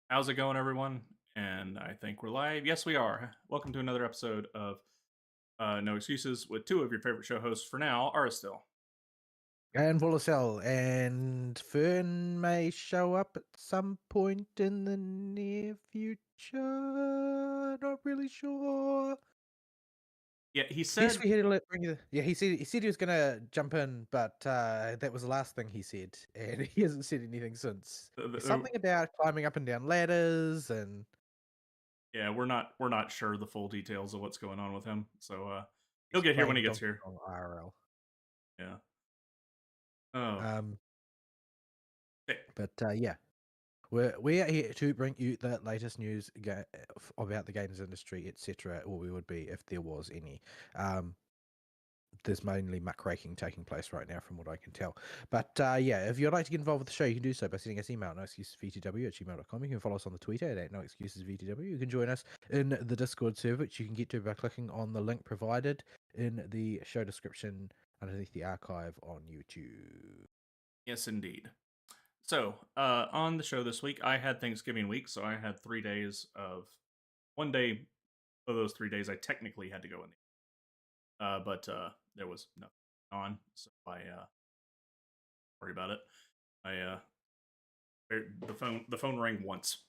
How's it going, everyone? And I think we're live. Yes, we are. Welcome to another episode of No Excuses with two of your favorite show hosts for now, Aristil. And Volacel and Fern may show up at some point in the near future. Not really sure. Yeah, he Guess said we had to bring you. Yeah, he said he was gonna jump in, but that was the last thing he said, and he hasn't said anything since. th- th- uh, Something about climbing up and down ladders, and yeah, we're not sure the full details of what's going on with him. So he'll he's get here when he playing gets Donkey here. Kong IRL. Yeah. Oh. Um, Okay. but yeah. We are here to bring you the latest news about the games industry, etc., or we would be if there was any. Um, there's mainly muckraking taking place right now, from what I can tell. But yeah, if you'd like to get involved with the show, you can do so by sending us email at noexcusesvtw@gmail.com. You can follow us on the Twitter at noexcusesvtw. You can join us in the Discord server, which you can get to by clicking on the link provided in the show description underneath the archive on YouTube. Yes, indeed. So on the show this week, I had Thanksgiving week, so I had 3 days of one day of those 3 days. I technically had to go in, but there was nothing on, so I worry about it. I the phone rang once,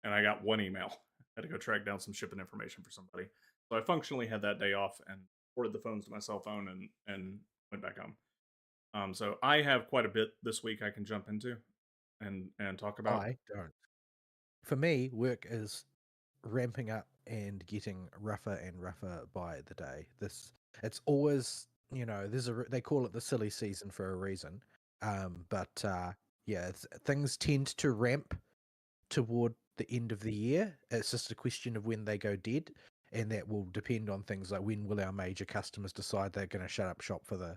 and I got one email. I had to go track down some shipping information for somebody. So I functionally had that day off and ported the phones to my cell phone and went back home. So I have quite a bit this week I can jump into and talk about. I don't. For me, work is ramping up and getting rougher and rougher by the day. It's always, they call it the silly season for a reason. But yeah, things tend to ramp toward the end of the year. It's just a question of when they go dead, and that will depend on things like when will our major customers decide they're going to shut up shop for the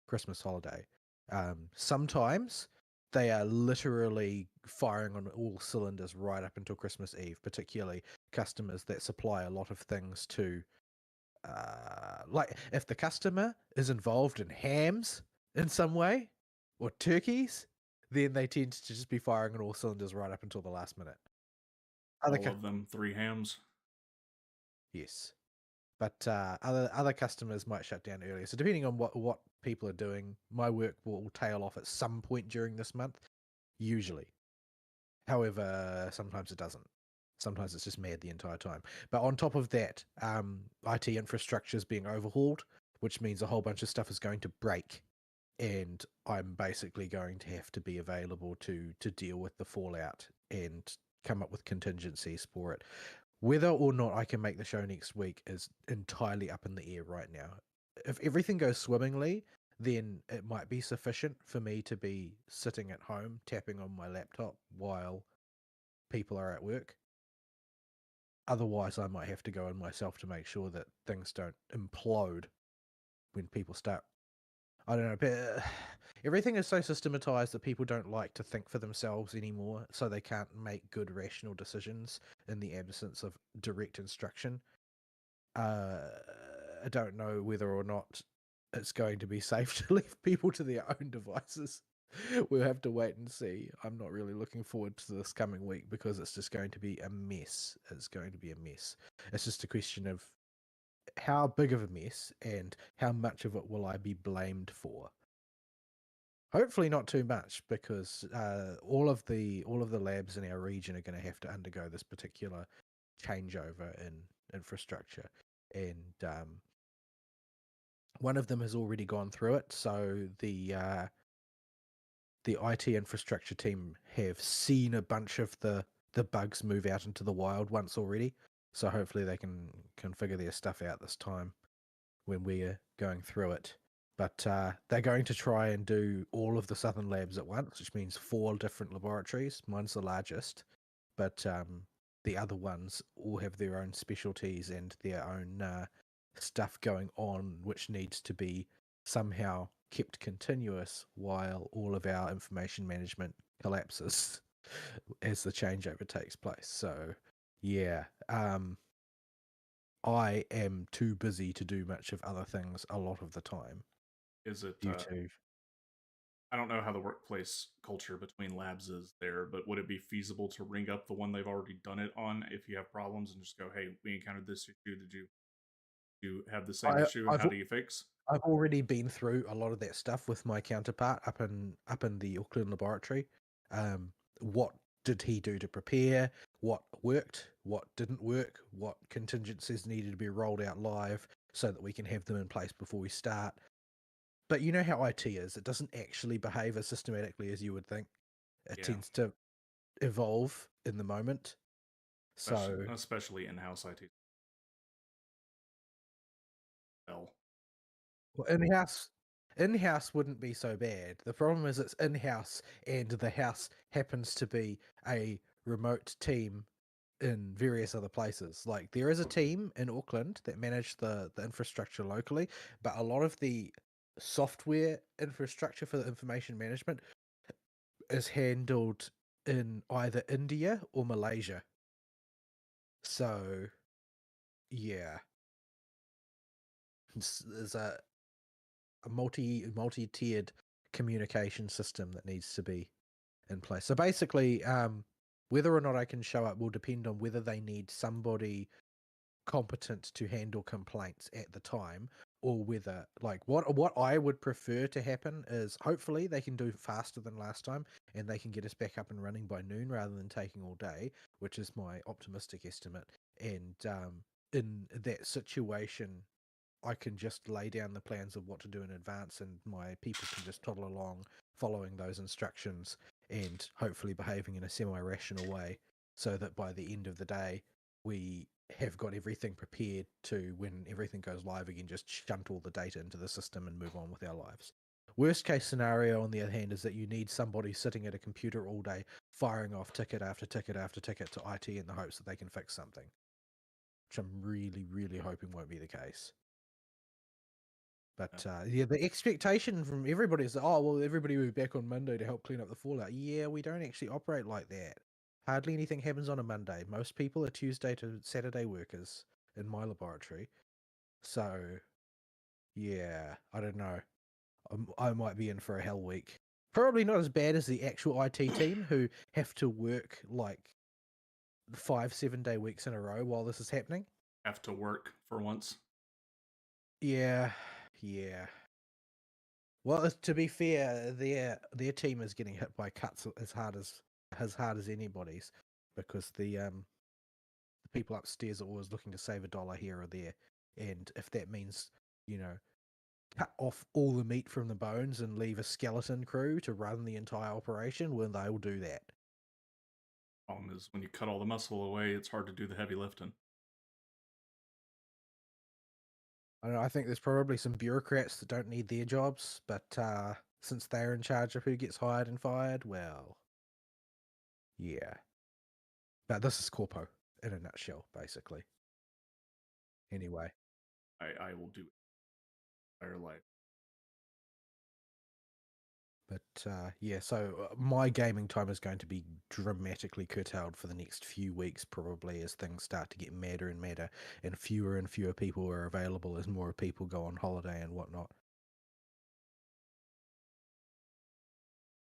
Christmas holiday. Sometimes they are literally firing on all cylinders right up until Christmas Eve, particularly customers that supply a lot of things to, like if the customer is involved in hams in some way or turkeys, then they tend to just be firing on all cylinders right up until the last minute. Other All cu- of them, three hams. yes, but other customers might shut down earlier. So depending on what people are doing, my work will tail off at some point during this month, usually. However, sometimes it doesn't. Sometimes it's just mad the entire time. But on top of that, IT infrastructure is being overhauled, which means a whole bunch of stuff is going to break, and I'm basically going to have to be available to deal with the fallout and come up with contingencies for it. Whether or not I can make the show next week is entirely up in the air right now. If everything goes swimmingly, then it might be sufficient for me to be sitting at home tapping on my laptop while people are at work. Otherwise, I might have to go in myself to make sure that things don't implode when people start. I don't know, but everything is so systematized that people don't like to think for themselves anymore, so they can't make good rational decisions in the absence of direct instruction. Uh, I don't know whether or not it's going to be safe to leave people to their own devices. We'll have to wait and see. I'm not really looking forward to this coming week because it's just going to be a mess. It's going to be a mess. It's just a question of how big of a mess and how much of it will I be blamed for. Hopefully not too much, because all of the labs in our region are going to have to undergo this particular changeover in infrastructure, and one of them has already gone through it. So the IT infrastructure team have seen a bunch of the bugs move out into the wild once already. So hopefully they can figure their stuff out this time when we're going through it. But they're going to try and do all of the southern labs at once, which means 4 different laboratories. Mine's the largest, but the other ones all have their own specialties and their own stuff going on, which needs to be somehow kept continuous while all of our information management collapses as the changeover takes place. So, yeah, I am too busy to do much of other things a lot of the time Is it due to. I don't know how the workplace culture between labs is there, but would it be feasible to ring up the one they've already done it on if you have problems and just go, "Hey, we encountered this issue. Did you have the same I issue, and I've how do you fix?" I've already been through a lot of that stuff with my counterpart up in the Auckland laboratory. Um, what did he do to prepare? What worked? What didn't work? What contingencies needed to be rolled out live so that we can have them in place before we start? But you know how IT is. It doesn't actually behave as systematically as you would think. It Yeah, tends to evolve in the moment. So especially in-house IT. Well, well, in-house wouldn't be so bad. The problem is it's in-house and the house happens to be a remote team in various other places. Like there is a team in Auckland that manage the infrastructure locally, but a lot of the software infrastructure for the information management is handled in either India or Malaysia. So yeah, there's a multi-tiered communication system that needs to be in place. So basically, whether or not I can show up will depend on whether they need somebody competent to handle complaints at the time, or whether like what I would prefer to happen is hopefully they can do faster than last time and they can get us back up and running by noon rather than taking all day, which is my optimistic estimate. And in that situation, I can just lay down the plans of what to do in advance, and my people can just toddle along following those instructions and hopefully behaving in a semi-rational way so that by the end of the day, we have got everything prepared to, when everything goes live again, just shunt all the data into the system and move on with our lives. Worst case scenario, on the other hand, is that you need somebody sitting at a computer all day, firing off ticket after ticket after ticket to IT in the hopes that they can fix something, which I'm really, really hoping won't be the case. yeah. But yeah, the expectation from everybody is, oh, well, everybody will be back on Monday to help clean up the fallout. Yeah, we don't actually operate like that. Hardly anything happens on a Monday. Most people are Tuesday to Saturday workers in my laboratory. So yeah, I don't know. I might be in for a hell week. Probably not as bad as the actual IT team who have to work like 5 7 day weeks in a row while this is happening. Have to work for once. Yeah, yeah. Well, to be fair, their team is getting hit by cuts as hard as anybody's, because the people upstairs are always looking to save a dollar here or there, and if that means, you know, cut off all the meat from the bones and leave a skeleton crew to run the entire operation, well, they will do that. Problem is, when you cut all the muscle away, it's hard to do the heavy lifting. I don't know, I think there's probably some bureaucrats that don't need their jobs, but since they're in charge of who gets hired and fired, well, yeah. But this is Corpo in a nutshell, basically. Anyway, I will do it entire life. but yeah, so my gaming time is going to be dramatically curtailed for the next few weeks, probably, as things start to get madder and fewer people are available as more people go on holiday and whatnot.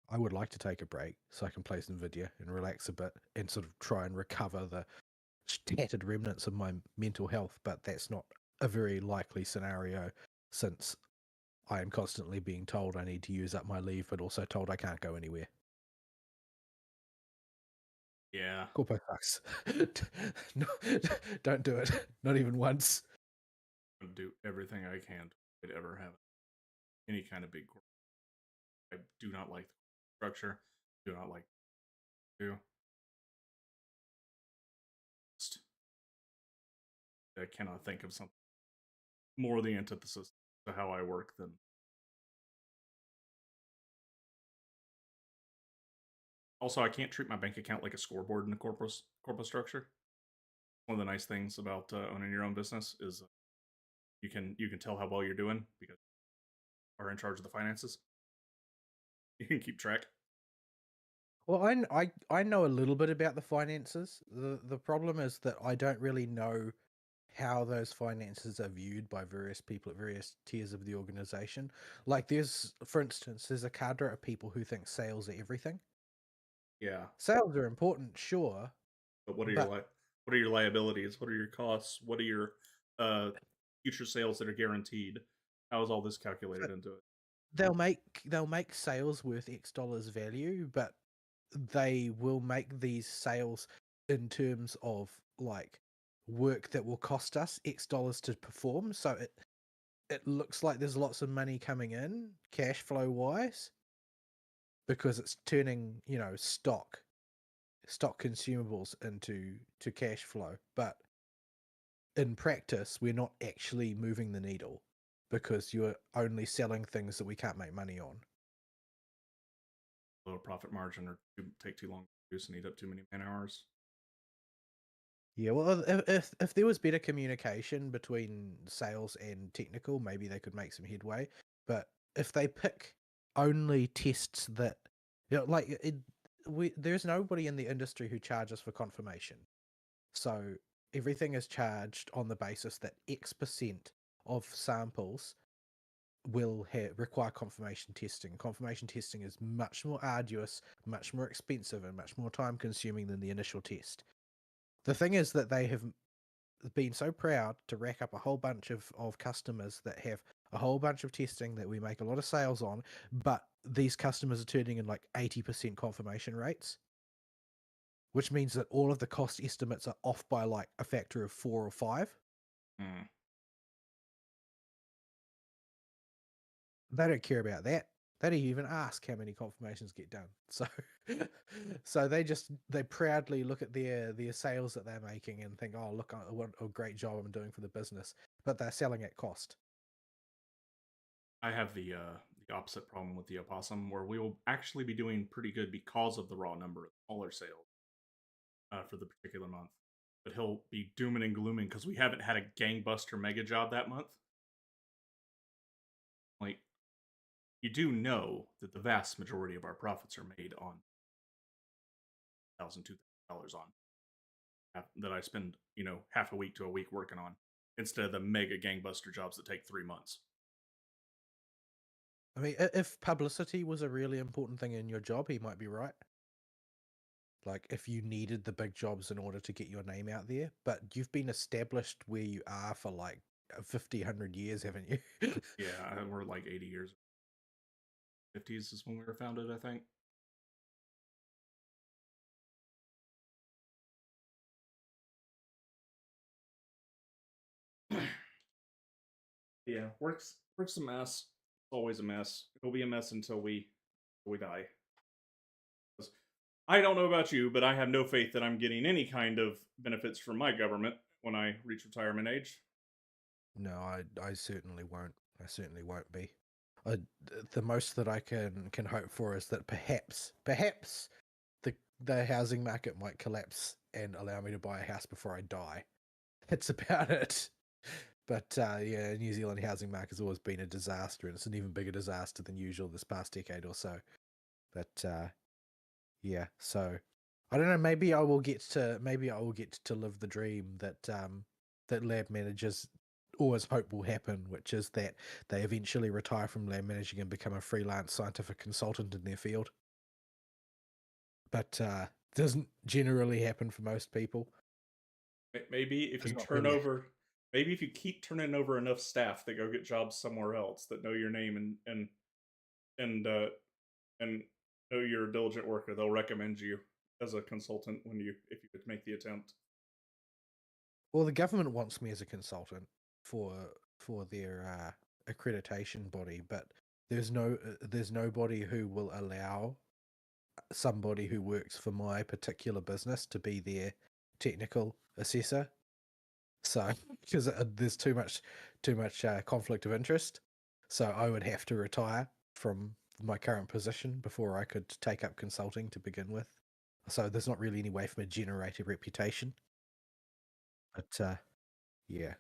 I would like to take a break so I can play some video and relax a bit and sort of try and recover the tattered remnants of my mental health, but that's not a very likely scenario since I am constantly being told I need to use up my leave, but also told I can't go anywhere. Yeah, Corpo sucks. No, don't do it. Not even once. I'm gonna do everything I can to avoid ever have any kind of big corp. I do not like the structure. Do not like to. Just, I cannot think of something more the antithesis to how I work than. Also, I can't treat my bank account like a scoreboard in a corporate structure. One of the nice things about owning your own business is you can tell how well you're doing because you are in charge of the finances. You can keep track. Well, I know a little bit about the finances. The problem is that I don't really know how those finances are viewed by various people at various tiers of the organization. Like for instance, there's a cadre of people who think sales are everything. Yeah, Sales are important, sure, but but what are your liabilities? What are your costs? What are your uh, future sales that are guaranteed? How is all this calculated into it? they'll make sales worth X dollars value, but they will make these sales in terms of like work that will cost us X dollars to perform. So it looks like there's lots of money coming in cash flow wise because it's turning, stock consumables into cash flow. But in practice, we're not actually moving the needle because you're only selling things that we can't make money on. Low profit margin or take too long to produce and eat up too many man hours. Yeah, well, if there was better communication between sales and technical, maybe they could make some headway. But if they pick only tests that, there's nobody in the industry who charges for confirmation. So everything is charged on the basis that X% of samples will require confirmation testing. Confirmation testing is much more arduous, much more expensive, and much more time consuming than the initial test. The thing is that they have been so proud to rack up a whole bunch of customers that have a whole bunch of testing that we make a lot of sales on, but these customers are turning in like 80% confirmation rates, which means that all of the cost estimates are off by like a factor of 4 or 5. Hmm. They don't care about that. They don't even ask how many confirmations get done. So so they proudly look at their sales that they're making and think, oh look, what a great job I'm doing for the business. But they're selling at cost. I have the opposite problem with the opossum, where we will actually be doing pretty good because of the raw number of smaller sales for the particular month. But he'll be dooming and glooming because we haven't had a gangbuster mega job that month. Like, you do know that the vast majority of our profits are made on $1,000, $2,000 on that I spend, half a week to a week working on instead of the mega gangbuster jobs that take 3 months. I mean, if publicity was a really important thing in your job, he might be right. Like, if you needed the big jobs in order to get your name out there, but you've been established where you are for like 50, 100 years, haven't you? Yeah, we're like 80 years. 50s is when we were founded, I think. Yeah, work's a mess. It's always a mess. It'll be a mess until we die. I don't know about you, but I have no faith that I'm getting any kind of benefits from my government when I reach retirement age. No, I certainly won't. I certainly won't be. I, the most that I can hope for is that perhaps the housing market might collapse and allow me to buy a house before I die. That's about it. But yeah, New Zealand housing market has always been a disaster, and it's an even bigger disaster than usual this past decade or so. But yeah, so I don't know. Maybe I will get to live the dream that lab managers always hope will happen, which is that they eventually retire from lab managing and become a freelance scientific consultant in their field. But doesn't generally happen for most people. Maybe if There's you not turn really. over, maybe if you keep turning over enough staff that go get jobs somewhere else that know your name and and know you're a diligent worker, they'll recommend you as a consultant when you if you could make the attempt. Well, the government wants me as a consultant for their accreditation body, but there's nobody who will allow somebody who works for my particular business to be their technical assessor. So because there's too much conflict of interest, so I would have to retire from my current position before I could take up consulting to begin with. So there's not really any way for me to generate a reputation. But yeah.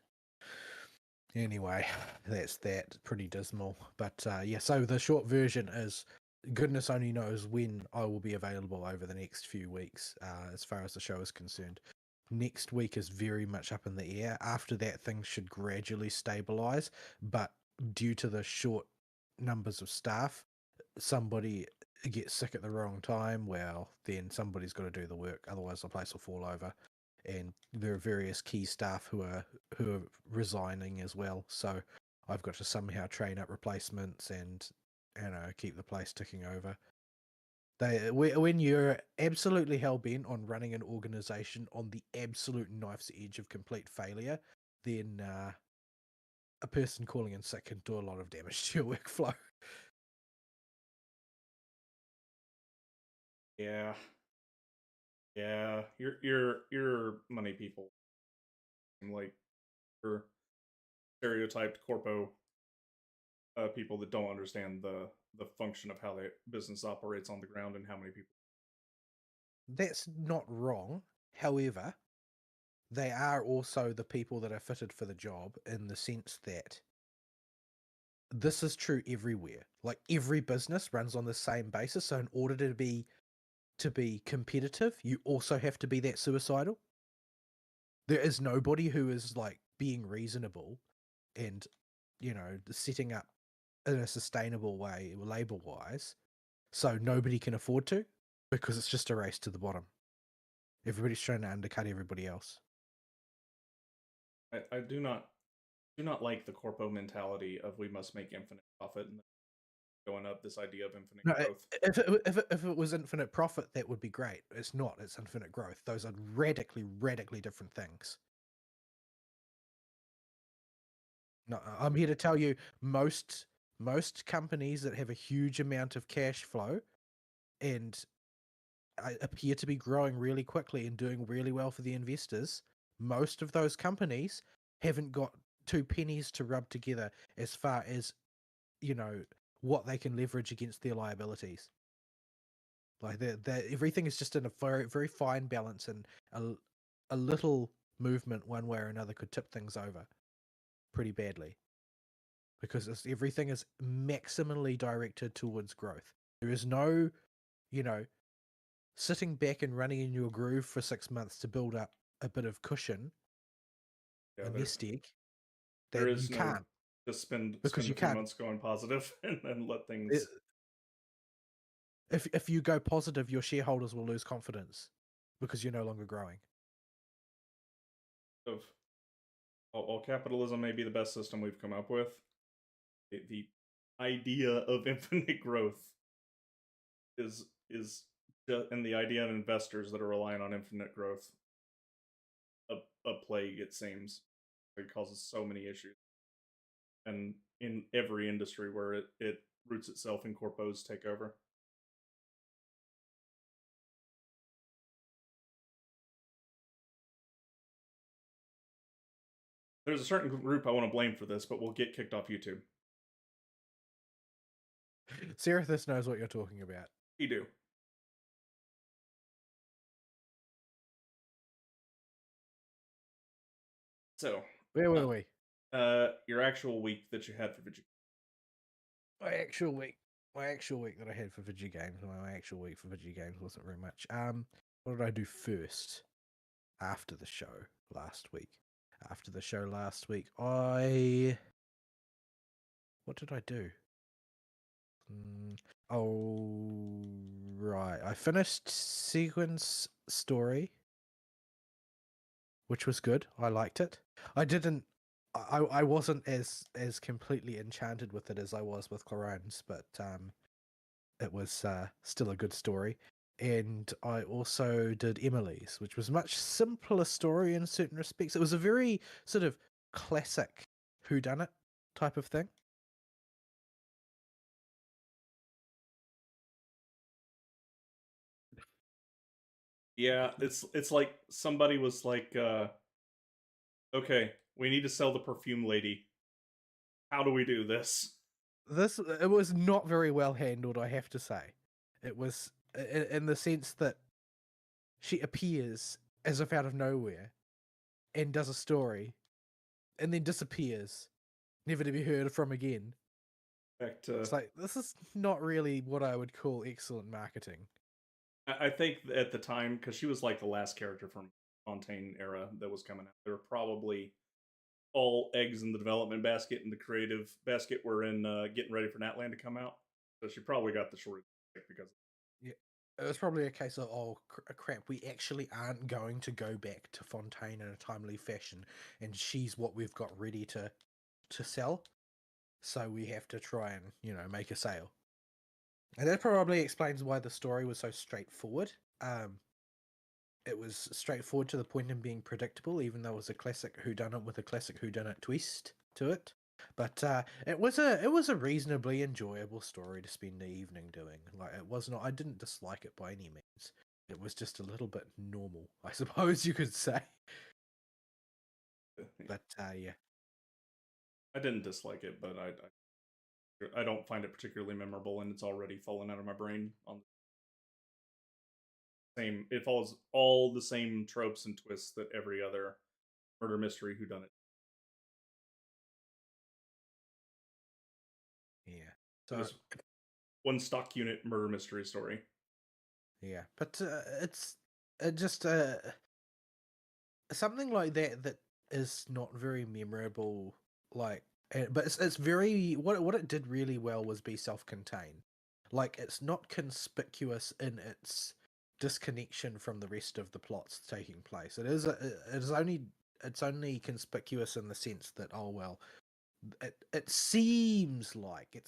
Anyway, that's that. Pretty dismal. But yeah, so the short version is goodness only knows when I will be available over the next few weeks, as far as the show is concerned. Next week is very much up in the air. After that, things should gradually stabilize, but due to the short numbers of staff, somebody gets sick at the wrong time, well, then somebody's got to do the work. Otherwise, the place will fall over. And there are various key staff who are resigning as well. So I've got to somehow train up replacements and keep the place ticking over. When you're absolutely hell bent on running an organization on the absolute knife's edge of complete failure, then a person calling in sick can do a lot of damage to your workflow. Yeah, yeah. Your money people seem like you're stereotyped corpo people that don't understand the function of how the business operates on the ground and how many people. That's not wrong. However, they are also the people that are fitted for the job in the sense that this is true everywhere. Like every business runs on the same basis. So in order to be competitive, you also have to be that suicidal. There is nobody who is like being reasonable and setting up in a sustainable way, labor wise, so nobody can afford to, because it's just a race to the bottom. Everybody's trying to undercut everybody else. I do not like the corpo mentality of we must make infinite profit and going up this idea of infinite No, growth. if it was infinite profit, that would be great. It's not. It's infinite growth. Those are radically different things. No, I'm here to tell you, most companies that have a huge amount of cash flow and appear to be growing really quickly and doing really well for the investors, most of those companies haven't got two pennies to rub together as far as what they can leverage against their liabilities. Like everything is just in a very fine balance, and a little movement one way or another could tip things over pretty badly, because everything is maximally directed towards growth. There is no, sitting back and running in your groove for 6 months to build up a bit of cushion, Yeah, a nest egg, there that is you no can't, just because spend a you few can't. months going positive and then let It, things if you go positive, your shareholders will lose confidence because you're no longer growing. of while capitalism may be the best system we've come up with, the idea of infinite growth is and the idea of investors that are relying on infinite growth a, a plague, it seems. It causes so many issues, and in every industry where it roots itself in corpos take over. There's a certain group I want to blame for this, but we'll get kicked off YouTube. Serithus knows what you're talking about. You do. So, Where were we? your actual week that you had for video. My actual week. My actual week that I had for video games. My actual week for video games wasn't very much. What did I do first? After the show last week. After the show last week, what did I do? Oh, right. I finished Sequence Story, which was good. I liked it. I didn't. I wasn't as completely enchanted with it as I was with Clorane's, but it was still a good story. And I also did Emily's, which was a much simpler story in certain respects. It was a very sort of classic whodunit type of thing. Yeah, it's like somebody was like, okay, we need to sell the perfume lady. How do we do this? It was not very well handled, I have to say. It was in the sense that she appears as if out of nowhere and does a story and then disappears, never to be heard from again. Back to, It's like, this is not really what I would call excellent marketing. I think at the time, because she was like the last character from Fontaine era that was coming out. They were probably all eggs in the development basket and the creative basket were in getting ready for Natland to come out. So she probably got the short because Yeah. It was probably a case of, oh crap, we actually aren't going to go back to Fontaine in a timely fashion, and she's what we've got ready to sell. So we have to try and, make a sale. And that probably explains why the story was so straightforward. It was straightforward to the point in being predictable, even though it was a classic whodunit with a classic whodunit twist to it. But it was a reasonably enjoyable story to spend the evening doing. Like, it was not. I didn't dislike it by any means. It was just a little bit normal, I suppose you could say. But yeah, I didn't dislike it, but I don't find it particularly memorable, and it's already fallen out of my brain on the same. It follows all the same tropes and twists that every other murder mystery whodunit. yeah. It So is one stock unit murder mystery story. yeah, but it's just something like that is not very memorable. Like, but it's very what it did really well was be self-contained. Like, it's not conspicuous in its disconnection from the rest of the plots taking place. It's only conspicuous in the sense that, oh well, it seems like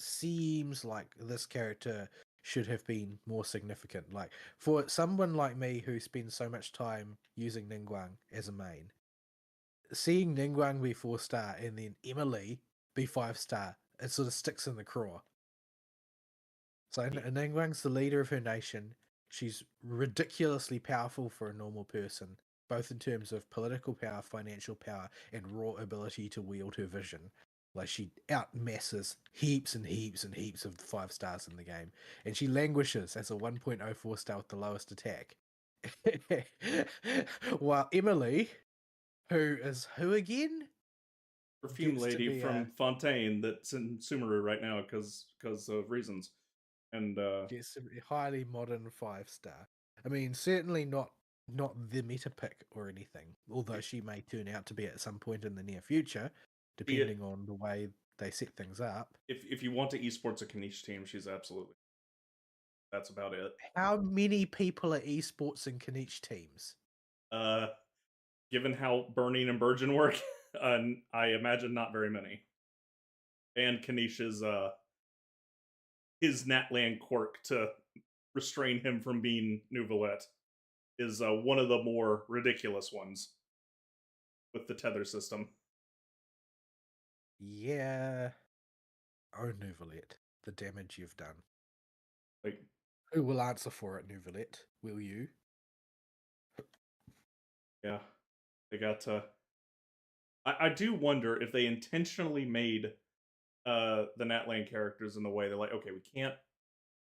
this character should have been more significant. Like, for someone like me who spends so much time using Ningguang as a main, seeing Ningguang be 4-star and then Emily be 5-star, it sort of sticks in the craw. So Ningguang's the leader of her nation. She's ridiculously powerful for a normal person, both in terms of political power, financial power, and raw ability to wield her vision. Like, she outmasses heaps and heaps and heaps of 5-stars in the game, and she languishes as a 1.04 star with the lowest attack. While Emily, who is who again? Perfume Gets to lady be from Fontaine that's in Sumeru right now because of reasons. And gets to be a highly modern 5-star. I mean, certainly not the meta pick or anything, although she may turn out to be at some point in the near future, she, depending on the way they set things up. if you want to esports a Kanish team, she's absolutely. That's about it. How many people are esports in Kanish teams? Uh, Given how Burning and Burgeon work, I imagine not very many. And Kanish's his Natland quirk to restrain him from being Nouvelette is one of the more ridiculous ones with the tether system. Yeah. Oh, Nouvelette, the damage you've done. Like, Who will answer for it, Nouvelette? Will you? yeah, they got. I do wonder if they intentionally made the Natland characters in the way they're like, okay, we can't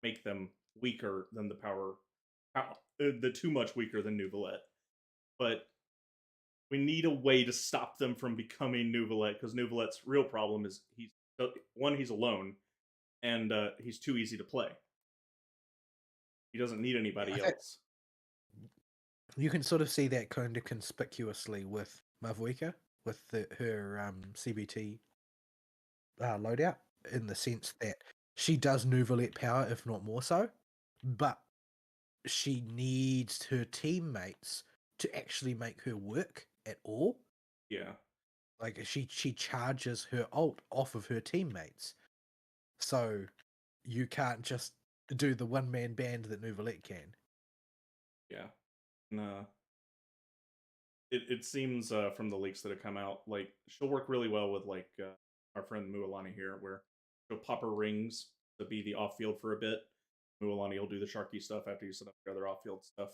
make them weaker than the too much weaker than Nouvelette, but we need a way to stop them from becoming Nouvelette because Nouvelette's real problem is he's alone and he's too easy to play. He doesn't need Yeah, anybody else. you can sort of see that kind of conspicuously with Mavuika, with her CBT loadout, in the sense that she does Nouvelette power, if not more so, but she needs her teammates to actually make her work at all. Yeah, Like, she charges her ult off of her teammates, so you can't just do the one-man band that Nouvelette can. yeah. No, it seems from the leaks that have come out like she'll work really well with like our friend Mualani here, where she'll pop her rings to be the off field for a bit. Mualani will do the Sharky stuff after you set up your other off field stuff,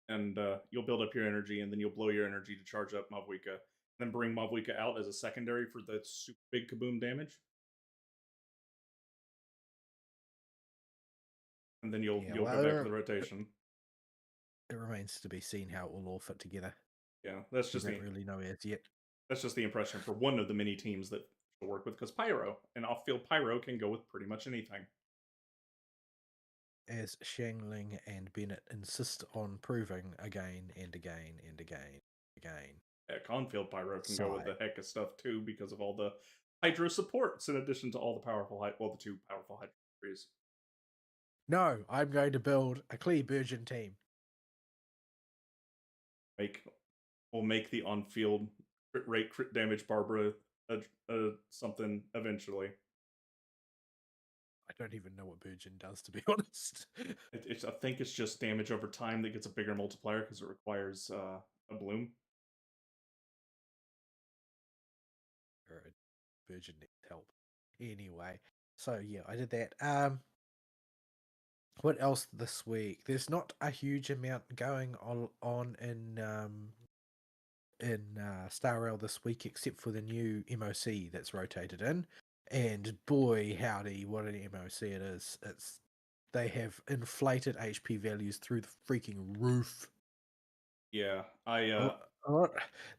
and you'll build up your energy, and then you'll blow your energy to charge up Mavwika, then bring Mavwika out as a secondary for the super big kaboom damage, and then you'll Yeah, you'll go well, back to the rotation. it remains to be seen how it will all fit together. Yeah, We don't really know as yet. that's just the impression for one of the many teams that she'll work with because Pyro and off field Pyro can go with pretty much anything. as Shangling and Bennett insist on proving again and again and again and again. Yeah, Confield Pyro can go with Sigh. the heck of stuff too because of all the Hydro supports in addition to all the powerful the two powerful Hydro trees. No, I'm going to build a Clee Burgeon team. We'll make the on-field crit rate, crit damage Barbara something eventually. I don't even know what Burgeon does, to be honest. I think it's just damage over time that gets a bigger multiplier because it requires a bloom. Burgeon needs help. Anyway, so yeah, I did that. What else this week? There's not a huge amount going on in Star Rail this week, except for the new MOC that's rotated in. And boy, howdy, what an MOC it is! They have inflated HP values through the freaking roof. Yeah,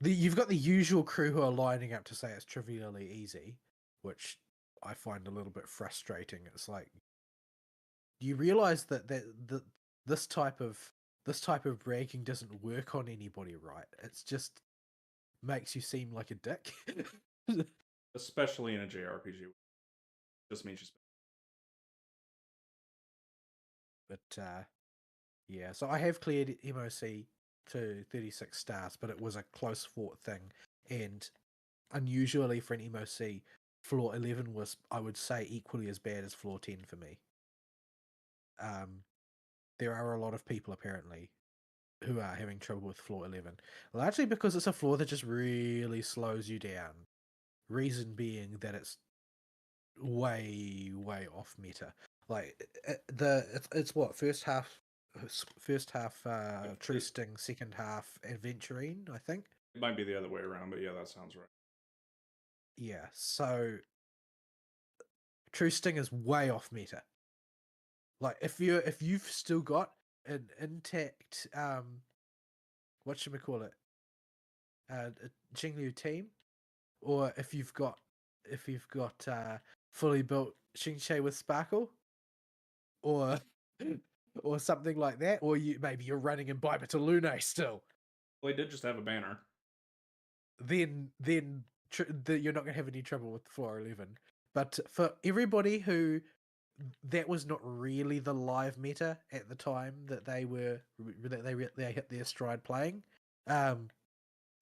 you've got the usual crew who are lining up to say it's trivially easy, which I find a little bit frustrating. It's like, do you realize that this type of bragging doesn't work on anybody, right? It's just makes you seem like a dick. especially in a JRPG, just means you. But yeah, so I have cleared MOC to 36 stars, but it was a close fought thing, and unusually for an MOC, floor 11 was, I would say, equally as bad as floor 10 for me. There are a lot of people apparently who are having trouble with floor 11, largely because it's a floor that just really slows you down. Reason being that it's way off meta. Like it's what, first half True Sting, second half Adventurine, I think. It might be the other way around, but yeah, that sounds right. Yeah, so True Sting is way off meta. Like if you've still got an intact whatchamacallit, Jinglu team, or if you've got fully built Xingche with Sparkle, or or something like that, or maybe you're running in Biber Lune still. Well, they did just have a banner. Then you're not going to have any trouble with floor 11. But for everybody who that was not really the live meta at the time that they hit their stride playing,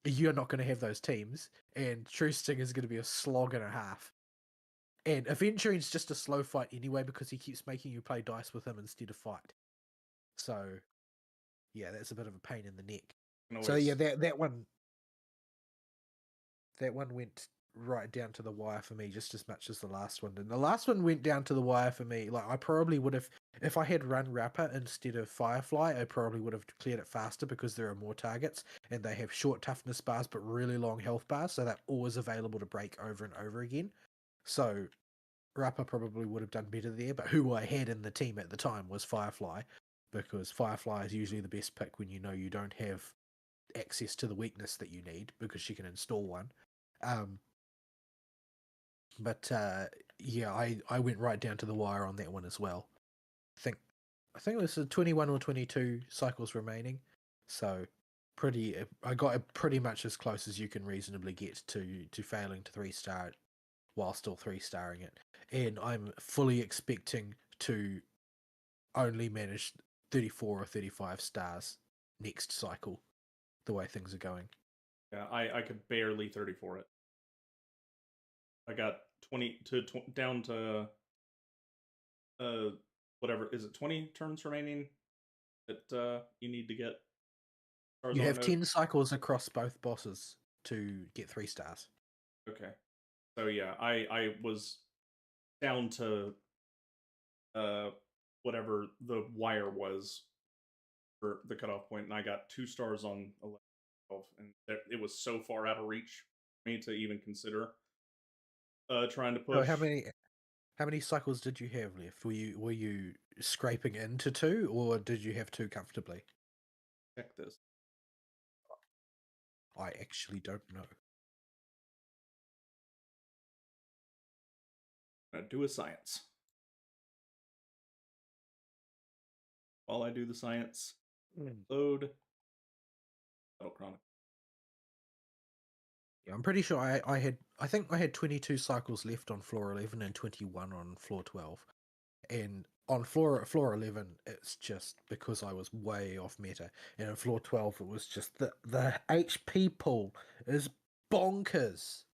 you're not going to have those teams, and True Sting is going to be a slog and a half. And Aventurine's just a slow fight anyway because he keeps making you play dice with him instead of fight. So, yeah, that's a bit of a pain in the neck. So yeah, that one went right down to the wire for me, just as much as the last one did. And the last one went down to the wire for me. Like I probably would have, if I had run Rapper instead of Firefly, I probably would have cleared it faster because there are more targets and they have short toughness bars but really long health bars, so they're always available to break over and over again. So Rapper probably would have done better there, but who I had in the team at the time was Firefly, because Firefly is usually the best pick when you know you don't have access to the weakness that you need because she can install one. But yeah, I went right down to the wire on that one as well. I think it was 21 or 22 cycles remaining, so I got it pretty much as close as you can reasonably get to failing to 3-star it while still 3-starring it, and I'm fully expecting to only manage 34 or 35 stars next cycle, the way things are going. Yeah, I could barely 34 it. I got 20 to down to whatever, is it 20 turns remaining that you need to get stars You on a have note? 10 cycles across both bosses to get 3 stars. Okay. So yeah, I was down to whatever the wire was for the cutoff point, and I got 2 stars on 11, 12, and it was so far out of reach for me to even consider trying to So push. how many cycles did you have left? Were you scraping into 2, or did you have 2 comfortably? Check this. I actually don't know. Do a science. while I do the science. Mm. Load Battle Chronicle. Yeah, I'm pretty sure I think I had 22 cycles left on floor 11 and 21 on floor 12. And on floor 11, it's just because I was way off meta. And on floor 12, it was just the HP pool is bonkers.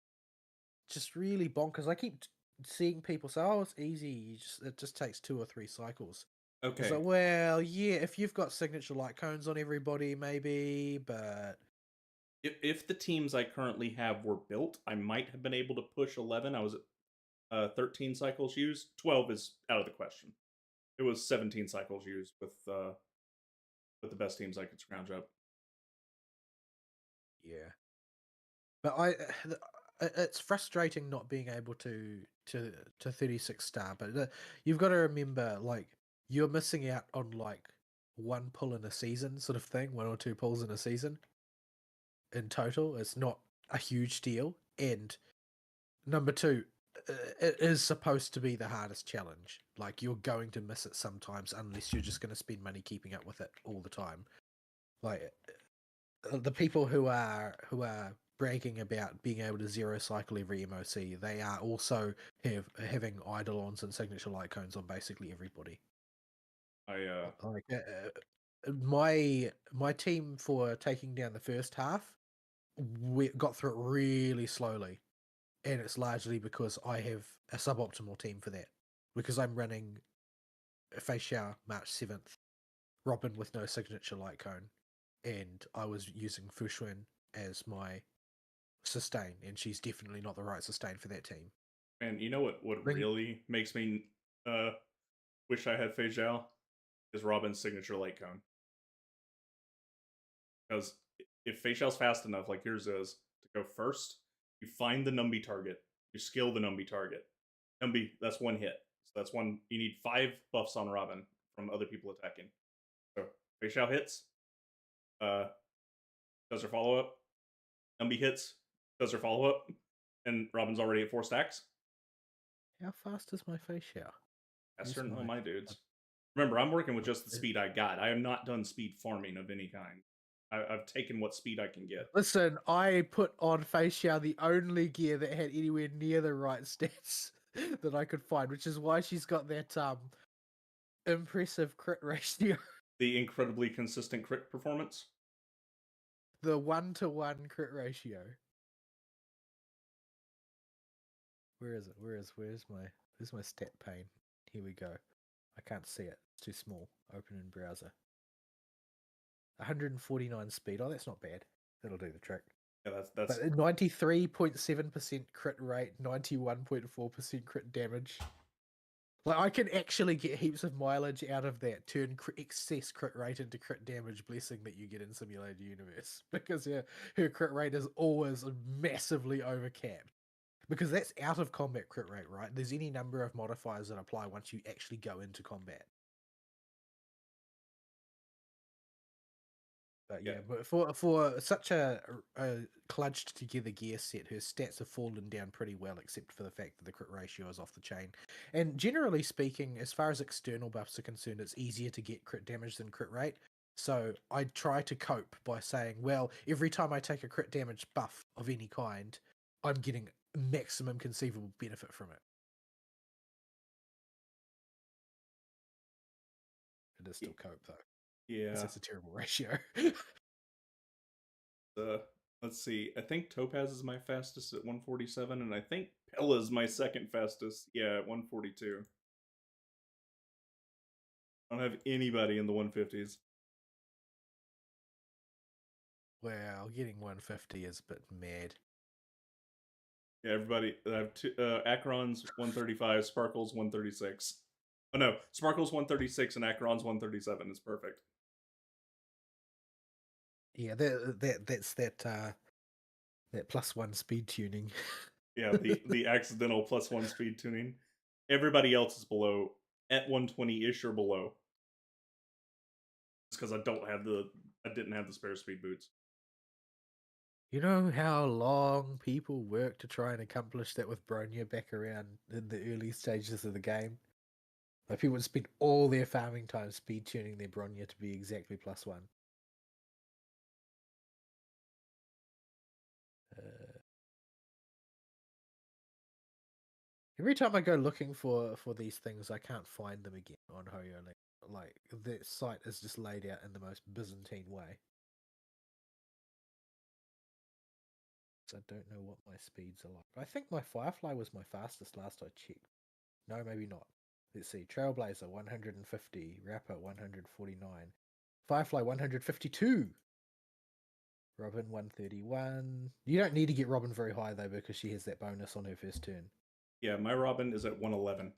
Just really bonkers. I keep seeing people say, "Oh, it's easy. It just takes 2 or 3 cycles." It's Okay. like, well, yeah, if you've got signature light cones on everybody, maybe, but If the teams I currently have were built, I might have been able to push 11. I was at 13 cycles used. 12 is out of the question. It was 17 cycles used with the best teams I could scrounge up. yeah. But it's frustrating not being able to 36 star. But you've got to remember, like, you're missing out on like one pull in a season, sort of thing, 1 or 2 pulls in a season in total. It's not a huge deal. And number two, it is supposed to be the hardest challenge. Like, you're going to miss it sometimes unless you're just going to spend money keeping up with it all the time. Like, the people who are bragging about being able to zero cycle every MOC, they are also having eidolons and signature light cones on basically everybody. I Like my team for taking down the first half, we got through it really slowly, and it's largely because I have a suboptimal team for that, because I'm running Fei Xiao March 7th, Robin with no signature light cone, and I was using Fuxuan as my sustain, and she's definitely not the right sustain for that team. and you know what Ring, really makes me uh wish I had Fei Zhao is Robin's signature light cone. Because if Fei Zhao's fast enough, like yours is, to go first, you find the Numby target, you skill the Numby target. Numby, that's one hit. So that's one. You need 5 buffs on Robin from other people attacking. So Fei Zhao hits, uh, does her follow up. Numby hits, does her follow up, and Robin's already at 4 stacks. how fast is my Fei Xiao? Faster Where's than all my my dudes. Remember, I'm working with just the uh, speed I got. I am not done speed farming of any kind. I've taken what speed I can get. Listen, I put on Fei Xiao the only gear that had anywhere near the right stats that I could find, which is why she's got that impressive crit ratio. The incredibly consistent crit performance. The 1-to-1 crit ratio. Where is it? Where's my stat pane? Here we go. I can't see it. It's too small. Open in browser. 149 speed. Oh, that's not bad. That'll do the trick. Yeah, that's But 93.7% crit rate, 91.4% crit damage. Like, I can actually get heaps of mileage out of that. Turn excess crit rate into crit damage blessing that you get in Simulated Universe. Because her crit rate is always massively overcapped. Because that's out of combat crit rate, right? There's any number of modifiers that apply once you actually go into combat. But yeah. yeah, but for such a clutched together gear set, her stats have fallen down pretty well, except for the fact that the crit ratio is off the chain. And generally speaking, as far as external buffs are concerned, it's easier to get crit damage than crit rate. So I try to cope by saying, well, every time I take a crit damage buff of any kind, I'm getting maximum conceivable benefit from it. It is still cope though, because Yeah. that's a terrible ratio. Uh, let's see. I think Topaz is my fastest at 147, and I think Pella is my second fastest. Yeah, at 142. I don't have anybody in the 150s. Wow, getting 150 is a bit mad. Yeah, everybody. I have two, Acheron's 135, Sparkle's 136. Oh no, Sparkle's 136 and Acheron's 137 is perfect. Yeah, that's that +1 speed tuning. Yeah, the accidental +1 speed tuning. Everybody else is below at 120-ish or below. It's because I didn't have the spare speed boots. You know how long people work to try and accomplish that with Bronya back around in the early stages of the game? Like people would spend all their farming time speed tuning their Bronya to be exactly +1. Uh, every time I go looking for these things, I can't find them again on Hoyo. Like the site is just laid out in the most Byzantine way. So I don't know what my speeds are like. I think my Firefly was my fastest last I checked. No, maybe not. Let's see. Trailblazer 150, Rapper 149, Firefly 152, Robin 131. You don't need to get Robin very high though because she has that bonus on her first turn. Yeah, my Robin is at 111.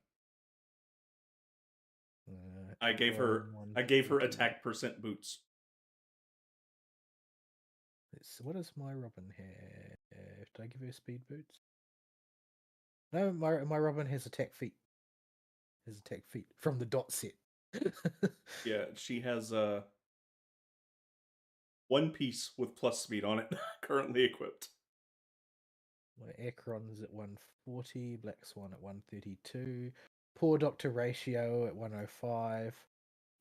I gave Ekron her one attack percent boots. what does my Robin have? Did I give her speed boots? No, my Robin has attack feet. Has attack feet from the dot set. Yeah, she has one piece with plus speed on it currently equipped. My Ekron's at 140, Black Swan at 132, Poor Doctor Ratio at 105,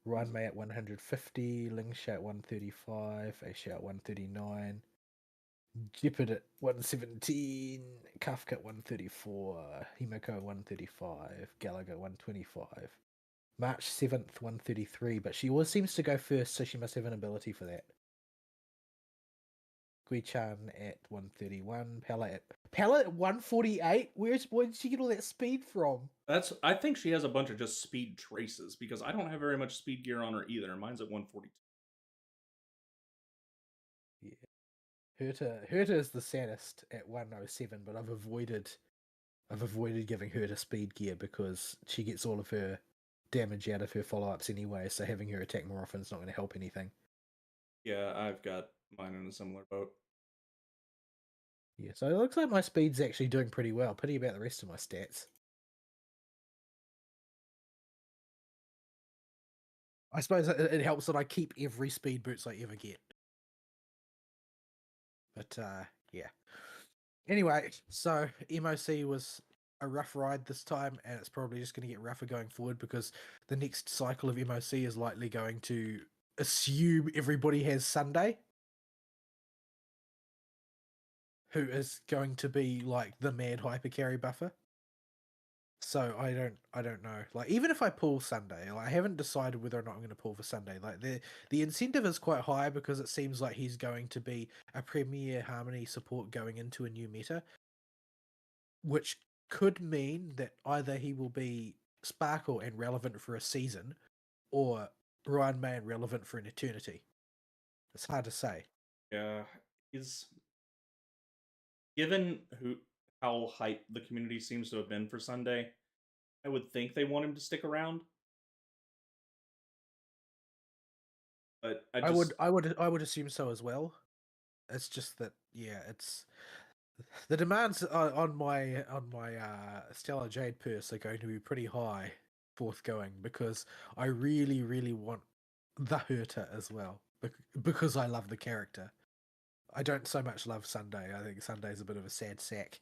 Runmei at 150, Lingsha at 135, Aisha at 139, Jeopard at 117, Kafka at 134, Himiko 135, Gallagher 125. March 7th, 133, but she always seems to go first, so she must have an ability for that. Gui-chan at 131, Pella at 148? Where did she get all that speed from? I think she has a bunch of just speed traces because I don't have very much speed gear on her either. Mine's at 142. Yeah. Herta is the saddest at 107, but I've avoided giving her speed gear because she gets all of her damage out of her follow-ups anyway, so having her attack more often is not going to help anything. Yeah, I've got mine in a similar boat. Yeah, so it looks like my speed's actually doing pretty well. Pity about the rest of my stats. I suppose it helps that I keep every speed boots I ever get. But yeah. Anyway, so MOC was a rough ride this time, and it's probably just going to get rougher going forward because the next cycle of MOC is likely going to assume everybody has Sunday, who is going to be like the mad hyper carry buffer. So I don't know. Like even if I pull Sunday, like, I haven't decided whether or not I'm going to pull for Sunday. Like the incentive is quite high because it seems like he's going to be a premier Harmony support going into a new meta, which could mean that either he will be Sparkle and relevant for a season, or Ryan May and relevant for an eternity. It's hard to say. Yeah, he's given how hype the community seems to have been for Sunday. I would think they want him to stick around, but I would assume so as well. It's just that it's the demands on my Stellar Jade purse are going to be pretty high forthgoing because I really really want the Herta as well because I love the character. I don't so much love Sunday. I think Sunday's a bit of a sad sack.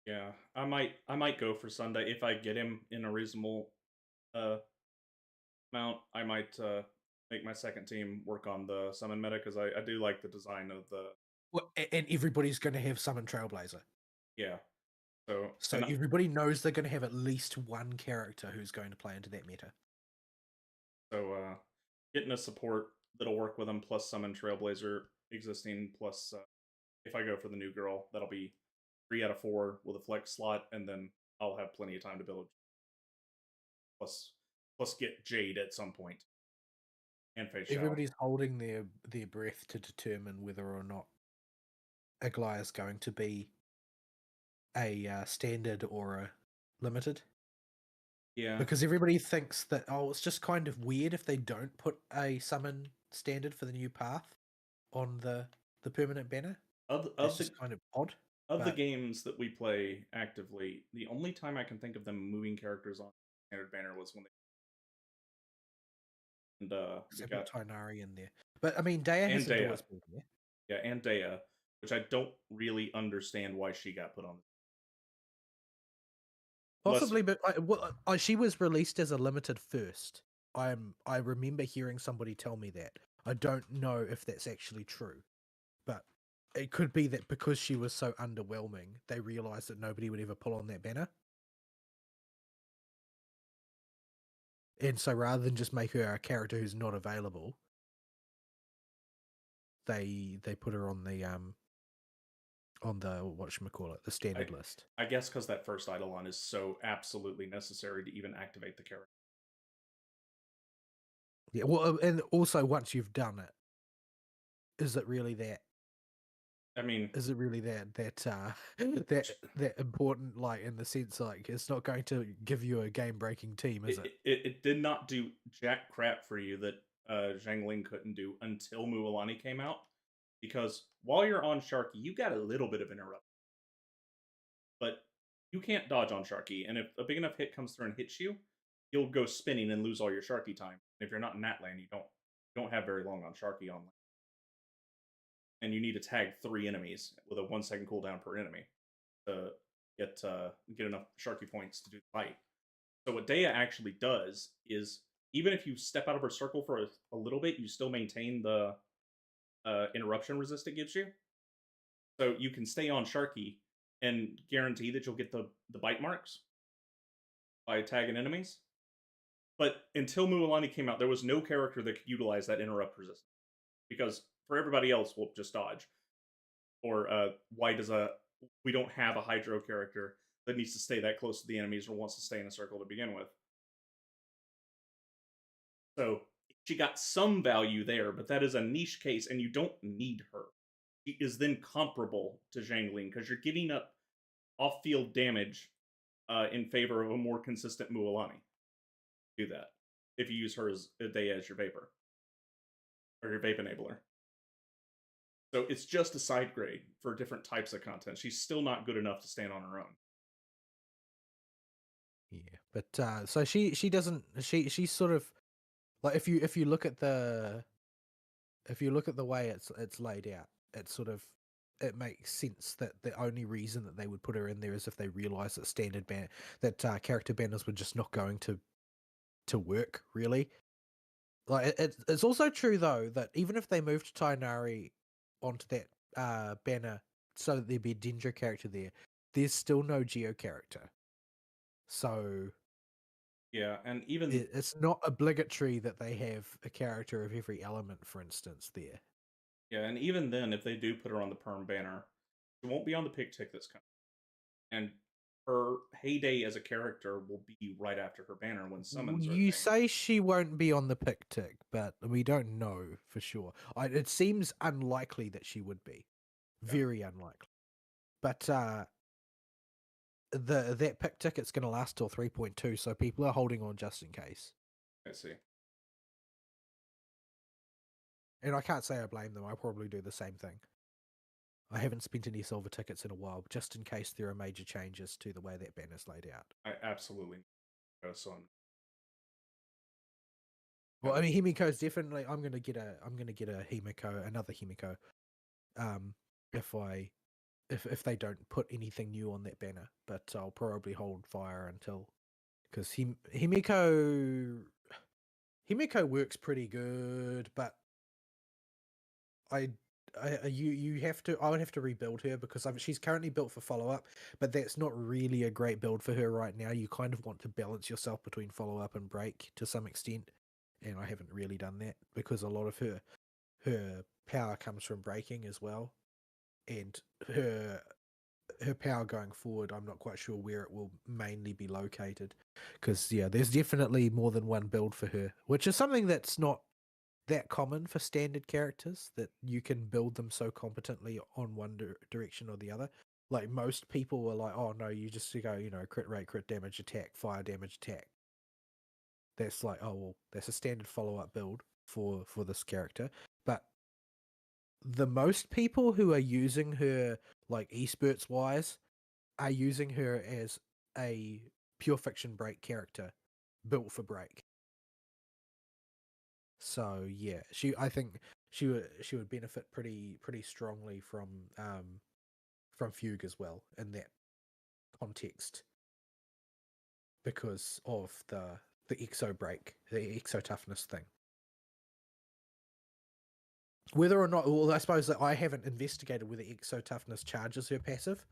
yeah, I might go for Sunday if I get him in a reasonable uh amount. I might make my second team work on the summon meta because I do like the design of the And everybody's going to have Summon Trailblazer. yeah. So So everybody knows they're going to have at least one character who's going to play into that meta. so getting a support that'll work with them plus summon Trailblazer existing plus if I go for the new girl that'll be 3 out of 4 with a flex slot and then I'll have plenty of time to build plus get Jade at some point and face Shao. Everybody's holding their breath to determine whether or not Aglaya is going to be a standard or a limited. Yeah, Because everybody thinks that, it's just kind of weird if they don't put a summon standard for the new path on the permanent banner. It's just kind of odd. of the But games that we play actively, the only time I can think of them moving characters on standard banner was when they and we except with got Tonari in there. But I mean, Daya and hasn't Dea. always been there. Yeah, and Dea, which I don't really understand why she got put on. Unless Possibly, but she was released as a limited first. I remember hearing somebody tell me that. I don't know if that's actually true, but it could be that because she was so underwhelming, they realized that nobody would ever pull on that banner. And so rather than just make her a character who's not available, they put her on the whatchamacallit, the I, standard list. I guess because that first Eidolon is so absolutely necessary to even activate the character. Yeah, well, and also once you've done it, is it really that? I mean, Is it really that important? Like in the sense, like it's not going to give you a game-breaking team, is it? it did not do jack crap for you that Zhang Ling couldn't do until Mualani came out. Because while you're on Sharky, you got a little bit of interrupt, but you can't dodge on Sharky. And if a big enough hit comes through and hits you, you'll go spinning and lose all your Sharky time. And if you're not in that lane, you don't have very long on Sharky on lane. And you need to tag 3 enemies with a 1 second cooldown per enemy to get enough Sharky points to do the fight. So what Dea actually does is, even if you step out of her circle for a little bit, you still maintain the interruption resist it gives you. So you can stay on Sharky and guarantee that you'll get the bite marks by tagging enemies. But until Mualani came out, there was no character that could utilize that interrupt resistance. Because for everybody else, we'll just dodge. Or why does we don't have a Hydro character that needs to stay that close to the enemies or wants to stay in a circle to begin with. So she got some value there, but that is a niche case, and you don't need her. She is then comparable to Zhang Ling because you're giving up off-field damage in favor of a more consistent Mualani. Do that if you use her as a day as your Vapor or your Vape Enabler. So it's just a side grade for different types of content. She's still not good enough to stand on her own. Yeah, but so she doesn't she's sort of like if you look at the way it's laid out, it's sort of it makes sense that the only reason that they would put her in there is if they realize that character banners were just not going to work really. Like it's also true though that even if they moved Tainari onto that banner so that there'd be a Dendro character there, there's still no Geo character. So Yeah, and even it's not obligatory that they have a character of every element, for instance, there. yeah, and even then, if they do put her on the perm banner, she won't be on the pick tick that's coming. And her heyday as a character will be right after her banner when summons are a You thing. say she won't be on the pick tick, but we don't know for sure. It seems unlikely that she would be. Yeah, Very unlikely. But that pick ticket's going to last till 3.2, so people are holding on just in case. I see. And I can't say I blame them. I probably do the same thing. I haven't spent any silver tickets in a while, just in case there are major changes to the way that banner's laid out. I absolutely so Well, I mean, Himiko's definitely. I'm gonna get a Himiko, another Himiko. If they don't put anything new on that banner, but I'll probably hold fire until because Himiko works pretty good, but I would have to rebuild her because she's currently built for follow up, but that's not really a great build for her right now. You kind of want to balance yourself between follow up and break to some extent, and I haven't really done that because a lot of her power comes from breaking as well, and her power going forward, I'm not quite sure where it will mainly be located because yeah, there's definitely more than one build for her, which is something that's not that common for standard characters, that you can build them so competently on one direction or the other. Like most people are like, oh no, you just go, crit rate, crit damage, attack, fire damage, attack. That's like, oh well, that's a standard follow-up build for this character. But the most people who are using her, like esports wise, are using her as a pure fiction break character built for break. So yeah, I think she would benefit pretty strongly from Fugue as well in that context. because of the exo break, the exo toughness thing. Whether or not, well, I suppose that I haven't investigated whether exo toughness charges her passive.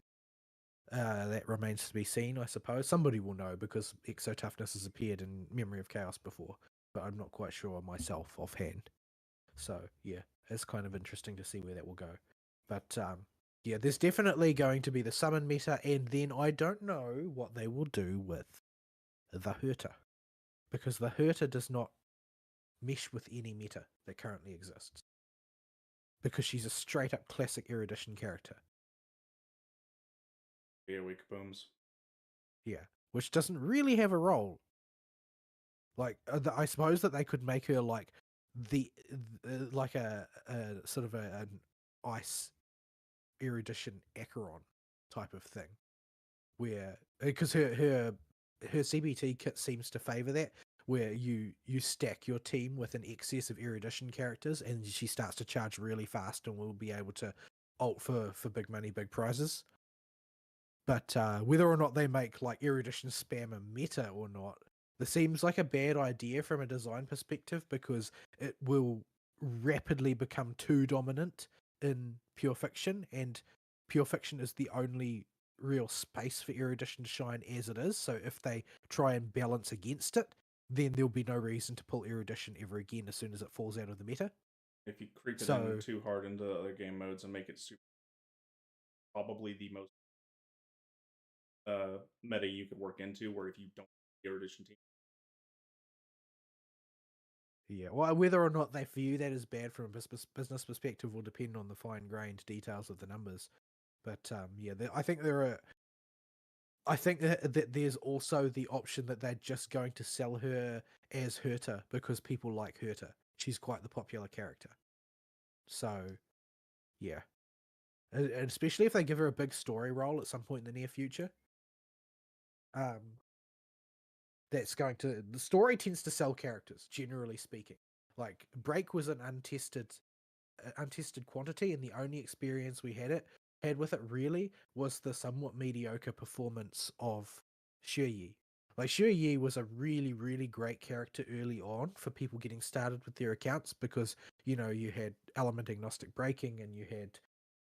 That remains to be seen, I suppose. Somebody will know because exo toughness has appeared in Memory of Chaos before, but I'm not quite sure myself offhand. So yeah, it's kind of interesting to see where that will go. But yeah, there's definitely going to be the summon meta, and then I don't know what they will do with the Herta, because the Herta does not mesh with any meta that currently exists, because she's a straight up classic erudition character. Yeah, weak booms. Yeah, which doesn't really have a role. Like, I suppose that they could make her like like a sort of an ice erudition Acheron type of thing, where because her CBT kit seems to favor that, where you stack your team with an excess of erudition characters, and she starts to charge really fast, and will be able to ult for big money, big prizes. But whether or not they make like erudition spam a meta or not, this seems like a bad idea from a design perspective, because it will rapidly become too dominant in pure fiction, and pure fiction is the only real space for erudition to shine as it is. So if they try and balance against it, then there'll be no reason to pull erudition ever again as soon as it falls out of the meta. If you creep it in So too hard into the other game modes and make it super, probably the most meta you could work into, where if you don't have the erudition team, yeah, well, whether or not they view that as bad from a business perspective will depend on the fine-grained details of the numbers. But yeah, I think there are. I think that there's also the option that they're just going to sell her as Herta because people like Herta. She's quite the popular character. So yeah, and especially if they give her a big story role at some point in the near future. That's going to, the story tends to sell characters, generally speaking. Like Break was an untested quantity, and the only experience we had with it really was the somewhat mediocre performance of Yi. Like Yi was a really, really great character early on for people getting started with their accounts, because you had element agnostic breaking, and you had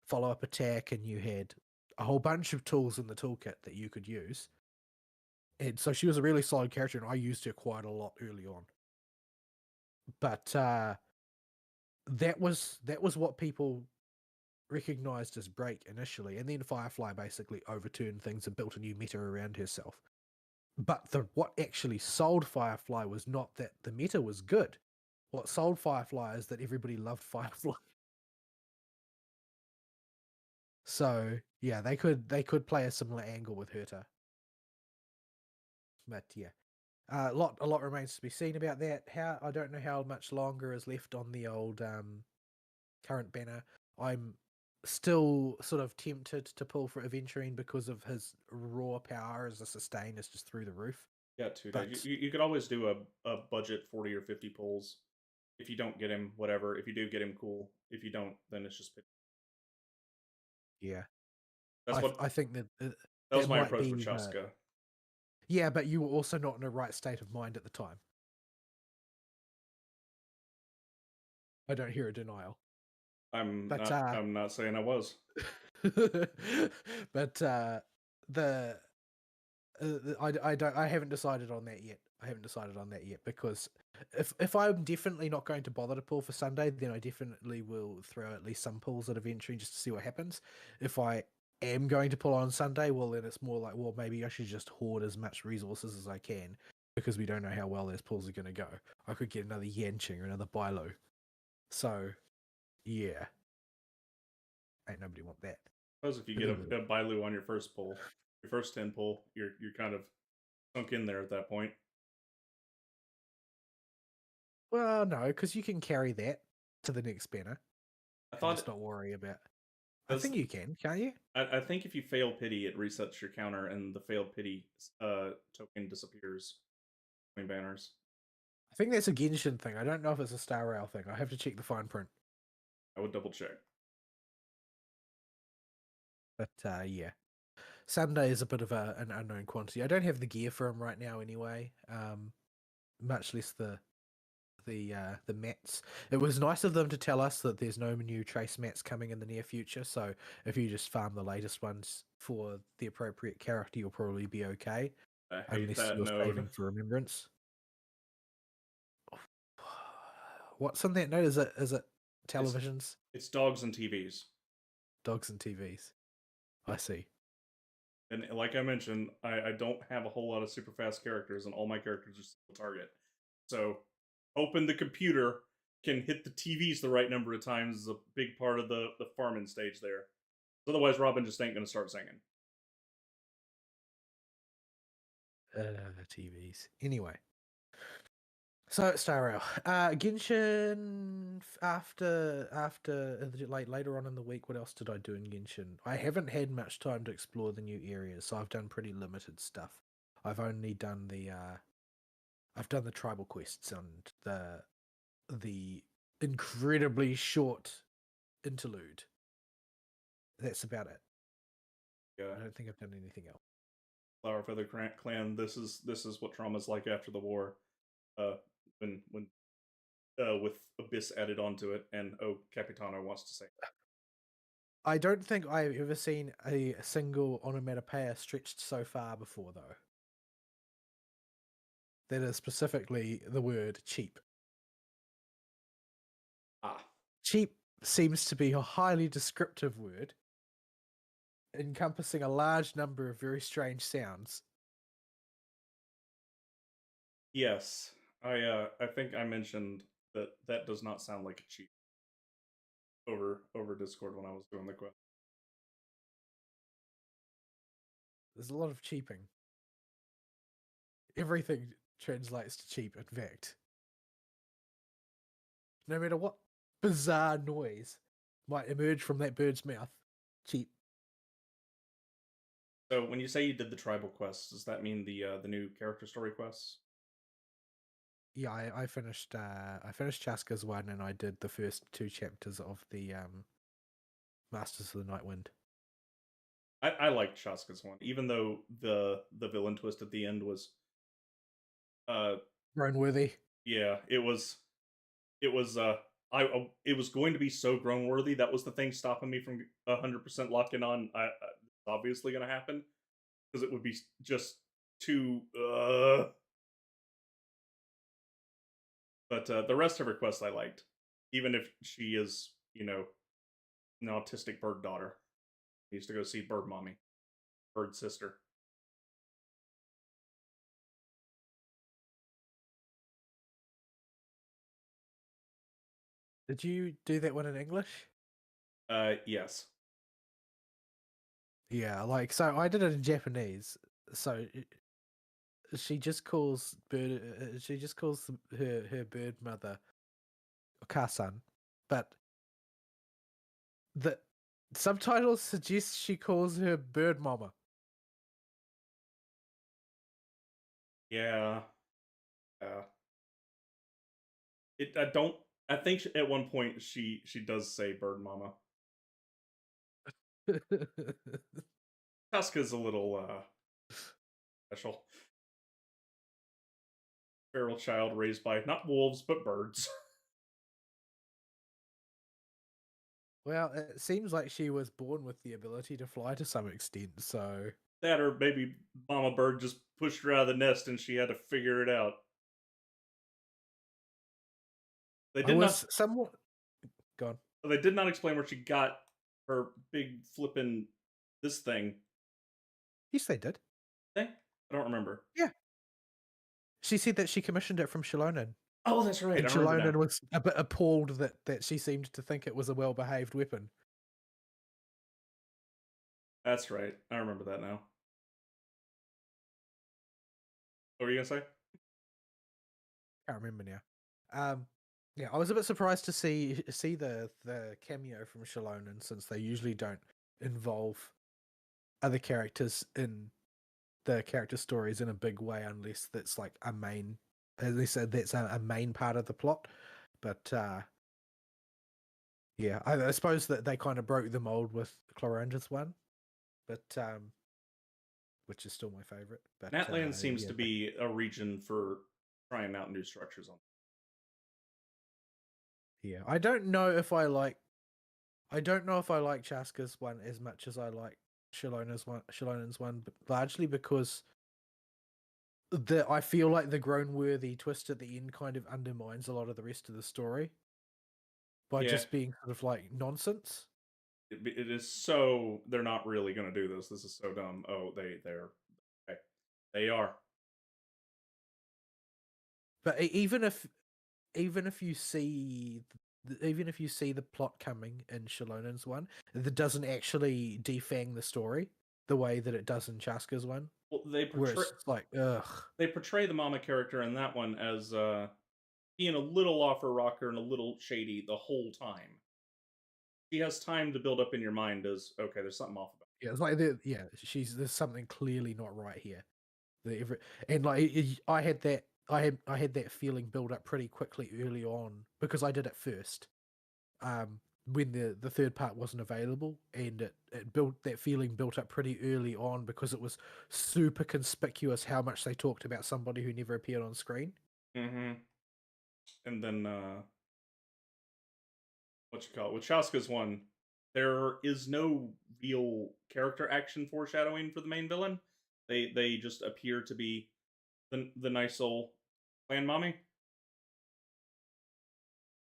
follow up attack, and you had a whole bunch of tools in the toolkit that you could use. And so she was a really solid character, and I used her quite a lot early on. But that was what people recognized as Break initially, and then Firefly basically overturned things and built a new meta around herself. But what actually sold Firefly was not that the meta was good. What sold Firefly is that everybody loved Firefly. So yeah, they could play a similar angle with Herta. But yeah, a lot remains to be seen about that. I don't know how much longer is left on the old current banner. I'm still sort of tempted to pull for Aventurine because of his raw power as a sustain is just through the roof. yeah, 2 days. But You could always do a budget 40 or 50 pulls. If you don't get him, whatever. If you do get him, cool. If you don't, then it's just yeah, that's what I think that that was that my might approach with be Shaska. yeah, but you were also not in a right state of mind at the time. I don't hear a denial. But I'm not saying I was. but the I haven't decided on that yet. I haven't decided on that yet, because if I'm definitely not going to bother to pull for Sunday, then I definitely will throw at least some pulls at Adventuring just to see what happens. If I am going to pull on Sunday, well, then it's more like, well, maybe I should just hoard as much resources as I can, because we don't know how well those pulls are going to go. I could get another Yanching or another Bilo. So yeah, ain't nobody want that. Suppose if you get a Bailu on your first pull, your first 10 pull, you're kind of sunk in there at that point. Well, no, because you can carry that to the next banner I and thought just not worry about. I does think you can, can't you? I think if you fail pity, it resets your counter, and the failed pity token disappears between banners. I think that's a Genshin thing. I don't know if it's a Star Rail thing. I have to check the fine print. I would double check. But yeah. Sunday is a bit of an unknown quantity. I don't have the gear for him right now anyway. Much less the mats. It was nice of them to tell us that there's no new trace mats coming in the near future. So if you just farm the latest ones for the appropriate character, you'll probably be okay, I hate unless that you're node. saving for remembrance. What's on that note? Is it It's televisions, it's dogs and TVs. dogs, and TVs? I see. And like I mentioned, I don't have a whole lot of super fast characters, and all my characters are single target. So, hoping the computer can hit the TVs the right number of times is a big part of the farming stage there. Otherwise, Robin just ain't going to start singing. TVs. Anyway, so Star Rail, Genshin. Like later on in the week, what else did I do in Genshin? I haven't had much time to explore the new areas, so I've done pretty limited stuff. I've only done I've done the tribal quests and the incredibly short interlude. That's about it. Yeah, I don't think I've done anything else. Flower Feather Clan. This is what trauma's like after the war. Uh, when with Abyss added onto it, and Capitano wants to say. I don't think I've ever seen a single onomatopoeia stretched so far before, though. That is specifically the word cheap. Ah, Cheap seems to be a highly descriptive word, encompassing a large number of very strange sounds. yes. I think I mentioned that does not sound like a cheat over Discord when I was doing the quest. There's a lot of cheaping. Everything translates to cheap, in fact. No matter what bizarre noise might emerge from that bird's mouth, cheap. So when you say you did the tribal quests, does that mean the new character story quests? Yeah, I finished Chaska's one, and I did the first 2 chapters of the Masters of the Night Wind. I liked Shaska's one, even though the villain twist at the end was uh Grown worthy. yeah, it was it was going to be so grown worthy. That was the thing stopping me from 100% locking on. It's obviously going to happen because it would be just too. But the rest of her quests I liked, even if she is an autistic bird daughter. I used to go see Bird Mommy, Bird Sister. Did you do that one in English? Yes. Yeah, like so I did it in Japanese. So she just calls her bird mother Okasan, but the subtitles suggest she calls her bird mama. Yeah. Yeah. I don't. I think at one point she does say Bird Mama. Casca's a little special. Feral child raised by not wolves but birds. Well, it seems like she was born with the ability to fly to some extent, so That or maybe Mama Bird just pushed her out of the nest and she had to figure it out. They I did not. was somewhat gone. They did not explain where she got her big flippin' this Yes, they did. thing. I don't remember. Yeah. She said that she commissioned it from Shilonen. Oh, that's right. And I remember now. Shilonen was a bit appalled that she seemed to think it was a well-behaved weapon. That's right. I remember that now. What were you gonna say? Can't remember now. Yeah, I was a bit surprised to see the cameo from Shilonen, since they usually don't involve other characters in the character stories in a big way, unless that's like a main, as they said, that's a main part of the plot. But yeah, I suppose that they kind of broke the mold with Clorange's one. But which is still my favorite. But Natlan seems yeah, to be a region for trying out new structures on. yeah, I don't know if I like. I don't know if I like Chaska's one as much as I like Shalonen's one, but largely because I feel like the grown-worthy twist at the end kind of undermines a lot of the rest of the story by Yeah, just being sort of like nonsense. it is so they're not really going to do this. This is so dumb. Oh, they're okay. They are. But even if you see even if you see the plot coming in Shalonen's one, that doesn't actually defang the story the way that it does in Chaska's one, Well, where it's just like, ugh. they portray the mama character in that one as being a little off her rocker and a little shady the whole time. She has time to build up in your mind as okay, there's something off about. Yeah, it's like yeah, there's something clearly not right here. And like I had that feeling build up pretty quickly early on because I did it first. When the third part wasn't available, and it built that feeling built up pretty early on because it was super conspicuous how much they talked about somebody who never appeared on screen. Mm-hmm. And then what you call it with Shaska's one, there is no real character action foreshadowing for the main villain. They just appear to be the nice old clan mommy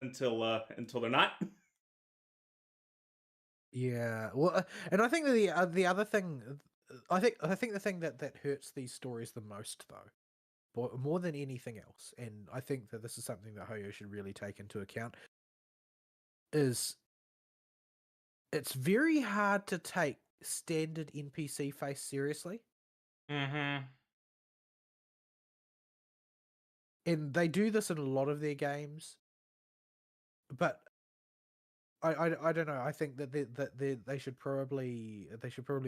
until they're not. Yeah, well, and I think that the other thing, I think the thing that hurts these stories the most, though, more than anything else, and I think that this is something that Hoyo should really take into account, is it's very hard to take standard NPC face seriously, Mm-hmm. and they do this in a lot of their games, but I don't know. I think that they should probably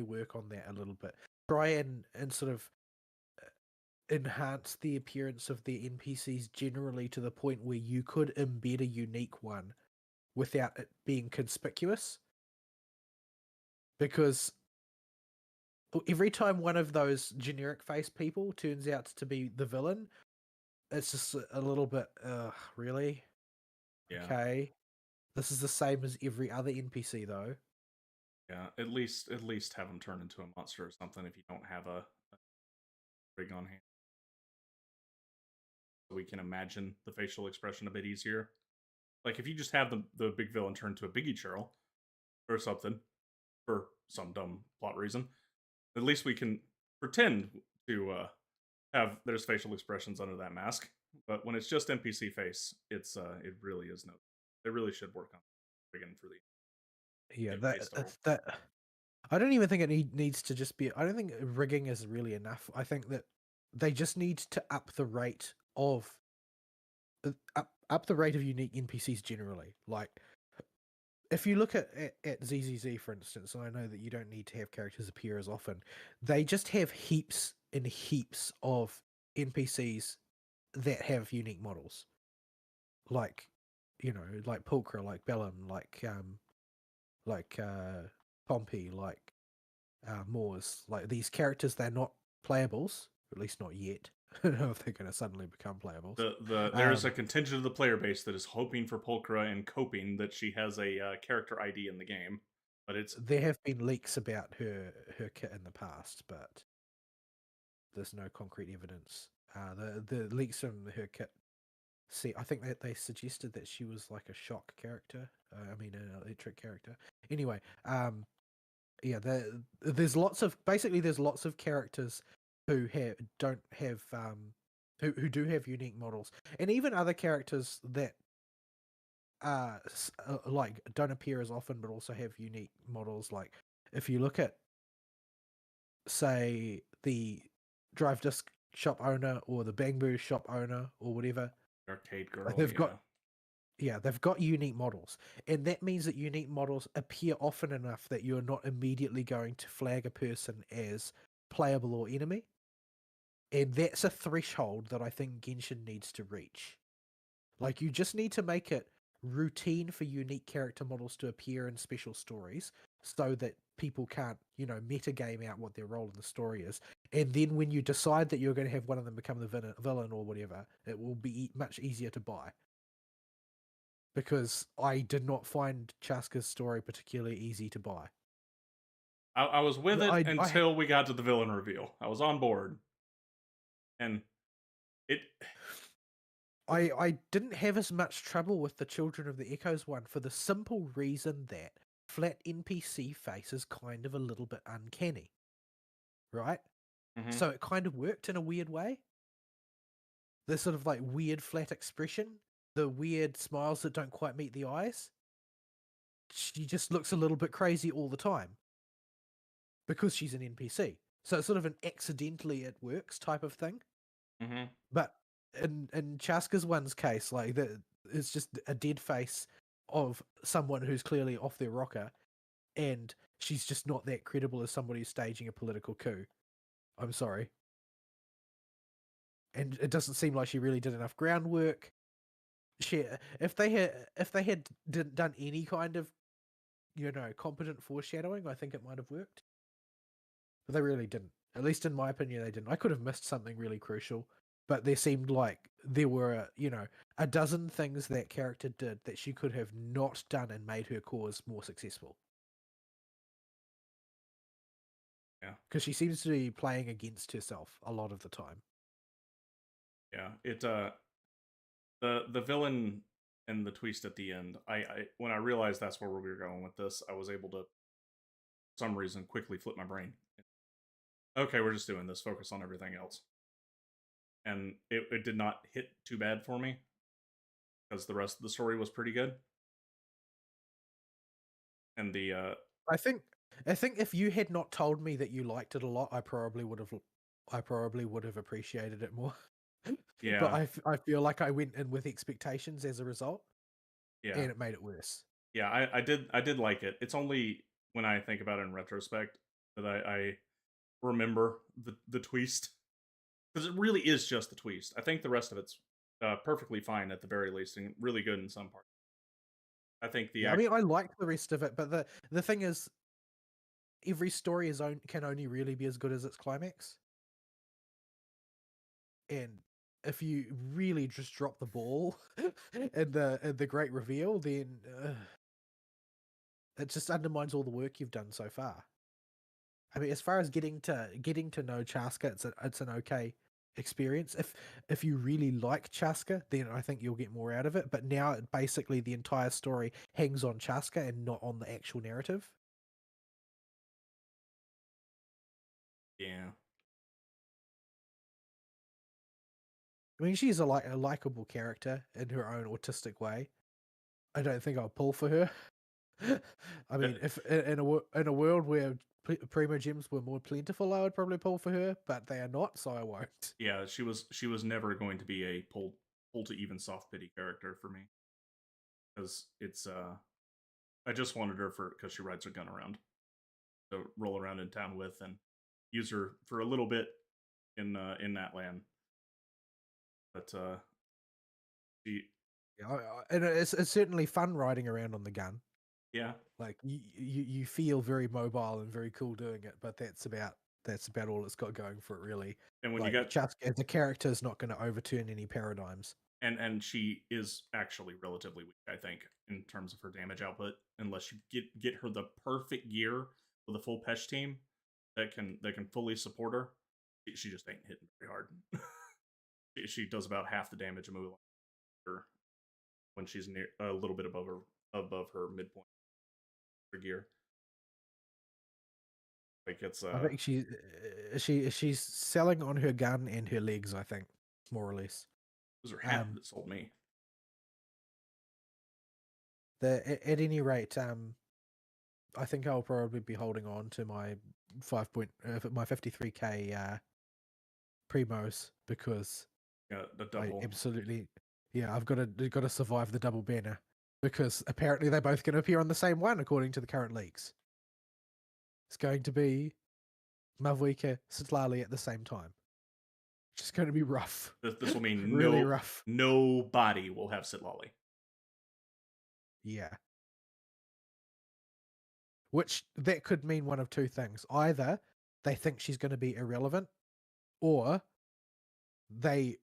work on that a little bit. Try and sort of enhance the appearance of the NPCs generally to the point where you could embed a unique one without it being conspicuous. Because every time one of those generic face people turns out to be the villain, it's just a little bit, really? Yeah. Okay. This is the same as every other NPC, though. Yeah. At least have them turn into a monster or something if you don't have a rig on hand. So we can imagine the facial expression a bit easier. Like if you just have the big villain turn to a Biggie Churl or something for some dumb plot reason, at least we can pretend to have there's facial expressions under that mask. But when it's just NPC face, it really is no. They really should work on rigging for the Yeah, face double. that I don't even think it needs to just be. I don't think rigging is really enough. I think that they just need to up the rate of up the rate of unique NPCs generally. Like if you look at ZZZ for instance, and I know that you don't need to have characters appear as often, they just have heaps and heaps of NPCs that have unique models. Like, like Pulchra, like Bellum, like Pompey, like Moors, like these characters, they're not playables, at least not yet. I don't know if they're going to suddenly become playables. There is a contingent of the player base that is hoping for Pulchra and coping that she has a character ID in the game, but it's There have been leaks about her kit in the past, but there's no concrete evidence. The leaks from her kit. See, I think that they suggested that she was like a shock character. I mean, an electric character. Anyway, yeah, there's lots of characters who don't have who do have unique models, and even other characters that like don't appear as often but also have unique models. Like if you look at, say, the Drive Disc shop owner or the Bangbu shop owner or whatever, arcade like girl. Yeah, they've got unique models, and that means that unique models appear often enough that you're not immediately going to flag a person as playable or enemy. And that's a threshold that I think Genshin needs to reach. Like, you just need to make it routine for unique character models to appear in special stories so that people can't, metagame out what their role in the story is. And then when you decide that you're going to have one of them become the villain or whatever, it will be much easier to buy. Because I did not find Chaska's story particularly easy to buy. I was with it I until we got to the villain reveal. I was on board, and it. I didn't have as much trouble with the Children of the Echoes one for the simple reason that flat NPC face is kind of a little bit uncanny, right? Mhm. So it kind of worked in a weird way. The sort of like weird flat expression, the weird smiles that don't quite meet the eyes. She just looks a little bit crazy all the time because she's an NPC. So it's sort of an accidentally it works type of thing. Mhm. But in Chaska's one's case, like it's just a dead face of someone who's clearly off their rocker, and she's just not that credible as somebody who's staging a political coup. I'm sorry. And it doesn't seem like she really did enough groundwork. She, if they had done any kind of competent foreshadowing, I think it might have worked. But they really didn't. At least in my opinion, they didn't. I could have missed something really crucial, but there seemed like there were, a dozen things that character did that she could have not done and made her cause more successful. Yeah. Because she seems to be playing against herself a lot of the time. Yeah. It. The villain and the twist at the end. I when I realized that's where we were going with this, I was able to, for some reason, quickly flip my brain. Okay, we're just doing this. Focus on everything else. And it did not hit too bad for me because the rest of the story was pretty good. And the I think I think if you had not told me that you liked it a lot, I probably would have appreciated it more. But yeah, I feel like I went in with expectations as a result, yeah, and it made it worse. yeah. I did like it. It's only when I think about it in retrospect that I remember the twist, because it really is just the twist. I think the rest of it's perfectly fine at the very least, and really good in some parts. I think the Yeah, I mean, I liked the rest of it, but the thing is, every story can only really be as good as its climax. And if you really just drop the ball in the great reveal, then it just undermines all the work you've done so far. I mean, as far as getting to know Chaska, it's an okay experience. If you really like Chaska, then I think you'll get more out of it. But now, basically, the entire story hangs on Chaska and not on the actual narrative. yeah. I mean, she's a likable character in her own autistic way. I don't think I'll pull for her. I Uh, mean, if in a world where primo gems were more plentiful, I would probably pull for her, but they are not, so I won't. yeah, she was never going to be a pull to even soft pity character for me, because it's I just wanted her for because she rides her gun around to roll around in town with and use her for a little bit in that land. But she Yeah, and it's certainly fun riding around on the gun. yeah, Like you feel very mobile and very cool doing it, but that's about all it's got going for it, really. and when you Like got Chaska as a character is not going to overturn any paradigms. and she is actually relatively weak, I think, in terms of her damage output, unless you get her the perfect gear with a full Pesh team that can fully support her. She just ain't hitting very hard. She does about half the damage a move when she's near a little bit above her midpoint for gear. Like it's I think she's selling on her gun and her legs. I think more or less. it was her hat Um, that sold me. at any rate, I think I'll probably be holding on to my 53k primos because Yeah, the I double. absolutely, yeah, I've got to survive the double banner because apparently they're both going to appear on the same one according to the current leaks. It's going to be Mavuika Sitlali at the same time, which is going to be rough, This will mean really rough. nobody will have Sitlali. Yeah. Which that could mean one of two things. Either they think she's going to be irrelevant, or they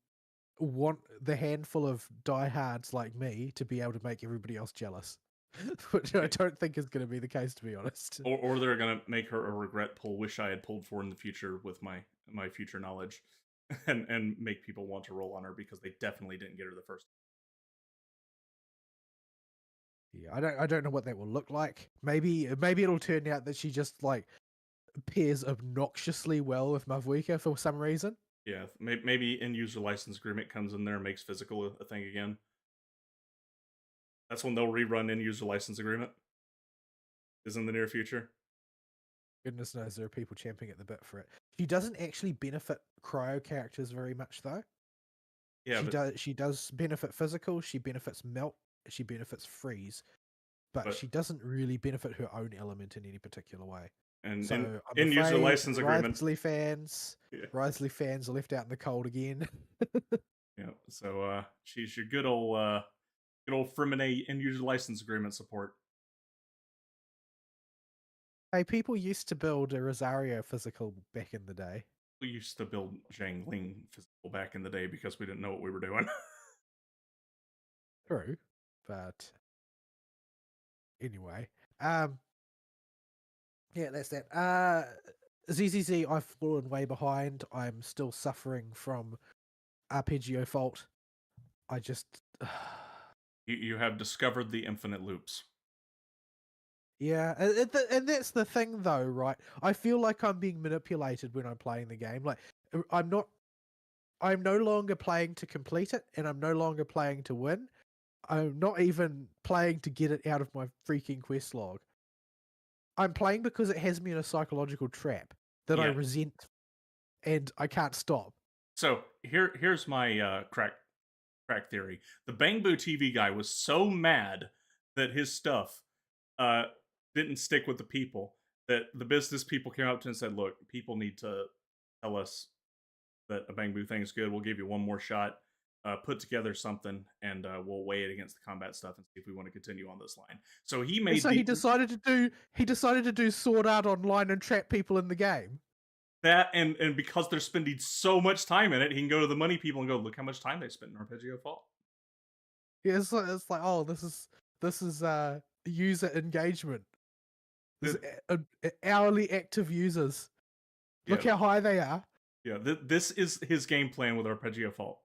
want the handful of diehards like me to be able to make everybody else jealous. Which I Yeah. don't think is going to be the case, to be honest. Or they're gonna make her a regret pull, wish I had pulled for in the future with my future knowledge, and make people want to roll on her because they definitely didn't get her the first. Yeah, I don't know what that will look like. Maybe it'll turn out that she just like pairs obnoxiously well with Mavuika for some reason. Yeah, maybe end user license agreement comes in there and makes physical a thing again. That's when they'll rerun end user license agreement. Is in the near future. Goodness knows there are people champing at the bit for it. She doesn't actually benefit cryo characters very much though. Yeah, She does benefit physical, she benefits melt, she benefits freeze, but but she doesn't really benefit her own element in any particular way. and So I'm end user afraid license agreement. Risley fans are left out in the cold again. Yeah, so she's your good old Frimine end user license agreement support. Hey, people used to build a Rosario physical back in the day. We used to build Zhang Ling physical back in the day because we didn't know what we were doing. True, but anyway, um, yeah, that's that. ZZZ, I've fallen way behind. I'm still suffering from arpeggio fault. I just, You have discovered the infinite loops. yeah, and that's the thing, though, right? I feel like I'm being manipulated when I'm playing the game. Like, I'm not. I'm no longer playing to complete it, and I'm no longer playing to win. I'm not even playing to get it out of my freaking quest log. I'm playing because it has me in a psychological trap that I Yeah. resent and I can't stop. So here's my crack theory. The Bang Boo TV guy was so mad that his stuff uh, didn't stick with the people that the business people came up to and said, "Look, people need to tell us that a Bang Boo thing is good. We'll give you one more shot. Put together something, and we'll weigh it against the combat stuff and see if we want to continue on this line." So he And made so the he decided to do Sword Art Online and trap people in the game. that and because they're spending so much time in it, he can go to the money people and go, "Look how much time they spent in Arpeggio Fault." Yeah, it's like oh, this is user engagement. This It, hourly active users. yeah, Look how high they are. yeah. This is his game plan with Arpeggio Fault.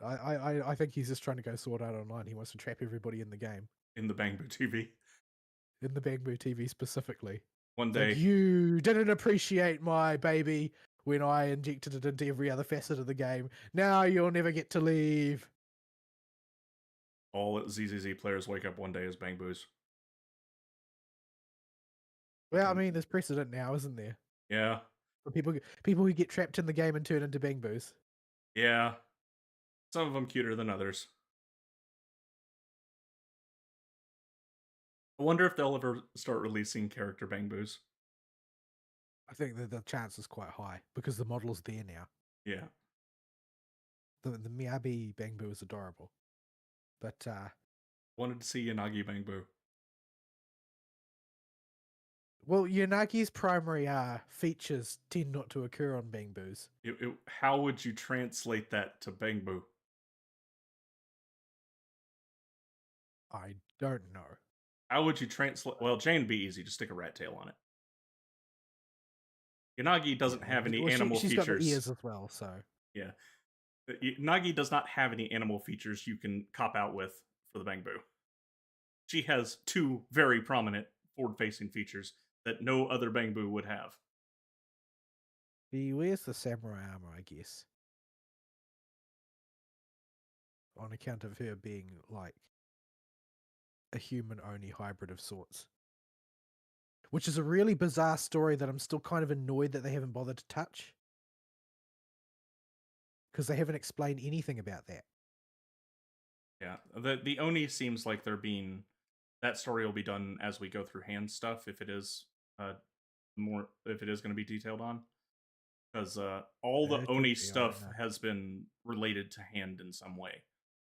I think he's just trying to go Sword Art Online. He wants to trap everybody in the game, In the Bang Boo TV. in the Bamboo TV specifically. One It's like, day, you didn't appreciate my baby when I injected it into every other facet of the game. Now you'll never get to leave. all ZZZ players wake up one day as Bang Boos. Well, I mean, there's precedent now, isn't there? Yeah, For people who get trapped in the game and turn into Bangbos. yeah. Some of them cuter than others. I wonder if they'll ever start releasing character Bang Boos. I think that the chance is quite high because the model's there now. Yeah. The Miyabi Bangbu is adorable, but Wanted to see Yanagi Bang Boo. well, Yonagi's primary features tend not to occur on Bangbus. How would you translate that to Bang Boo? I don't know. How would you translate? Well, Jane would be easy. Just stick a rat tail on it. Yanagi doesn't Yeah, have any well, animal she's got the features. ears as well, so Yeah. Nagi does not have any animal features you can cop out with for the Bang Boo. She has two very prominent forward facing features that no other Bang Boo would have. she wears the samurai armor, I guess, on account of her being like a human-only hybrid of sorts. Which is a really bizarre story that I'm still kind of annoyed that they haven't bothered to touch. Because they haven't explained anything about that. Yeah. The Oni seems like they're being that story will be done as we go through hand stuff if it is more if it is going to be detailed on. because all the It could Oni be. I don't stuff know. has been related to Hand in some way.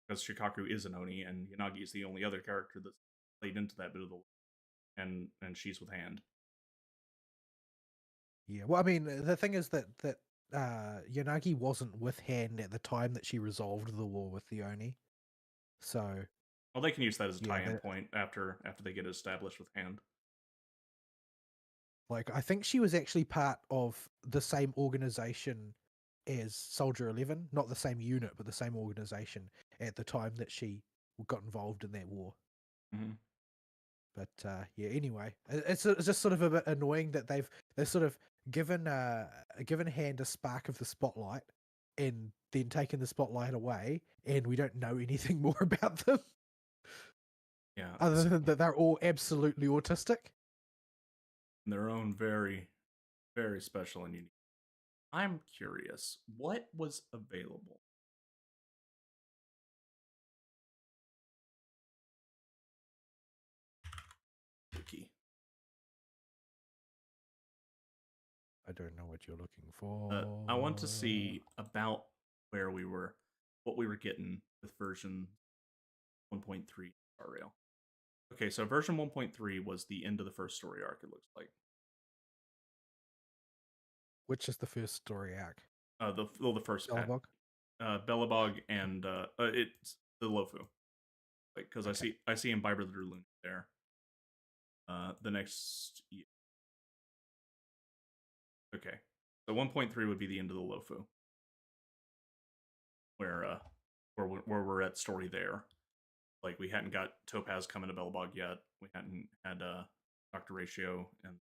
Because Shikaku is an Oni, and Yanagi is the only other character that's played into that bit of the and she's with Hand. Yeah. Well, I mean, the thing is that Yanagi wasn't with Hand at the time that she resolved the war with the Oni. So Well, they can use that as a yeah, tie-in point after they get established with Hand. like I think she was actually part of the same organization as Soldier 11, not the same unit, but the same organization at the time that she got involved in that war. Mm-hmm. But yeah, anyway, it's just sort of a bit annoying that they've sort of given Hand a spark of the spotlight, and then taken the spotlight away, and we don't know anything more about them Yeah, other than that they're all absolutely autistic. their own very, very special and unique. I'm curious, what was available? Wiki. I don't know what you're looking I want to for. see about where we were, what we were getting with version 1.3 Star Rail. Okay, so version 1.3 was the end of the first story arc. It looks like Which is the first story arc? the first patch, Bellabog? Bellabog, and it's the Lofu. Like because Okay. I see Imbiber the Drulun there. The next okay, so 1.3 would be the end of the Lofu, where where we're at story there. Like we hadn't got Topaz coming to Bellabog yet. We hadn't had Doctor Ratio and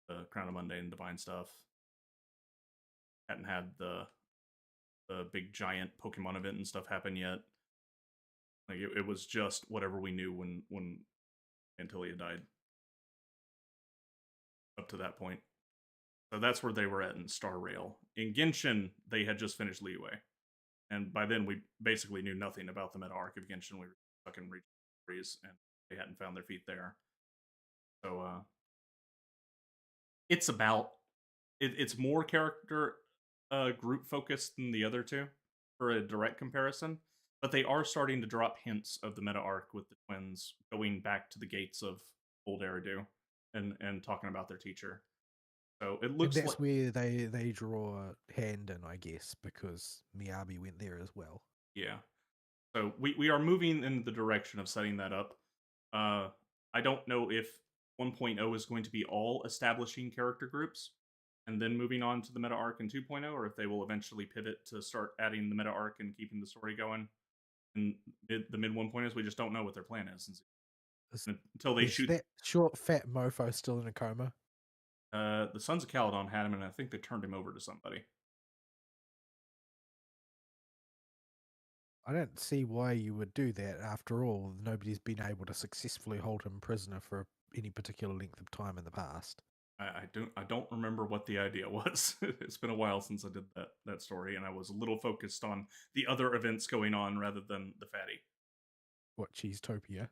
the Crown of Monday and Divine stuff. Hadn't had the big giant Pokemon event and stuff happen yet. Like it was just whatever we knew when Antilia died up to that point. So that's where they were at in Star Rail. In Genshin, they had just finished Liyue, and by then we basically knew nothing about the meta arc of Genshin. We were fucking reach and they hadn't found their feet there. So it's about it's more character group focused than the other two for a direct comparison, but they are starting to drop hints of the meta arc with the twins going back to the gates of old Eridu and talking about their teacher. So it And looks like that's where they draw Hand in, I guess, because Miyabi went there as well. yeah. So we are moving in the direction of setting that up. Uh, I don't know if 1.0 is going to be all establishing character groups and then moving on to the meta arc in 2.0, or if they will eventually pivot to start adding the meta arc and keeping the story going in the mid 1.0s. We just don't know what their plan is Is, until they is shoot. that short fat mofo still in a coma? The Sons of Caledon had him, and I think they turned him over to somebody. I don't see why you would do that. After all, nobody's been able to successfully hold him prisoner for any particular length of time in the past. I don't remember what the idea was. It's been a while since I did that story, and I was a little focused on the other events going on rather than the fatty. What, Cheesetopia?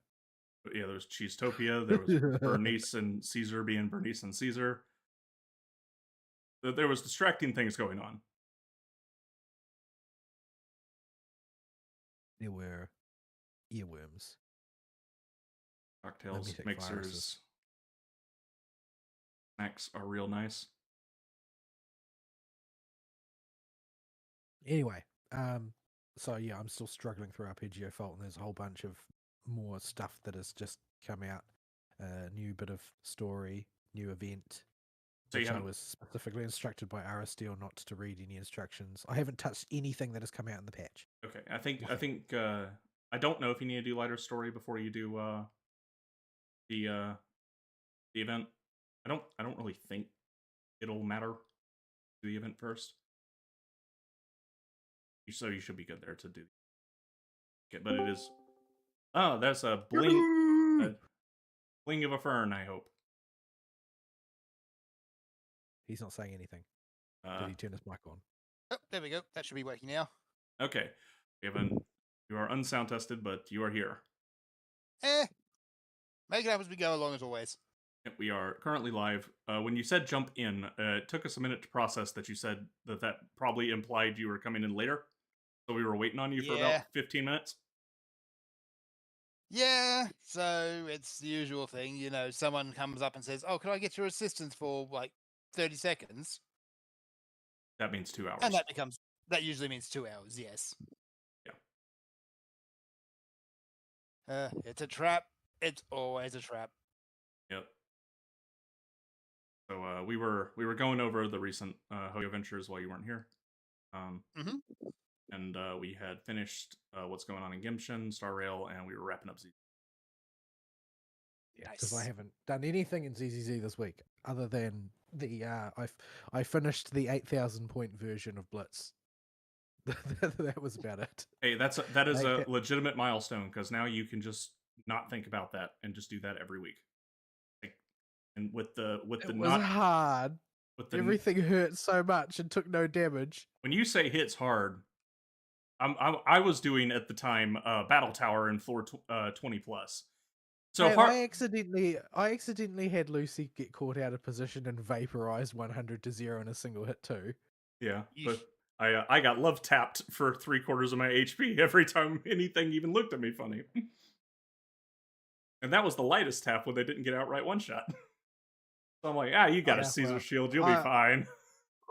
But yeah, there was Cheesetopia. There was Bernice and Caesar being Bernice and Caesar. There was distracting things going on. There were earworms, Cocktails, mimetic viruses. mixers, snacks are real nice. Anyway, so yeah, I'm still struggling through Arpeggio Fault, and there's a whole bunch of more stuff that has just come out. New bit of story, new event, So you which I haven't. was specifically instructed by Aristeel not to read any instructions. I haven't touched anything that has come out in the patch. Okay, I Nothing. think I don't know if you need to do lighter story before you do the uh, the event. I don't really think it'll matter to the event first. So you should be good there to do. Okay, but it is. Oh, that's a bling of a fern. I hope. He's not saying anything. Uh, Did he turn his mic on? Oh, there we go. That should be working now. okay, we haven't. You are unsound tested, but you are here. Make it up as we go along as always. We are currently live. When you said jump in, it took us a minute to process that you said that probably implied you were coming in later. So we were waiting on you for about Yeah. 15 minutes. Yeah. So it's the usual thing, someone comes up and says, "Oh, can I get your assistance for like 30 seconds?" That means 2 And hours. that usually means 2 hours, yes. It's a trap. It's always a trap. Yep. So we were going over the recent Hoyo ventures while you weren't here. Mhm. And we had finished what's going on in Gimshin, Star Rail, and we were wrapping up Z. Yeah, because I Nice. haven't done anything in ZZZ this week other than the I finished the 8,000 point version of Blitz. That was about it. Hey, that is I a hit- legitimate milestone because now you can just not think about that and just do that every week. Like, and with the It was hard. with the Everything hurt so much and took no damage. when you say hits hard, I was doing at the time Battle Tower in floor 20 plus. So Man, hard. I accidentally had Lucy get caught out of position and vaporized 100 to 0 in a single hit too. Yeah, Yeesh. but I got love tapped for 3/4 of my HP every time anything even looked at me funny. And that was the lightest tap when they didn't get outright one shot. So I'm like, you got a Yeah, Caesar well, shield, you'll be I- fine.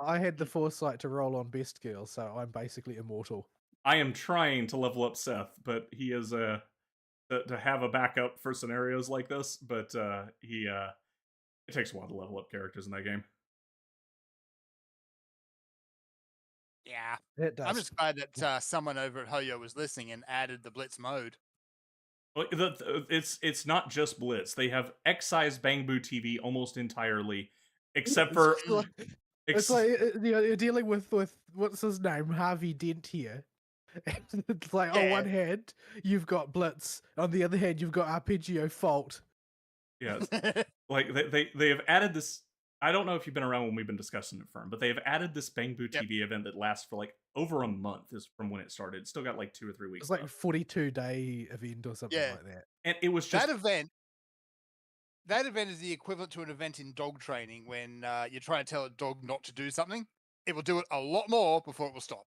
I had the foresight to roll on Best Girl, so I'm basically immortal. I am trying to level up Seth, but he is to have a backup for scenarios like this. But it takes a while to level up characters in that game. Yeah. It does. I'm just glad that someone over at Hoyo was listening and added the Blitz mode. Well, it's not just Blitz. They have excised Bang Boo TV almost entirely, except for It's like you're dealing with what's his name, Harvey Dent here. It's like on one hand you've got Blitz, on the other hand you've got Arpeggio Fault. Yeah, like they have added this. I don't know if you've been around when we've been discussing it, Firm, but they have added this Bang Boo Yep. TV event that lasts for like over a month. Is from when it started. It's still got like 2 or 3 weeks. It's like a left. 42-day event or something like that. And it was just that event is the equivalent to an event in dog training when you're trying to tell a dog not to do something. It will do it a lot more before it will stop.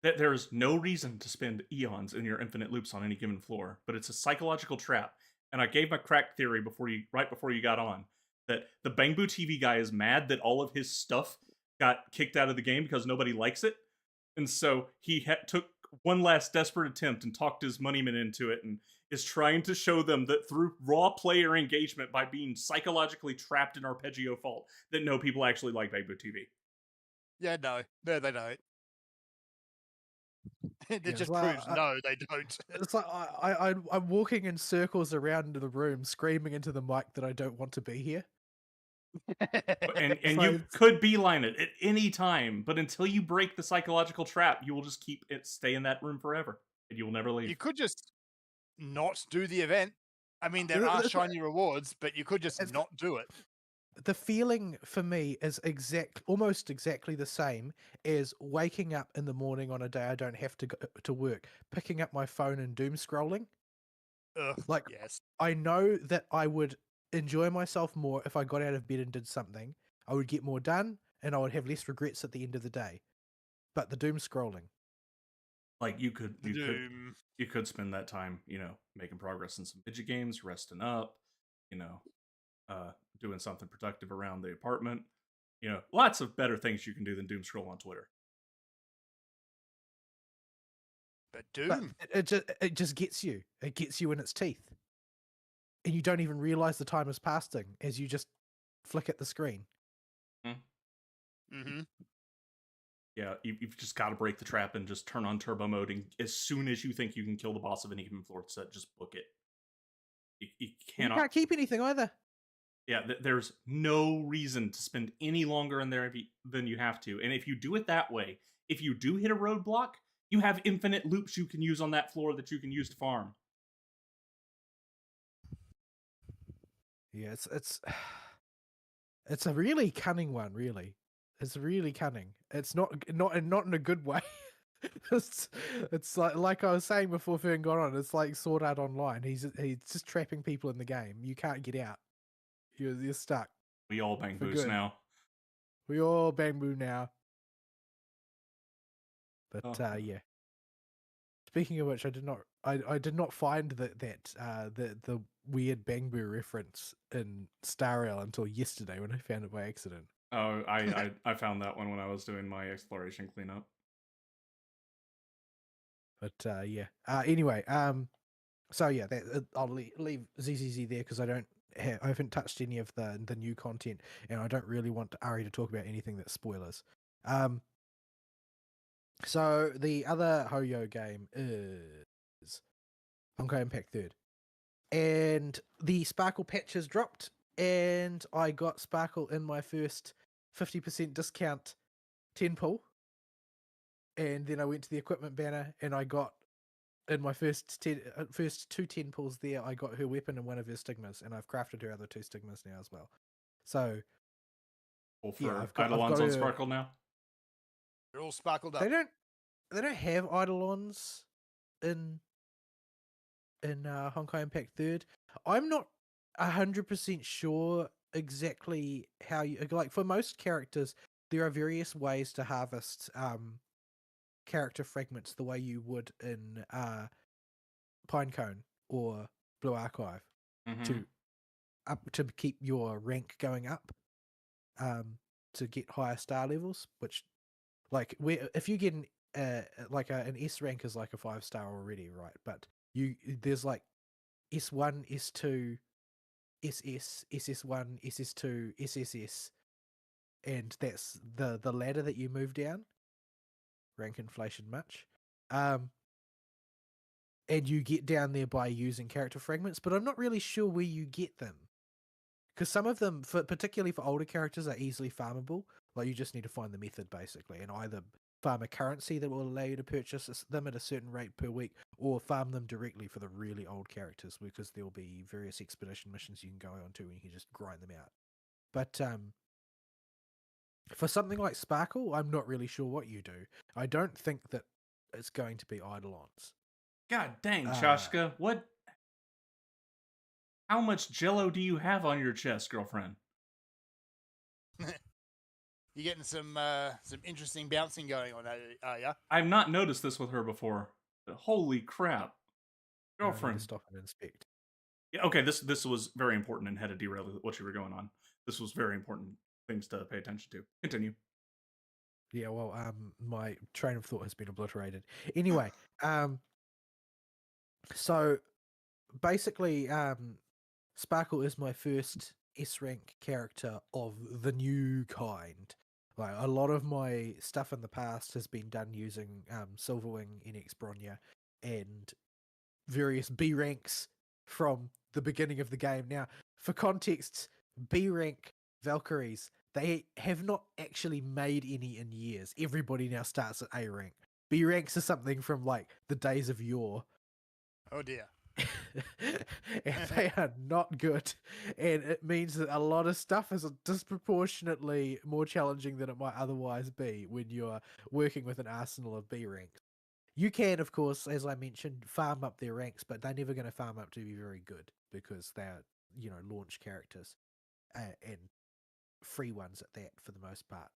that there's no reason to spend eons in your infinite loops on any given floor, but it's a psychological trap. And I gave my crack theory right before you got on that the Bang Boo TV guy is mad that all of his stuff got kicked out of the game because nobody likes it, and so he took one last desperate attempt and talked his moneyman into it, and is trying to show them that through raw player engagement by being psychologically trapped in Arpeggio Fault, that no, people actually like Bang Boo TV. Yeah, no, they don't. It Yeah, just well, proves no, they don't. It's like I'm walking in circles around the room, screaming into the mic that I don't want to be here. And So you could beeline it at any time, but until you break the psychological trap, you will just stay in that room forever, and you will never leave. You could just not do the event. I mean, there are shiny rewards, but you could just not do it. The feeling for me is almost exactly the same as waking up in the morning on a day I don't have to go to work, picking up my phone and doom scrolling. Ugh, Like, yes. I know that I would enjoy myself more if I got out of bed and did something. I would get more done, and I would have less regrets at the end of the day. But the doom scrolling, Like you could spend that time, making progress in some video games, resting up, doing something productive around the apartment. Lots of better things you can do than doom scroll on Twitter. But Doom, it just gets you. It gets you in its teeth, and you don't even realize the time is passing as you just flick at the screen. mm-hmm. Yeah, you've just got to break the trap and just turn on turbo mode, and as soon as you think you can kill the boss of any given floor set, just book it. You cannot. You can't keep anything either. Yeah, there's no reason to spend any longer in there than you have to. And if you do it that way, if you do hit a roadblock, you have infinite loops you can use on that floor that you can use to farm. Yeah, it's a really cunning one, really. It's really cunning. It's not in a good way. it's like I was saying before Fern got on, it's like Sword Art Online. He's just trapping people in the game. You can't get out. You're stuck We all bang for boost good. now. We all bamboo now. But Oh. yeah. Speaking of which, I did not find the weird bamboo reference in Star Rail until yesterday when I found it by accident. Oh, I found that one when I was doing my exploration cleanup. But yeah. Anyway, so yeah, I'll leave ZZZ there because I haven't touched any of the new content, and I don't really want Ari to talk about anything that's spoilers. So the other Ho-Yo game is Honkai Impact 3rd, and the Sparkle patch has dropped, and I got Sparkle in my first 50% discount 10 pull, and then I went to the equipment banner and I got in my first two 10 pulls there, I got her weapon and one of her stigmas, and I've crafted her other two stigmas now as well. So Well, yeah, for I've got Eidolons on her. Sparkle now? They're all sparkled up. They don't have Eidolons in Honkai Impact 3rd. I'm not 100% sure exactly how you like. For most characters, there are various ways to harvest character fragments the way you would in Pinecone or Blue Archive Mm-hmm. to keep your rank going up, to get higher star levels. Which, like, if you get an S rank is like a 5-star already, right? But there's like S1, S2, SS, SS1, SS2, SSS, and that's the ladder that you move down. Rank inflation much. And you get down there by using character fragments, but I'm not really sure where you get them. Because some of them, particularly for older characters, are easily farmable. Like, you just need to find the method, basically, and either farm a currency that will allow you to purchase them at a certain rate per week, or farm them directly for the really old characters, because there will be various expedition missions you can go on to and you can just grind them out. But for something like Sparkle, I'm not really sure what you do. I don't think that it's going to be Eidolons. God dang, Chashka, what? How much Jello do you have on your chest, girlfriend? You're getting some interesting bouncing going on, are ya? I've not noticed this with her before. But holy crap, I need girlfriend! to stop and inspect. Yeah, okay, this was very important and had to derail what you were going on. This was very important things to pay attention to. Continue. Yeah, well, my train of thought has been obliterated. Anyway, so basically, Sparkle is my first S rank character of the new kind. Like, a lot of my stuff in the past has been done using Silverwing, NX Bronya, and various B ranks from the beginning of the game. Now, for context, B rank Valkyries, they have not actually made any in years. Everybody now starts at A rank. B ranks are something from like the days of yore. Oh dear. And they are not good, and it means that a lot of stuff is disproportionately more challenging than it might otherwise be when you're working with an arsenal of B ranks. You can, of course, as I mentioned, farm up their ranks, but they're never going to farm up to be very good because they're, launch characters, and free ones at that for the most part.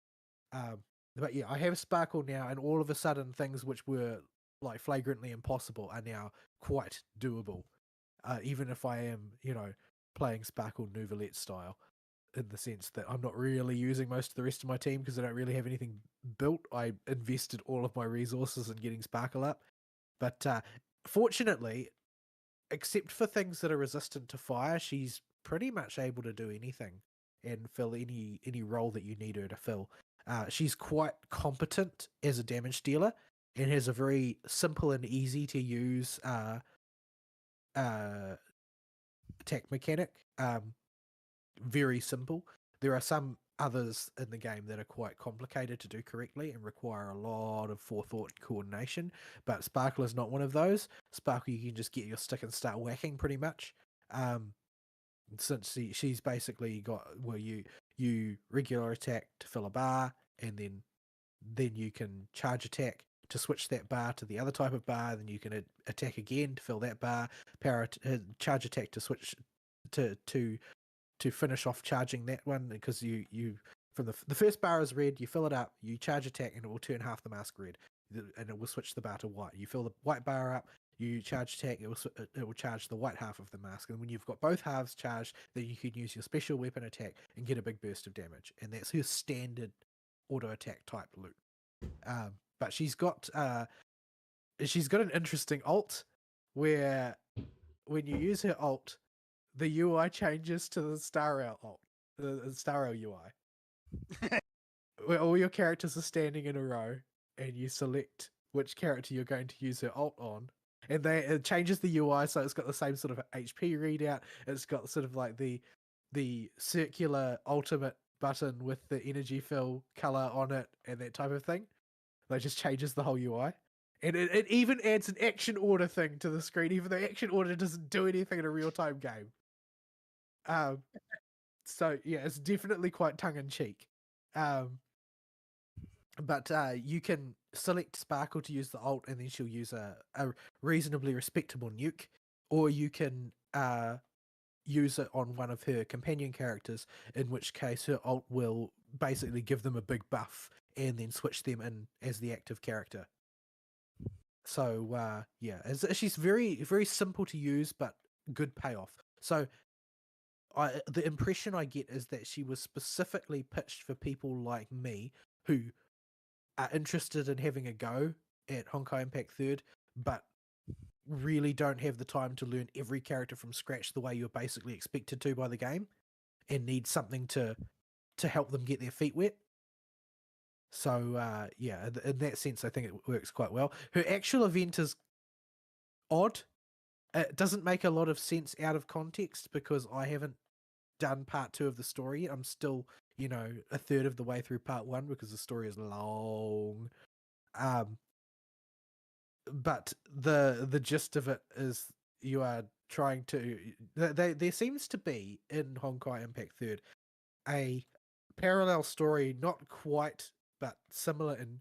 But yeah, I have Sparkle now, and all of a sudden things which were like flagrantly impossible are now quite doable. Even if I am, playing Sparkle Nouvelette style, in the sense that I'm not really using most of the rest of my team because I don't really have anything built. I invested all of my resources in getting Sparkle up. But fortunately, except for things that are resistant to fire, she's pretty much able to do anything and fill any role that you need her to fill. She's quite competent as a damage dealer and has a very simple and easy to use attack mechanic. Very simple. There are some others in the game that are quite complicated to do correctly and require a lot of forethought and coordination, but Sparkle is not one of those. Sparkle, you can just get your stick and start whacking pretty much. Since she's basically got, well, you regular attack to fill a bar, and then you can charge attack to switch that bar to the other type of bar, then you can attack again to fill that bar, charge attack to switch to to finish off charging that one, because you from the first bar is red, you fill it up, you charge attack, and it will turn half the mask red, and it will switch the bar to white. You fill the white bar up, you charge attack, it will charge the white half of the mask, and when you've got both halves charged, then you can use your special weapon attack and get a big burst of damage, and that's her standard auto attack type loot. But she's got an interesting ult where when you use her ult, the UI changes to the Star Rail ult, the Star Rail UI, where all your characters are standing in a row, and you select which character you're going to use her ult on, and it changes the UI, so it's got the same sort of HP readout. It's got sort of like the circular ultimate button with the energy fill color on it and that type of thing. Like, just changes the whole UI. And it even adds an action order thing to the screen, even though action order doesn't do anything in a real-time game. So yeah, it's definitely quite tongue-in-cheek. But you can select Sparkle to use the ult, and then she'll use a reasonably respectable nuke, or you can use it on one of her companion characters, in which case her ult will basically give them a big buff and then switch them in as the active character. So yeah, she's very, very simple to use, but good payoff. So the impression I get is that she was specifically pitched for people like me who are interested in having a go at Honkai Impact 3rd, but really don't have the time to learn every character from scratch the way you're basically expected to by the game, and need something to help them get their feet wet. So yeah, in that sense, I think it works quite well. Her actual event is odd. It doesn't make a lot of sense out of context, because I haven't done part 2 of the story. I'm still, a third of the way through part 1, because the story is long. But the gist of it is you are trying to... There seems to be, in Honkai Impact 3rd, a parallel story, not quite, but similar in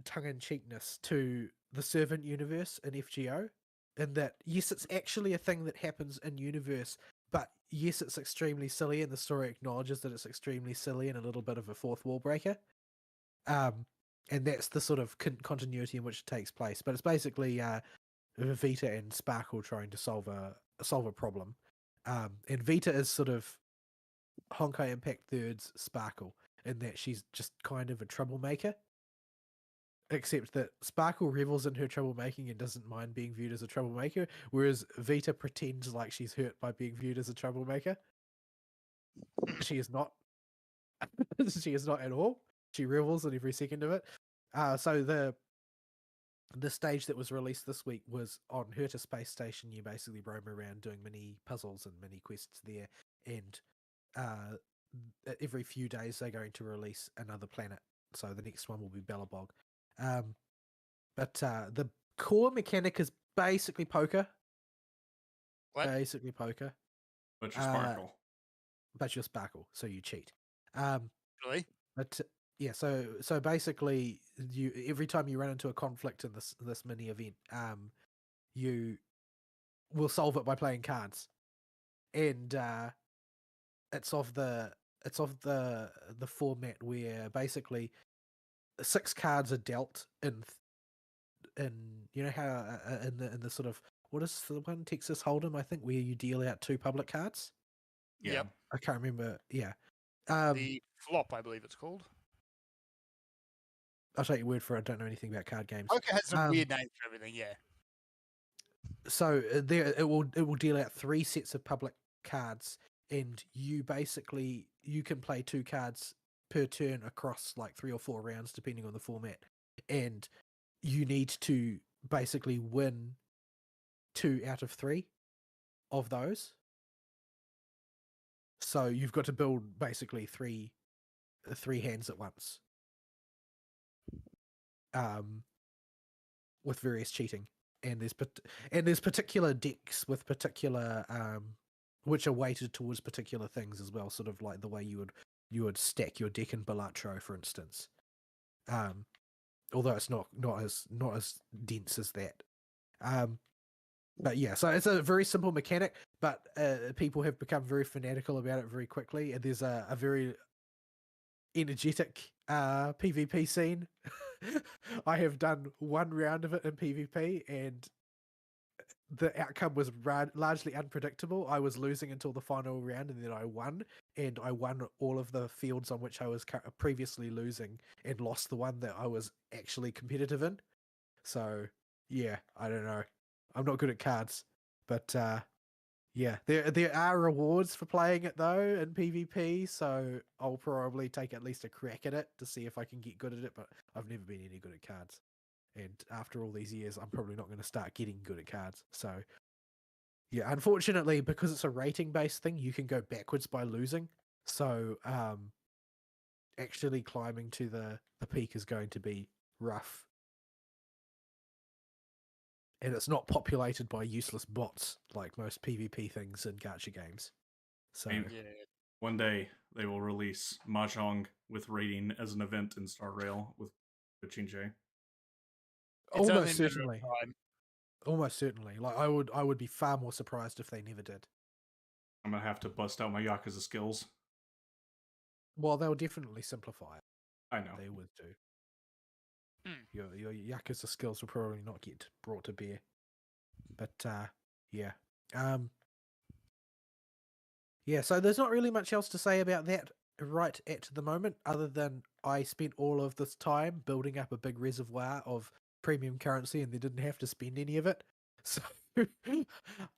tongue-in-cheekness to the Servant universe in FGO, in that, yes, it's actually a thing that happens in universe, but yes, it's extremely silly, and the story acknowledges that it's extremely silly and a little bit of a fourth wall breaker. And that's the sort of continuity in which it takes place. But it's basically Vita and Sparkle trying to solve a problem. And Vita is sort of Honkai Impact 3rd's Sparkle, in that she's just kind of a troublemaker. Except that Sparkle revels in her troublemaking and doesn't mind being viewed as a troublemaker, whereas Vita pretends like she's hurt by being viewed as a troublemaker. She is not. She is not at all. She revels in every second of it. So the stage that was released this week was on Herta Space Station. You basically roam around doing mini puzzles and mini quests there, and every few days they're going to release another planet. So the next one will be Bellabog. But the core mechanic is basically poker. What? Basically poker. But you sparkle. But you're Sparkle, so you cheat. Really? But yeah, so basically, every time you run into a conflict in this mini event, you will solve it by playing cards, and it's of the format where basically 6 cards are dealt in how in the sort of, what is the one, Texas Hold'em, I think, where you deal out 2 public cards. Yeah. Yep. I can't remember. Yeah. The flop, I believe it's called. I'll take your word for it. I don't know anything about card games. Poker has some weird names for everything, yeah. So there, it will deal out 3 sets of public cards, and you can play 2 cards per turn across like 3 or 4 rounds, depending on the format, and you need to basically win 2 out of 3 of those. So you've got to build basically 3 hands at once, with various cheating. And there's particular decks with particular which are weighted towards particular things as well, sort of like the way you would stack your deck in Balatro, for instance. Although it's not as dense as that. But yeah, so it's a very simple mechanic, but people have become very fanatical about it very quickly, and there's a very energetic PvP scene. I have done one round of it in PvP, and the outcome was largely unpredictable. I was losing until the final round, and then I won, and I won all of the fields on which I was previously losing, and lost the one that I was actually competitive in. So yeah, I don't know. I'm not good at cards, but yeah, there are rewards for playing it though in PvP. So I'll probably take at least a crack at it to see if I can get good at it. But I've never been any good at cards, and after all these years, I'm probably not going to start getting good at cards. So yeah, unfortunately, because it's a rating based thing, you can go backwards by losing. So actually climbing to the peak is going to be rough. And it's not populated by useless bots like most PvP things in gacha games. So mean, Yeah. One day they will release Mahjong with rating as an event in Star Rail with Chinche. It's only a almost matter of certainly, time. almost certainly. Like I would be far more surprised if they never did. I'm gonna have to bust out my Yakuza skills. Well, they'll definitely simplify it. I know. They would do. Hmm. Your Yakuza skills will probably not get brought to bear. But yeah. Yeah, so there's not really much else to say about that right at the moment, other than I spent all of this time building up a big reservoir of premium currency and they didn't have to spend any of it. So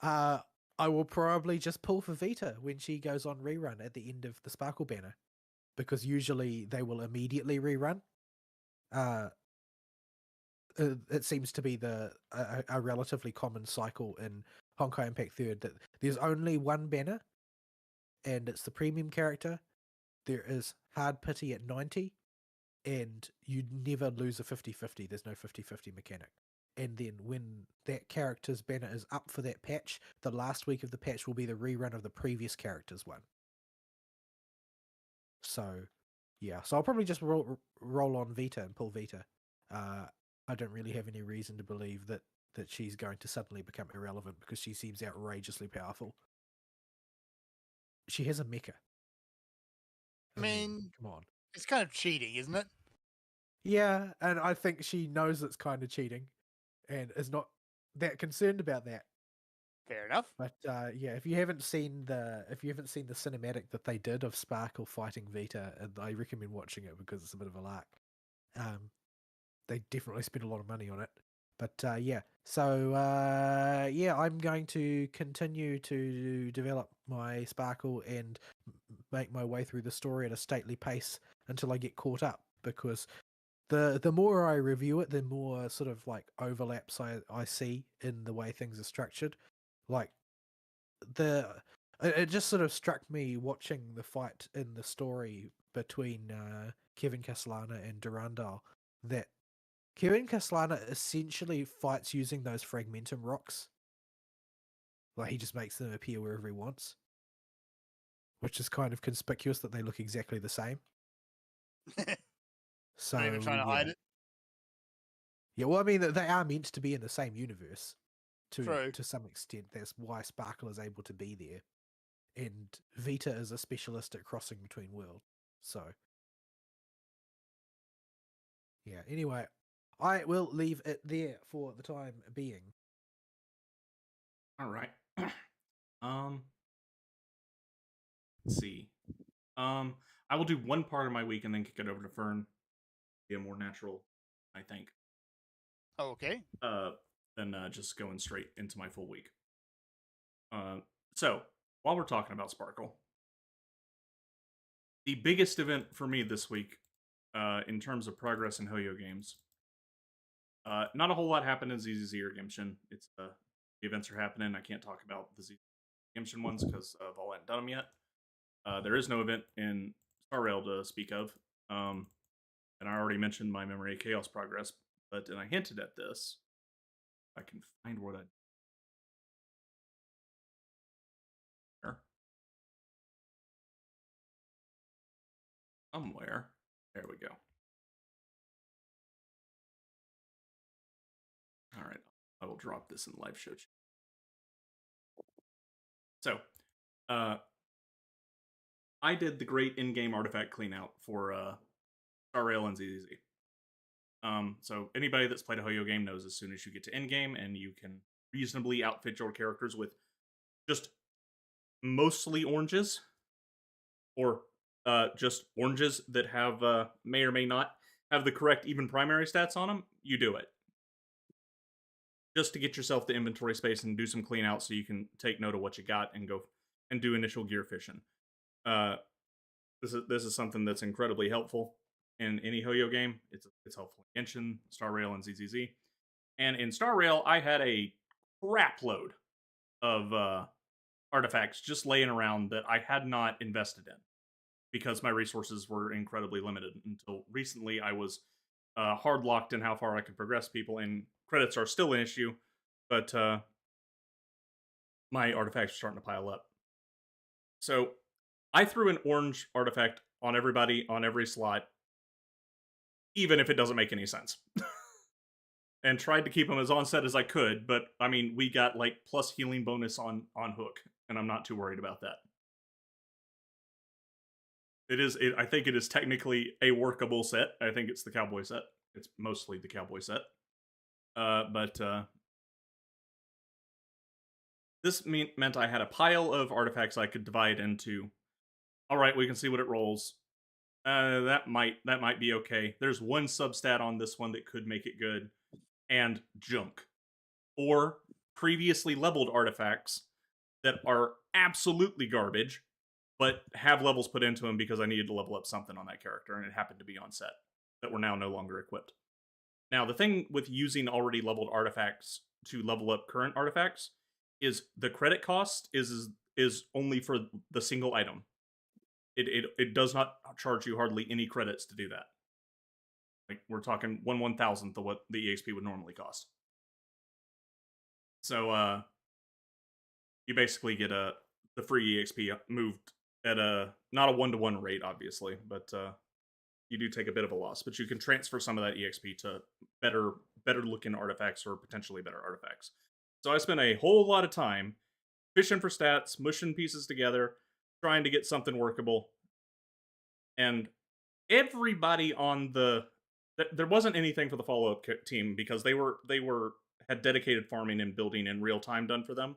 I will probably just pull for Vita when she goes on rerun at the end of the Sparkle banner, because usually they will immediately rerun. It seems to be a relatively common cycle in Honkai Impact Third that there's only one banner, and it's the premium character. There is hard pity at 90, and you never lose a 50-50. There's no 50-50 mechanic. And then when that character's banner is up for that patch, the last week of the patch will be the rerun of the previous character's one. So yeah, so I'll probably just roll on Vita and pull Vita. I don't really have any reason to believe that she's going to suddenly become irrelevant, because she seems outrageously powerful. She has a mecha. I mean, come on. it's kind of cheating, isn't it? Yeah, and I think she knows it's kind of cheating, and is not that concerned about that. Fair enough. But yeah, if you haven't seen the cinematic that they did of Sparkle fighting Vita, and I recommend watching it because it's a bit of a lark. They definitely spent a lot of money on it. But yeah, so yeah, I'm going to continue to develop my Sparkle and make my way through the story at a stately pace until I get caught up, because the more I review it, the more sort of like overlaps I see in the way things are structured. Like it just sort of struck me watching the fight in the story between Kevin Castellana and Durandal, that Kevin Castellana essentially fights using those fragmentum rocks. Like he just makes them appear wherever he wants, which is kind of conspicuous that they look exactly the same. So Not even trying to yeah. hide it. Yeah, well, I mean, they are meant to be in the same universe True. to some extent. That's why Sparkle is able to be there. And Vita is a specialist at crossing between worlds. So, yeah, anyway, I will leave it there for the time being. All right. Let's see. I will do one part of my week and then kick it over to Fern. Be a more natural, I think. Okay. Than just going straight into my full week. So while we're talking about Sparkle, the biggest event for me this week, in terms of progress in Hoyo games, not a whole lot happened in ZZZ or Genshin. It's the events are happening. I can't talk about the Genshin ones because Vol hadn't done them yet. There is no event in Star Rail to speak of. And I already mentioned my Memory of Chaos progress, but and I hinted at this. I can find what I. Somewhere. There we go. All right. I will drop this in the live show. So, uh, I did the great in-game artifact cleanout for Star Rail and ZZZ. So anybody that's played a Hoyo game knows as soon as you get to endgame and you can reasonably outfit your characters with just mostly oranges, or just oranges that have may or may not have the correct even primary stats on them, you do it. Just to get yourself the inventory space and do some clean out so you can take note of what you got and go and do initial gear fishing. Uh, this is something that's incredibly helpful in any Hoyo game. It's helpful in Genshin, Star Rail, and ZZZ. And in Star Rail, I had a crap load of artifacts just laying around that I had not invested in because my resources were incredibly limited until recently. I was hard locked in how far I could progress people, and credits are still an issue, but my artifacts are starting to pile up. So I threw an orange artifact on everybody on every slot, even if it doesn't make any sense. And tried to keep them as on set as I could, but I mean, we got like plus healing bonus on hook, and I'm not too worried about that. I think it is technically a workable set. I think it's the cowboy set. It's mostly the cowboy set. But this meant I had a pile of artifacts I could divide into. All right, we can see what it rolls. That might be okay. There's one substat on this one that could make it good, and junk, or previously leveled artifacts that are absolutely garbage, but have levels put into them because I needed to level up something on that character, and it happened to be on set that were now no longer equipped. Now, the thing with using already leveled artifacts to level up current artifacts is the credit cost is only for the single item. It does not charge you hardly any credits to do that. Like, we're talking 1/1000th of what the EXP would normally cost. So you basically get the free EXP moved at a not a 1-to-1 rate, obviously, but you do take a bit of a loss. But you can transfer some of that EXP to better looking artifacts or potentially better artifacts. So I spent a whole lot of time fishing for stats, mushing pieces together, trying to get something workable. And everybody on there wasn't anything for the follow-up team because they had dedicated farming and building in real time done for them.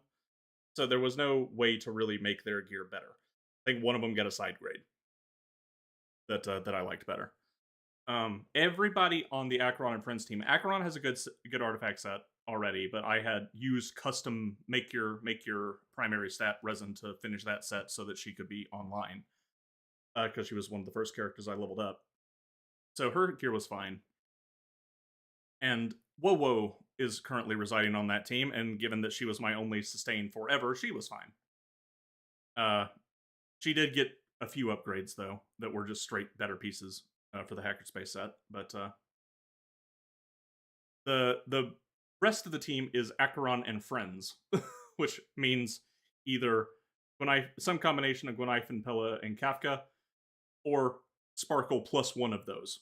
So there was no way to really make their gear better. I think one of them got a side grade that I liked better. Everybody on the Acheron and Friends team, Acheron has a good artifact set already, but I had used custom make your primary stat resin to finish that set so that she could be online because she was one of the first characters I leveled up. So her gear was fine. And Wowo is currently residing on that team, and given that she was my only sustain forever, she was fine. She did get a few upgrades, though, that were just straight better pieces for the Hackerspace set. But the rest of the team is Acheron and Friends, which means either some combination of Gwenaifen, Pella, and Kafka, or Sparkle plus one of those.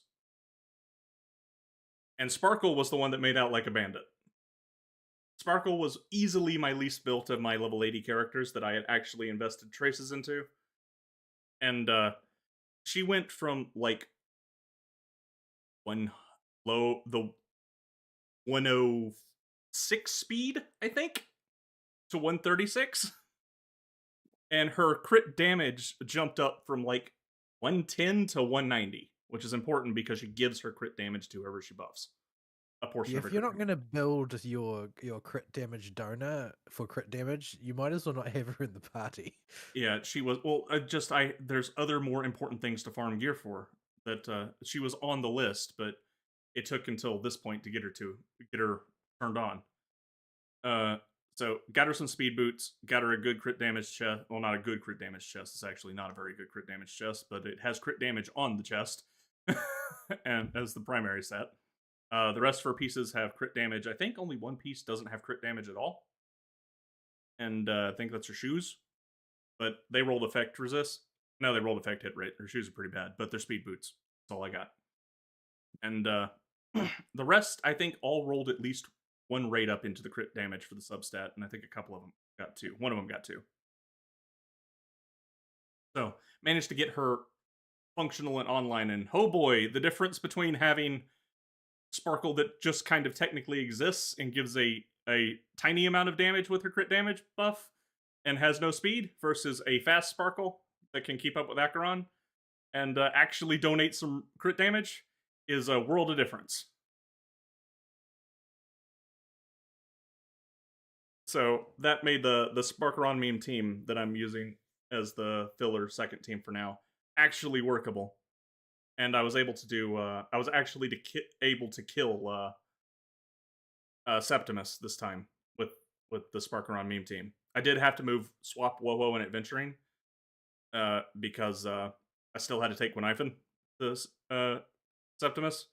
And Sparkle was the one that made out like a bandit. Sparkle was easily my least built of my level 80 characters that I had actually invested traces into. And she went from like the 106 speed, I think, to 136. And her crit damage jumped up from like 110 to 190, which is important because she gives her crit damage to whoever she buffs. A portion of her if you're crit not going to build your crit damage donor for crit damage, you might as well not have her in the party. Yeah, she was. Well, there's other more important things to farm gear for. That she was on the list, but it took until this point to get her turned on. So got her some speed boots, got her a good crit damage chest. Well, not a good crit damage chest. It's actually not a very good crit damage chest, but it has crit damage on the chest, and as the primary set. The rest of her pieces have crit damage. I think only one piece doesn't have crit damage at all, and I think that's her shoes. But they rolled effect resist. No, they rolled effect hit rate. Her shoes are pretty bad, but they're speed boots. That's all I got. And the rest, I think, all rolled at least one rate up into the crit damage for the substat, and I think a couple of them got two. One of them got two. So managed to get her functional and online, and oh boy, the difference between having Sparkle that just kind of technically exists and gives a tiny amount of damage with her crit damage buff and has no speed versus a fast Sparkle that can keep up with Acheron and actually donate some crit damage is a world of difference. So that made the Sparkeron meme team that I'm using as the filler second team for now actually workable, and I was able to do. I was actually able to kill Septimus this time with the Sparkeron meme team. I did have to move swap Wowo and Adventuring because I still had to take Gwenhyphen the Septimus,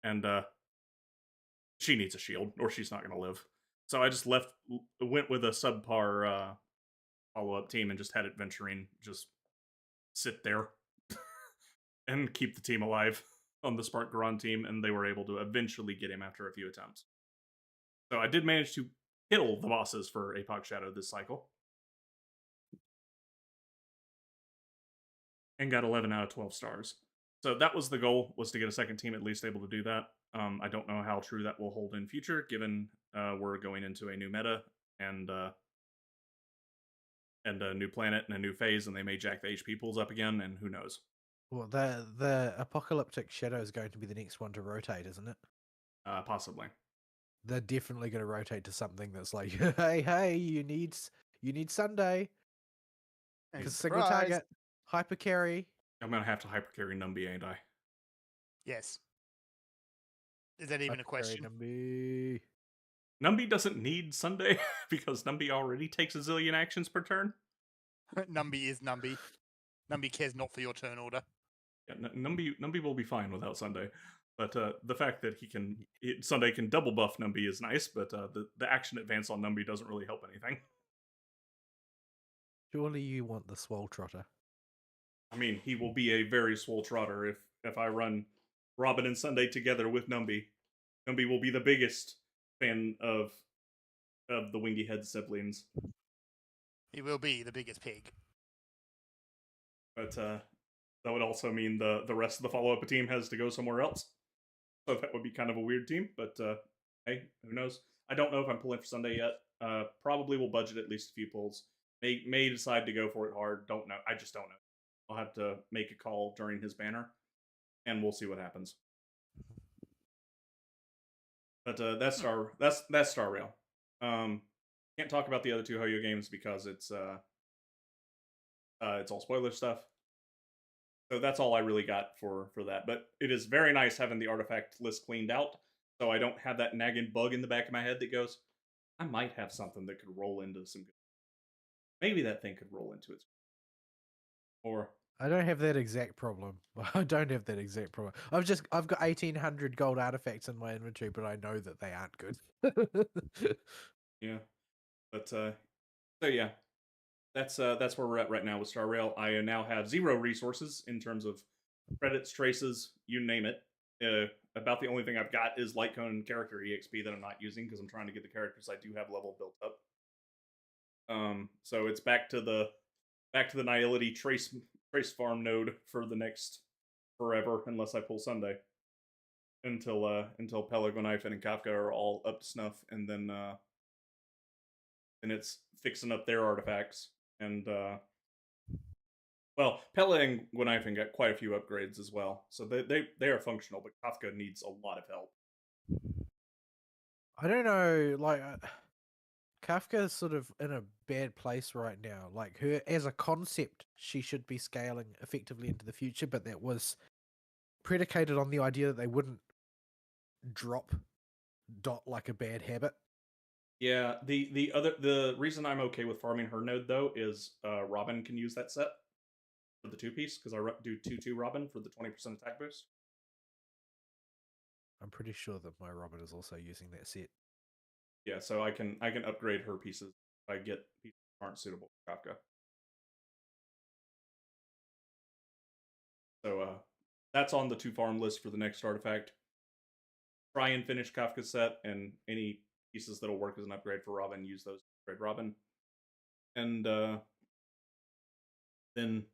and she needs a shield or she's not going to live. So I just went with a subpar follow up team and just had Adventuring just sit there and keep the team alive on the Sparkgaron team, and they were able to eventually get him after a few attempts. So I did manage to kill the bosses for Apoc Shadow this cycle. And got 11 out of 12 stars. So that was the goal, was to get a second team at least able to do that. I don't know how true that will hold in future, given we're going into a new meta and a new planet and a new phase, and they may jack the HP pools up again, and who knows. Well, the Apocalyptic Shadow is going to be the next one to rotate, isn't it? Possibly. They're definitely going to rotate to something that's like, hey, you need Sunday because single target, hyper carry. I'm gonna have to hyper carry Numby, ain't I? Yes. Is that even a question? Numby doesn't need Sunday because Numby already takes a zillion actions per turn. Numby is Numby. Numby cares not for your turn order. Yeah, Numby will be fine without Sunday. But the fact that Sunday can double buff Numby is nice, but the action advance on Numby doesn't really help anything. Surely you want the Swole Trotter. I mean, he will be a very swole trotter if I run Robin and Sunday together with Numby. Numby will be the biggest fan of the Wingy Head siblings. He will be the biggest pig. But that would also mean the rest of the follow-up team has to go somewhere else. So that would be kind of a weird team, but hey, who knows? I don't know if I'm pulling for Sunday yet. Probably will budget at least a few pulls. May decide to go for it hard. Don't know. I just don't know. I'll have to make a call during his banner, and we'll see what happens. But that's Star Rail. Can't talk about the other two Hoyo games because it's all spoiler stuff. So that's all I really got for that. But it is very nice having the artifact list cleaned out, so I don't have that nagging bug in the back of my head that goes, I might have something that could roll into some good. Maybe that thing could roll into it. Or I don't have that exact problem. I don't have that exact problem. I've got 1,800 gold artifacts in my inventory, but I know that they aren't good. yeah, but so yeah, that's where we're at right now with Star Rail. I now have 0 resources in terms of credits, traces, you name it. About the only thing I've got is Light Cone and character EXP that I'm not using because I'm trying to get the characters I do have level built up. So it's back to the Nihility trace farm node for the next forever, unless I pull Sunday. Until Pelagonite and Kafka are all up to snuff, and then it's fixing up their artifacts. And well, Pella and Gwenhyphen got quite a few upgrades as well, so they are functional, but Kafka needs a lot of help. I don't know, like Kafka's sort of in a bad place right now. Like her as a concept, she should be scaling effectively into the future, but that was predicated on the idea that they wouldn't drop Dot like a bad habit. Yeah, the reason I'm okay with farming her node though is Robin can use that set for the 2-piece because I do 2/2 Robin for the 20% attack boost. I'm pretty sure that my Robin is also using that set. Yeah, so I can upgrade her pieces if I get pieces that aren't suitable for Kafka. So that's on the 2 farm list for the next artifact. Try and finish Kafka's set, and any pieces that'll work as an upgrade for Robin, use those to upgrade Robin. And then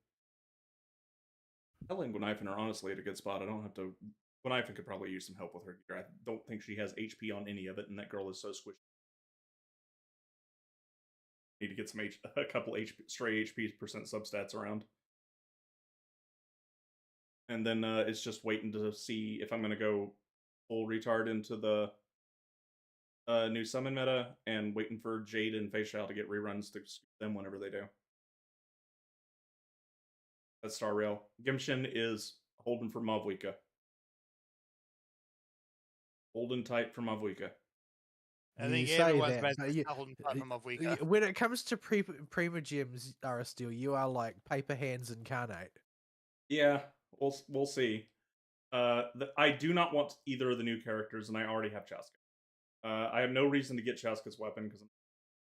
Telling Gwynifen are honestly at a good spot. I don't have to. Gwynifen could probably use some help with her gear. I don't think she has HP on any of it, and that girl is so squishy. Need to get some a couple stray HP percent substats around, and then it's just waiting to see if I'm going to go full retard into the new summon meta, and waiting for Jade and Facial to get reruns to scoop them whenever they do. That's Star Rail. Gimshin is holding for Mavwika. Holding tight for Mavwika. I You think say everyone's that, but basically holding tight from Mavwika. when it comes to Prima Gems, Aristeel, you are like paper hands incarnate. Yeah, we'll see. I do not want either of the new characters, and I already have Chaska. I have no reason to get Chaska's weapon because I'm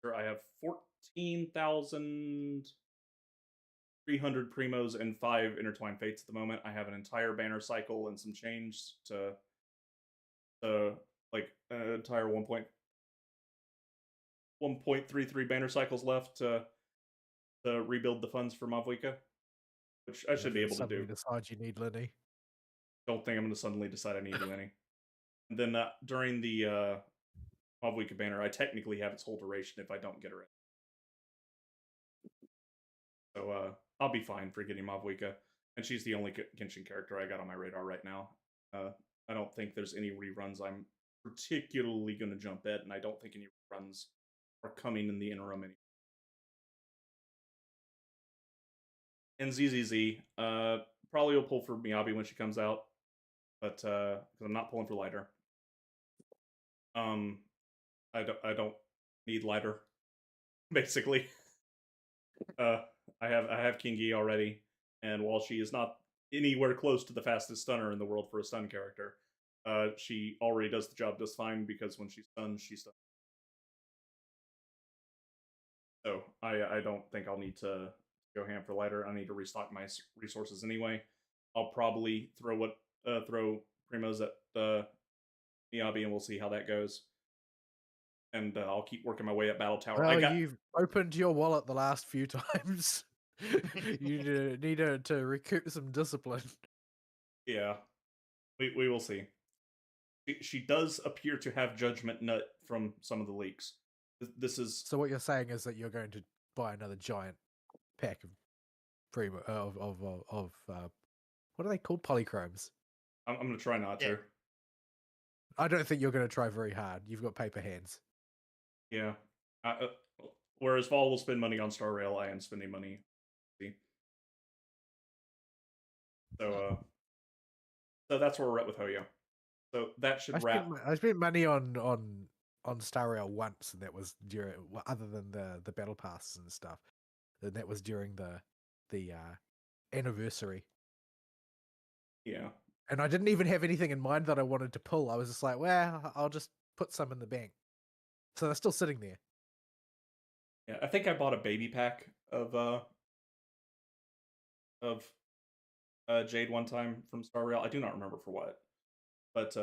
sure I have 14,300 primos and 5 intertwined fates at the moment. I have an entire banner cycle and some change to like an entire 1.33 banner cycles left to rebuild the funds for Mavwika, which I should be able to do. Decide you need Linny. Don't think I'm going to suddenly decide I need Linny. And then during the Mavwika banner, I technically have its whole duration if I don't get her in. So I'll be fine for getting Mavwika, and she's the only Genshin character I got on my radar right now. I don't think there's any reruns I'm particularly going to jump at, and I don't think any reruns are coming in the interim anymore. And ZZZ, probably will pull for Miyabi when she comes out, but because I'm not pulling for Lighter. I don't need Lighter, basically. I have Kingi already, and while she is not anywhere close to the fastest stunner in the world for a stun character, she already does the job just fine because when she's stunned, she's stunned. So I don't think I'll need to go ham for Lighter. I need to restock my resources anyway. I'll probably throw Primos at Miyabi, and we'll see how that goes. And I'll keep working my way up Battle Tower. Well, you've opened your wallet the last few times. You need to recoup some discipline. Yeah, we will see. She does appear to have Judgment Nut from some of the leaks. This is so. What you're saying is that you're going to buy another giant pack of what are they called? Polychromes. I'm going to try not to. I don't think you're going to try very hard. You've got paper hands. Yeah. Whereas Vol will spend money on Star Rail, I am spending money. So that's where we're at with Hoyo. So that should wrap. I spent money on Star Rail once, and that was during, other than the battle passes and stuff, and that was during the anniversary. Yeah. And I didn't even have anything in mind that I wanted to pull. I was just like, well, I'll just put some in the bank. So they're still sitting there. Yeah, I think I bought a baby pack of Jade one time from Star Rail. I do not remember for what, but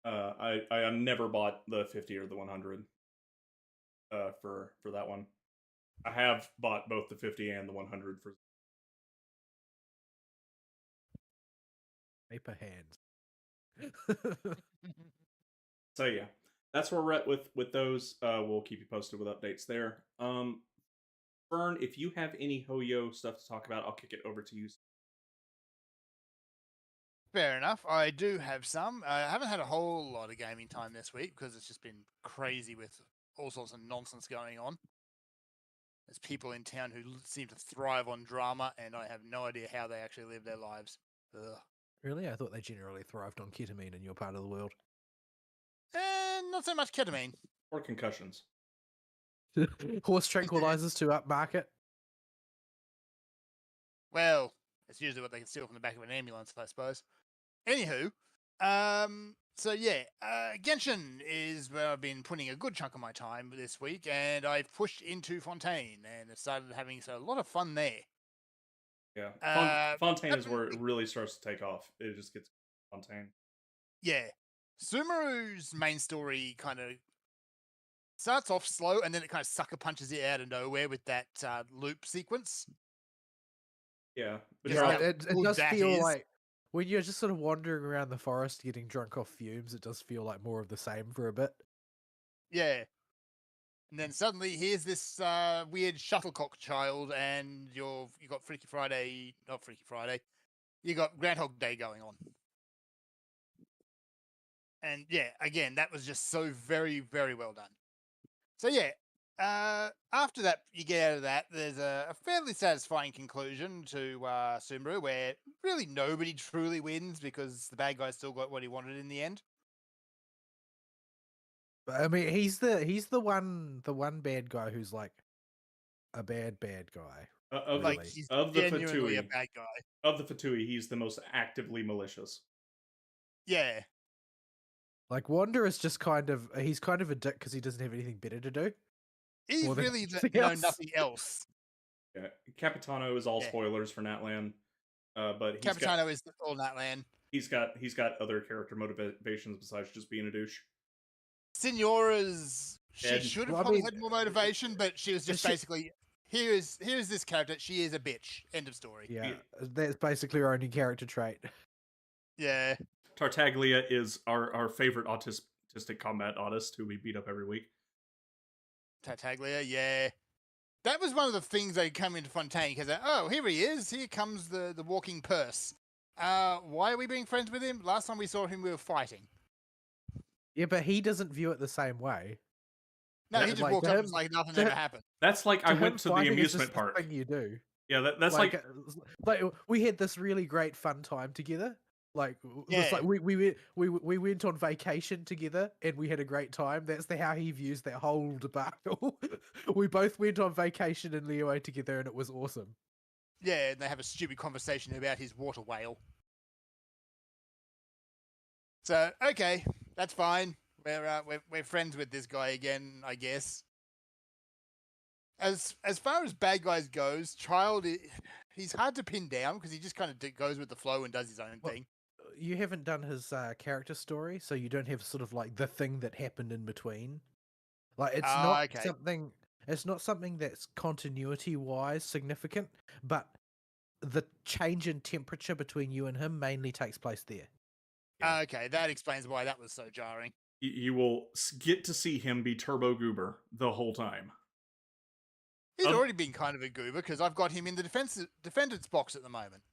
I never bought the 50 or the 100 for that one. I have bought both the 50 and the 100 for paper hands. So yeah, that's where we're at with those. We'll keep you posted with updates there. Fern, if you have any Hoyo stuff to talk about, I'll kick it over to you. Fair enough. I do have some. I haven't had a whole lot of gaming time this week because it's just been crazy with all sorts of nonsense going on. There's people in town who seem to thrive on drama, and I have no idea how they actually live their lives. Ugh. Really? I thought they generally thrived on ketamine in your part of the world. Not so much ketamine. Or concussions. Horse tranquilizers to upmarket. Well, it's usually what they can steal from the back of an ambulance, I suppose. Anywho, so yeah, Genshin is where I've been putting a good chunk of my time this week, and I've pushed into Fontaine and started having a lot of fun there. Yeah, Fontaine is where it really starts to take off. It just gets Fontaine. Yeah, Sumeru's main story kind of starts off slow, and then it kind of sucker punches you out of nowhere with that loop sequence. Yeah, but Just Charles, how it good does that feel is. like when you're just sort of wandering around the forest getting drunk off fumes, it does feel like more of the same for a bit. Yeah. And then suddenly here's this weird shuttlecock child, and you got Freaky Friday, not Freaky Friday, you got Groundhog Day going on. And yeah, again, that was just so very, very well done. So yeah, after that, you get out of that, there's a fairly satisfying conclusion to Subaru, where really nobody truly wins because the bad guy still got what he wanted in the end. But I mean, he's the one bad guy who's like a bad guy. of Like, the Really. he's of the genuinely a Fatui, bad guy. he's the most actively malicious. Yeah. Like Wanda is just kind of he's kind of a dick because he doesn't have anything better to do. He's More than really anything else. nothing else. Yeah, Capitano is all Yeah. spoilers for Natlan, but Capitano is all that land. he's got other character motivations besides just being a douche. Senora's she And- should have Well, I probably mean, had more motivation, but she was just she- basically here's this character. She is a bitch. End of story. Yeah, that's basically her only character trait. Yeah. Tartaglia is our favorite autistic combat artist who we beat up every week. Tartaglia, yeah. That was one of the things they come into Fontaine because oh, here he is. Here comes the walking purse. Why are we being friends with him? Last time we saw him, we were fighting. Yeah, but he doesn't view it the same way. No, Yeah, he just like, walked to up him- and like nothing to ever him- happened. That's like I went to the fighting is just amusement park. the thing you do. Yeah, that's like Like we had this really great fun time together. Like it's Yeah. like we went on vacation together and we had a great time. That's how he views that whole debacle. We both went on vacation in Leo together and it was awesome. Yeah, and they have a stupid conversation about his water whale. So okay, that's fine. We're friends with this guy again, I guess. As far as bad guys goes, Child, he's hard to pin down because he just kind of goes with the flow and does his own Well, thing. You haven't done his character story, so you don't have sort of like the thing that happened in between. Like it's not Okay. something. It's not something that's continuity wise significant, but the change in temperature between you and him mainly takes place there. Yeah. Okay, that explains why that was so jarring. you will get to see him be Turbo Goober the whole time. He's Um, already been kind of a goober because I've got him in the defendant's box at the moment.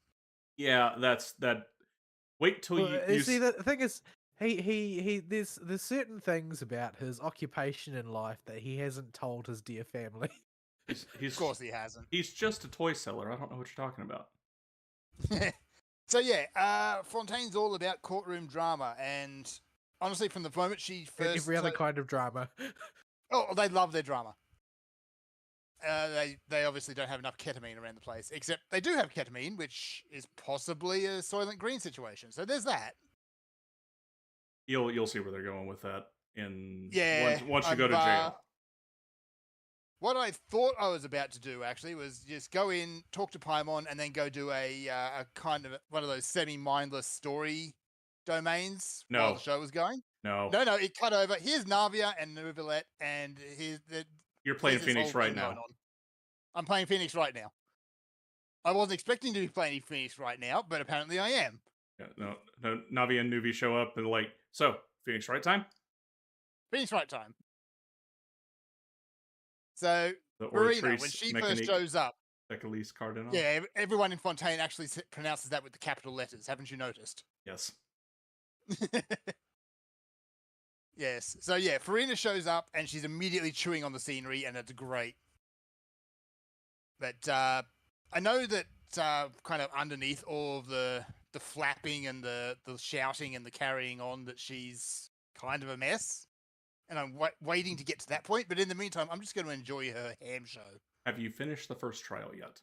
Yeah, that's that. Wait till you See, the thing is, he there's certain things about his occupation in life that he hasn't told his dear family. he's Of course, he hasn't. he's just a toy seller. I don't know what you're talking about. So yeah, Fontaine's all about courtroom drama, and honestly, from the moment she first Every other kind of drama. oh, they love their drama. They obviously don't have enough ketamine around the place, except they do have ketamine, which is possibly a Soylent Green situation. So there's that. You'll see where they're going with that in Yeah, once you go to jail. What I thought I was about to do actually was just go in, talk to Paimon, and then go do a kind of one of those semi-mindless story domains while No. the show was going. No, No, it cut over. Here's Navia and Nuvalet, and you're playing here's this Phoenix whole right thing now. going on. I'm playing Phoenix right now. I wasn't expecting to be playing Phoenix right now, but apparently I am. Yeah, no, Navi and Nuvi show up and like, so Phoenix right time. Phoenix right time. So The Marina, when Oratrice she first Mechanique shows up, Becalise Cardinal. yeah, everyone in Fontaine actually pronounces that with the capital letters. Haven't you noticed? Yes. Yes. So yeah, Farina shows up and she's immediately chewing on the scenery, and it's great. But I know that kind of underneath all of the flapping and the shouting and the carrying on, that she's kind of a mess. And I'm waiting to get to that point. But in the meantime, I'm just going to enjoy her ham show. Have you finished the first trial yet?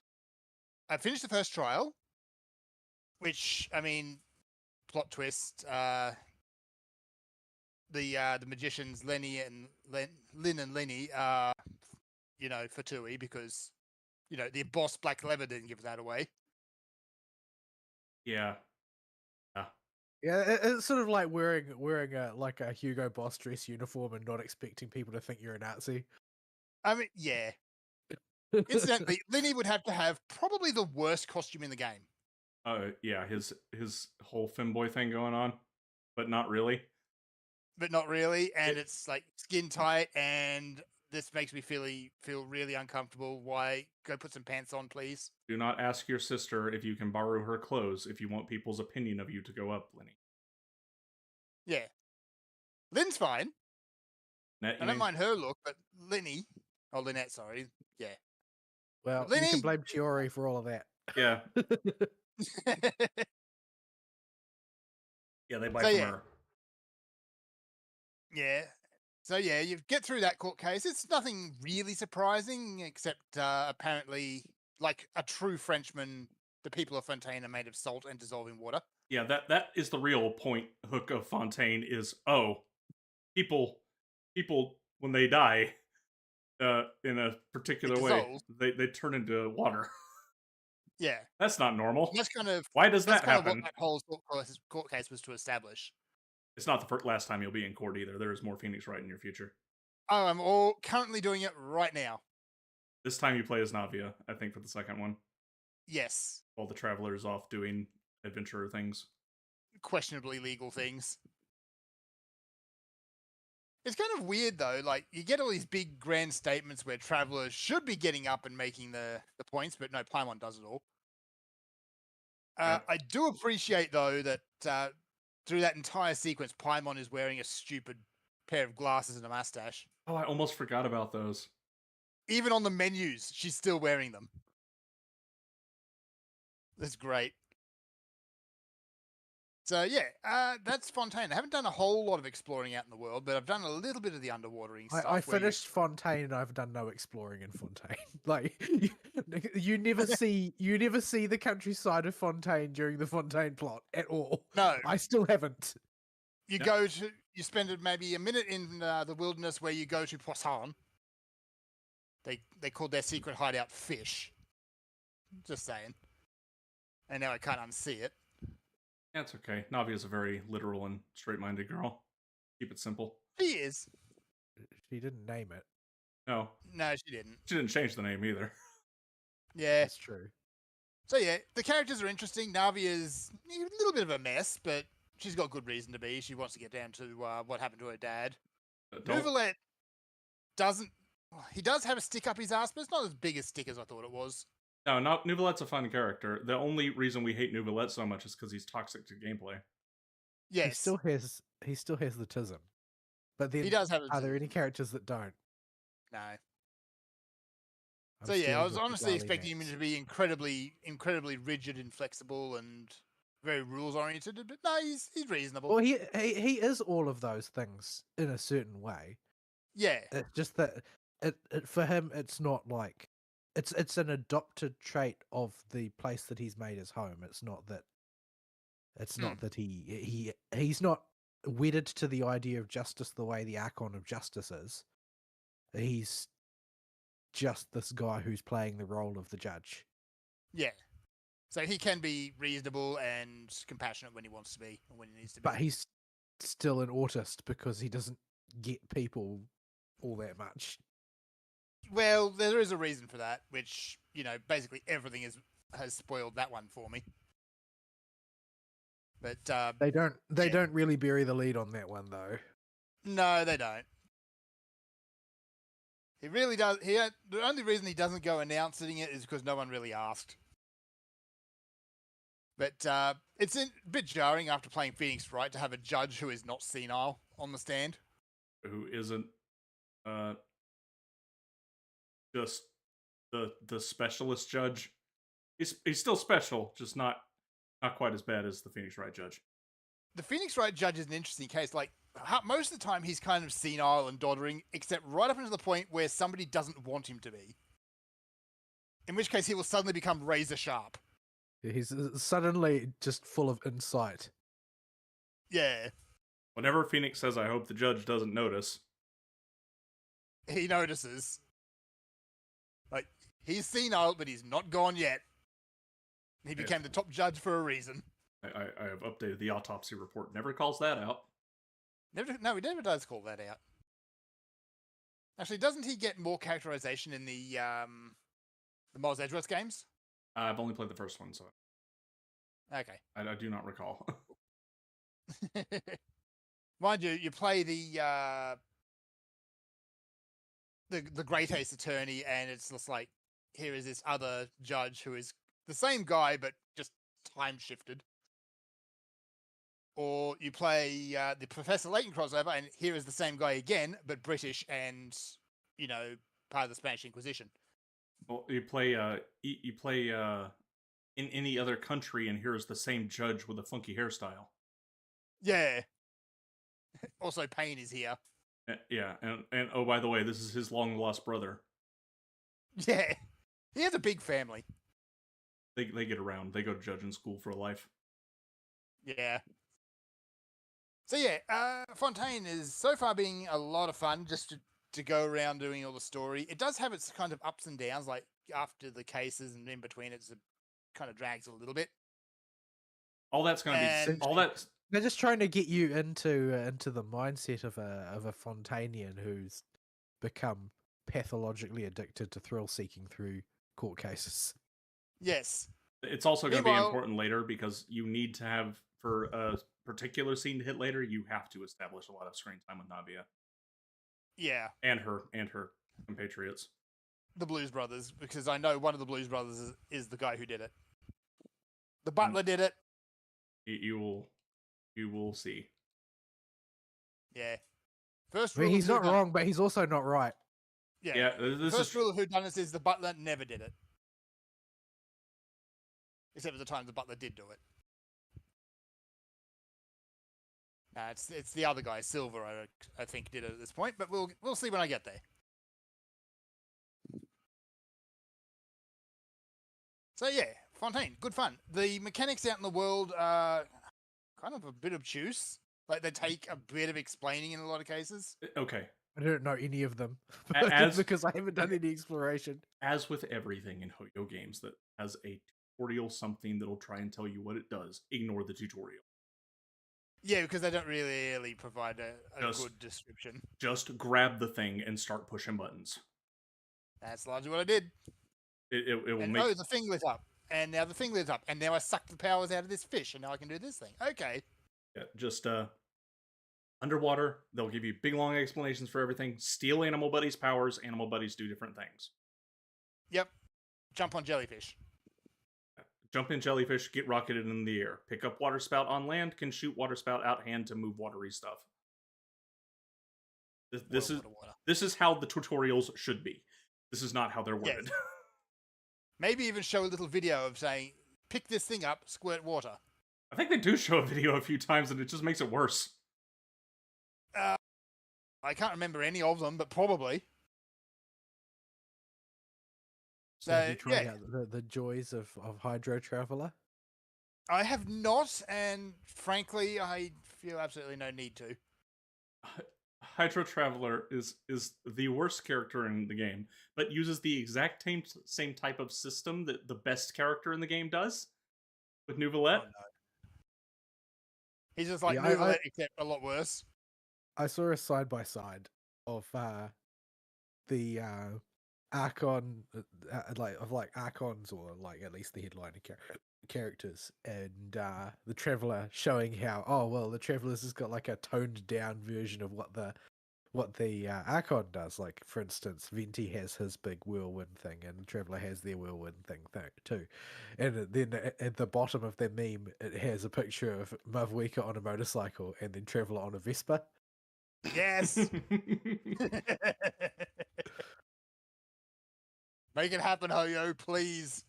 I finished the first trial, which, I mean, plot twist. The magicians Lenny and Lynn and Lenny are, Fatui, because the boss Black Leather didn't give that away. Yeah. Yeah, it's sort of like wearing a Hugo Boss dress uniform and not expecting people to think you're a Nazi. I mean, yeah. Incidentally, Lenny would have to have probably the worst costume in the game. Yeah, his whole femboy thing going on, but not really. But not really, and it's like skin tight, and this makes me feel really uncomfortable. Why? Go put some pants on, please. Do not ask your sister if you can borrow her clothes if you want people's opinion of you to go up, Lenny. Yeah, Lynn's fine. Net, I you don't mean? mind her look, but Lynette, sorry, yeah. Well, you Lenny. can blame Chiori for all of that. Yeah. Yeah, they buy So, from yeah. her. Yeah. So yeah, you get through that court case. It's nothing really surprising, except apparently, like a true Frenchman, the people of Fontaine are made of salt and dissolving water. Yeah, that is the real point hook of Fontaine is people when they die in a particular way, dissolve. they turn into water. Yeah, That's not normal. that's kind of Why does that what happen? that whole court case was to establish. It's not the last time you'll be in court either. There is more Phoenix Wright in your future. Oh, I'm currently doing it right now. This time you play as Navia, I think, for the second one. Yes. While the Traveler's off doing adventurer things. Questionably legal things. It's kind of weird though, like you get all these big grand statements where Traveler should be getting up and making the points, but no, Paimon does it all. Yeah. I do appreciate though that through that entire sequence, Paimon is wearing a stupid pair of glasses and a mustache. Oh, I almost forgot about those. Even on the menus, she's still wearing them. That's great. So yeah, that's Fontaine. I haven't done a whole lot of exploring out in the world, but I've done a little bit of the underwatering stuff. I finished Fontaine and I've done no exploring in Fontaine. Like you never see the countryside of Fontaine during the Fontaine plot at all. No, I still haven't. you spend maybe a minute in the wilderness where you go to Poisson. They called their secret hideout Fish. Just saying. And now I can't unsee it. That's okay. Navia's a very literal and straight-minded girl. Keep it simple. She is. She didn't name it. No. No, she didn't. She didn't change the name either. Yeah. That's true. So yeah, the characters are interesting. Navia's a little bit of a mess, but she's got good reason to be. She wants to get down to what happened to her dad. Nouvelette doesn't... He does have a stick up his ass, but it's not as big a stick as I thought it was. No, Nouvelette's a fun character. The only reason we hate Nouvelette so much is because he's toxic to gameplay. Yes. He still has the tism. But then he does have are there any characters that don't? No. I'm So yeah, I was with the honestly Dali expecting him Max. to be incredibly rigid and flexible and very rules oriented, but no, he's reasonable. Well, he is all of those things in a certain way. Yeah. It's just that it for him it's not like it's an adopted trait of the place that he's made his home. It's not that he's not wedded to the idea of justice the way the Archon of Justice is. He's just this guy who's playing the role of the judge. Yeah. So he can be reasonable and compassionate when he wants to be and when he needs to be. But he's still an autist because he doesn't get people all that much. Well, there is a reason for that, which, basically everything has spoiled that one for me. But They don't really bury the lead on that one though. No, they don't. He really does. The only reason he doesn't go announcing it is because no one really asked. But it's a bit jarring after playing Phoenix Wright to have a judge who is not senile on the stand. Who isn't just the specialist judge. He's still special, just not quite as bad as the Phoenix Wright judge. The Phoenix Wright judge is an interesting case. Like, most of the time he's kind of senile and doddering, except right up until the point where somebody doesn't want him to be. In which case he will suddenly become razor sharp. He's suddenly just full of insight. Yeah. Whenever Phoenix says, I hope the judge doesn't notice, he notices. Like, he's senile, but he's not gone yet. He became the top judge for a reason. I have updated the autopsy report. Never calls that out. No, he never does call that out. Actually, doesn't he get more characterization in the The Moz Edgeworth games? I've only played the first one, so Okay. I do not recall. Mind you, you play the Great Ace Attorney, and it's just like, here is this other judge who is the same guy but just time shifted. Or you play the Professor Layton crossover, and here is the same guy again but British and part of the Spanish Inquisition. Well, you play in any other country, and here's the same judge with a funky hairstyle. Yeah. Also, Payne is here. Yeah, and oh, by the way, this is his long lost brother. Yeah, he has a big family. They get around. They go to judging school for life. Yeah. So yeah, Fontaine is so far being a lot of fun just to go around doing all the story. It does have its kind of ups and downs, like after the cases and in between it kind of drags a little bit. All that's going to be all that. They're just trying to get you into the mindset of a Fontainian who's become pathologically addicted to thrill seeking through court cases. Yes. It's also going to be important later because you need to have, for a particular scene to hit later, you have to establish a lot of screen time with Navia. Yeah. And her compatriots. The Blues Brothers, because I know one of the Blues Brothers is the guy who did it. The butler did it. You will see. Yeah. First I mean, rule he's not wrong, but he's also not right. Yeah. First rule of whodunit is the butler never did it. Except for the time the butler did do it. It's the other guy, Silver, I think, did it at this point, but we'll see when I get there. So yeah, Fontaine, good fun. The mechanics out in the world are kind of a bit obtuse. Like, they take a bit of explaining in a lot of cases. Okay. I don't know any of them because I haven't done any exploration. As with everything in Hoyo games that has a tutorial, something that'll try and tell you what it does, ignore the tutorial. Yeah, because they don't really provide a good description. Just grab the thing and start pushing buttons. That's largely what I did. It will make... Oh, the thing lit up. And now the thing lit up. And now I sucked the powers out of this fish, and now I can do this thing. Okay. Yeah, just underwater, they'll give you big long explanations for everything. Steal animal buddies' powers. Animal buddies do different things. Yep. Jump on jellyfish. Jump in jellyfish, get rocketed in the air. Pick up water spout on land, can shoot water spout out hand to move watery stuff. This is how the tutorials should be. This is not how they're worded. Yes. Maybe even show a little video of saying, pick this thing up, squirt water. I think they do show a video a few times, and it just makes it worse. I can't remember any of them, but probably. So have you tried out the joys of Hydro Traveler? I have not, and frankly, I feel absolutely no need to. Hydro Traveler is the worst character in the game, but uses the exact same type of system that the best character in the game does with Nouvelette. Oh, no. He's just like Nouvelette, except a lot worse. I saw a side-by-side of the Archon, like Archons, or like at least the headliner characters, and the Traveler showing how the Traveler's has got like a toned down version of what the Archon does. Like, for instance, Venti has his big whirlwind thing, and the Traveler has their whirlwind thing too. And then at the bottom of their meme, it has a picture of Mavwika on a motorcycle and then Traveler on a Vespa. Yes. Make it happen, Hoyo, please.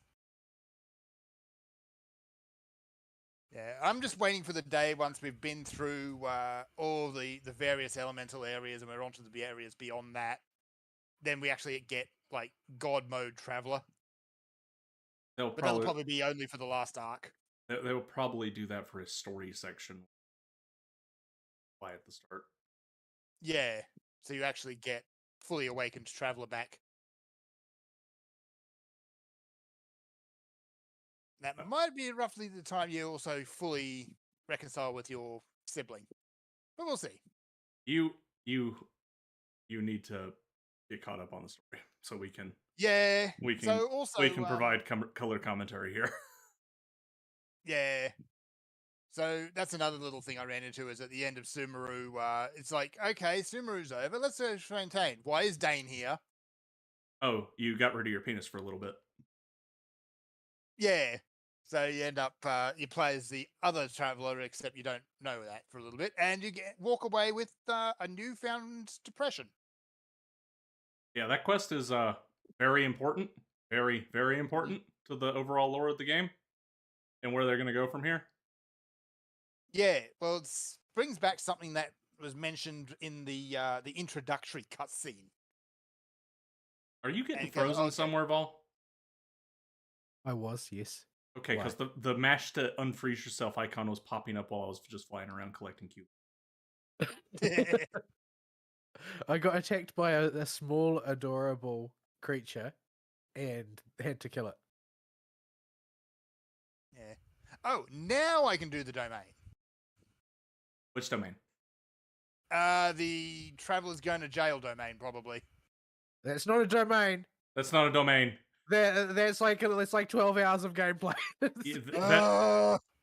Yeah, I'm just waiting for the day once we've been through all the various elemental areas and we're onto the areas beyond that. Then we actually get like God mode Traveler. That'll probably be only for the last arc. They will probably do that for a story section. Why at the start? Yeah, so you actually get fully awakened Traveler back. That might be roughly the time you also fully reconcile with your sibling, but we'll see. You need to get caught up on the story, so we can Yeah. we can So also, we can provide color commentary here. yeah. So that's another little thing I ran into is at the end of Sumeru, it's like, okay, Sumeru's over. Let's maintain. Why is Dane here? Oh, you got rid of your penis for a little bit. Yeah. So you end up, you play as the other traveler, except you don't know that for a little bit, and you walk away with a newfound depression. Yeah, that quest is very important, very important to the overall lore of the game and where they're going to go from here. Yeah, well, it brings back something that was mentioned in the introductory cutscene. Are you getting And goes, frozen okay. somewhere, Vol? I was, yes. Okay, Why? because the mash to unfreeze yourself icon was popping up while I was just flying around collecting cubes. I got attacked by a small, adorable creature and had to kill it. Yeah. Oh, now I can do the domain. Which domain? The traveler's going to jail domain, probably. That's not a domain. That's not a domain. That's like 12 hours of gameplay.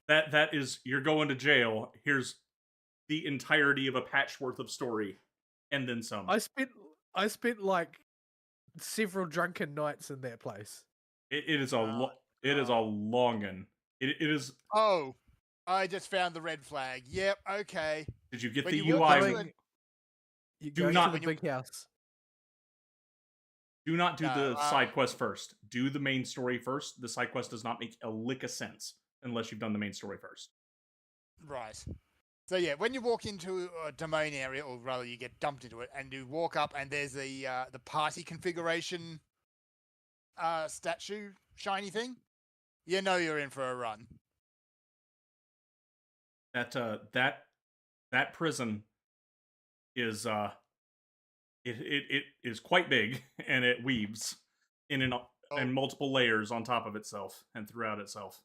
That is, you're going to jail. Here's the entirety of a patch worth of story, and then some. I spent like several drunken nights in that place. It is a it is a longin. It is. Oh, I just found the red flag. Yep. Okay. Did you get When the you UI? You Do go not- to the big house. Do not do No, the side quest first. Do the main story first. The side quest does not make a lick of sense unless you've done the main story first. Right. So yeah, when you walk into a domain area, or rather, you get dumped into it, and you walk up, and there's the party configuration statue shiny thing, you know you're in for a run. That prison is it is quite big, and it weaves in multiple layers on top of itself and throughout itself.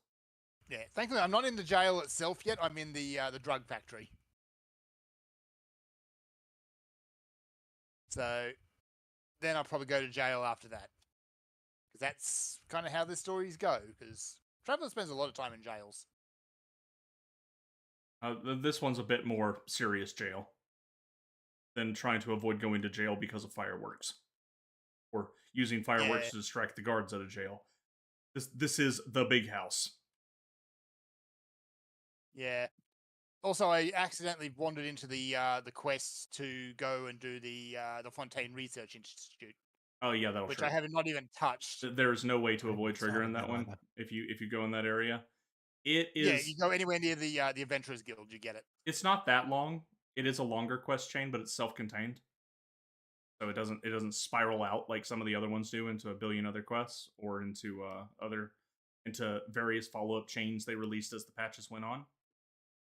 Yeah, thankfully I'm not in the jail itself yet. I'm in the drug factory. So then I'll probably go to jail after that, because that's kind of how the stories go. Because Traveler spends a lot of time in jails. This one's a bit more serious jail than trying to avoid going to jail because of fireworks or using fireworks to distract the guards out of jail. This is the big house. Yeah. Also, I accidentally wandered into the quests to go and do the Fontaine Research Institute. Oh yeah, that'll which trigger. I have not even touched. There's no way to avoid triggering that one if you go in that area. It is. Yeah, you go anywhere near the Adventurers Guild, you get it. It's not that long. It is a longer quest chain, but it's self-contained, so it doesn't spiral out like some of the other ones do into a billion other quests or into various follow-up chains they released as the patches went on.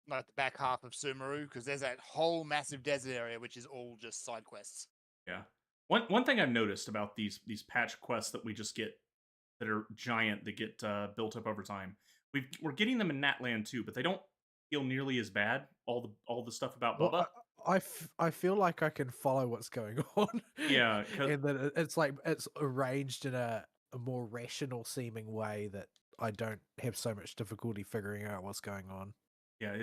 Like the back half of Sumeru, because there's that whole massive desert area which is all just side quests. Yeah. One thing I've noticed about these patch quests that we just get that are giant that get built up over time, we're getting them in Natland too, but they don't feel nearly as bad. All the stuff about Bubba. I feel like I can follow what's going on. Yeah, and that it's like it's arranged in a more rational seeming way that I don't have so much difficulty figuring out what's going on. Yeah,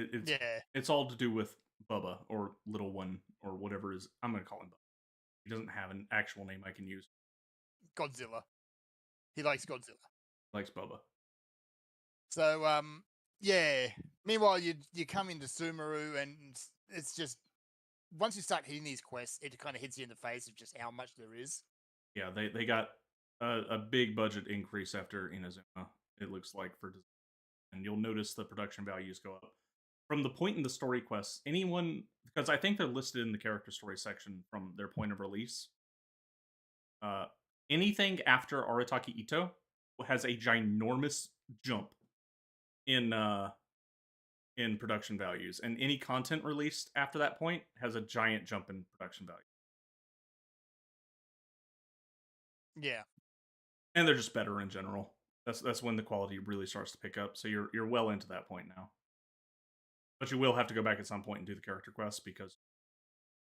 it's all to do with Bubba or Little One or whatever is. I'm gonna call him Bubba. He doesn't have an actual name I can use. Godzilla. He likes Godzilla. Likes Bubba. So yeah. Meanwhile, you come into Sumeru, and it's just once you start hitting these quests, it kind of hits you in the face of just how much there is. Yeah, they got a big budget increase after Inazuma. It looks like for design, and you'll notice the production values go up from the point in the story quests. Anyone, because I think they're listed in the character story section from their point of release. Anything after Arataki Ito has a ginormous jump in production values, and any content released after that point has a giant jump in production value. Yeah, and they're just better in general. That's when the quality really starts to pick up. So you're well into that point now. But you will have to go back at some point and do the character quests because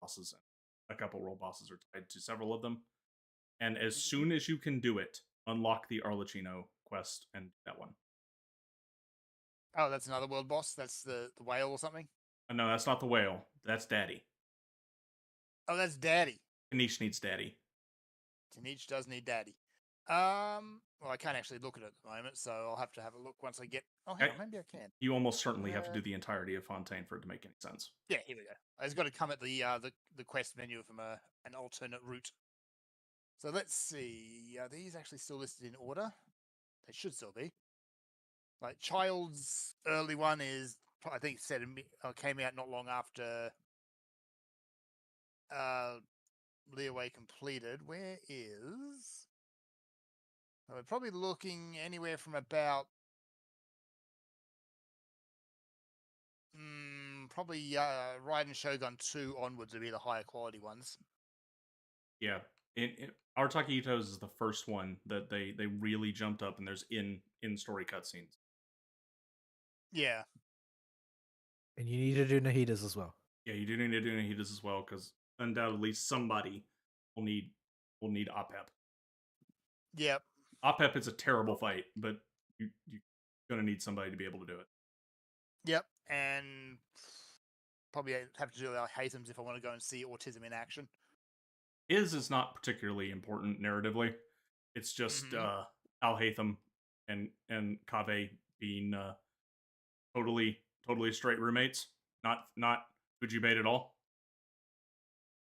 bosses and a couple world bosses are tied to several of them. and as soon as you can do it, unlock the Arlecchino quest and that one. Oh, that's another world boss. That's the whale or something. No, that's not the whale. That's Daddy. Oh, that's Daddy. Kanish needs Daddy. Tanich does need Daddy. Well, I can't actually look at it at the moment, so I'll have to have a look once I get. Oh, hang on, maybe I can. You almost certainly have to do the entirety of Fontaine for it to make any sense. Yeah, here we go. It's got to come at the quest menu from an alternate route. So let's see. Are these actually still listed in order? They should still be. Like Child's early one is, I think, came out not long after Leeway completed. Where is? We're probably looking anywhere from about probably Raiden Shogun 2 onwards would be the higher quality ones. Yeah. Arataki Ito's is the first one that they really jumped up, and there's in-story cutscenes. Yeah. And you need to do Nahidas as well. Yeah, you do need to do Nahidas as well, because undoubtedly somebody will need OPEP. Yep. OPEP is a terrible fight, but you're going to need somebody to be able to do it. Yep, and probably have to do Haytham's if I want to go and see Autism in action. His is not particularly important narratively. It's just Al Haytham and Kaveh being totally straight roommates. Not Ujibate at all.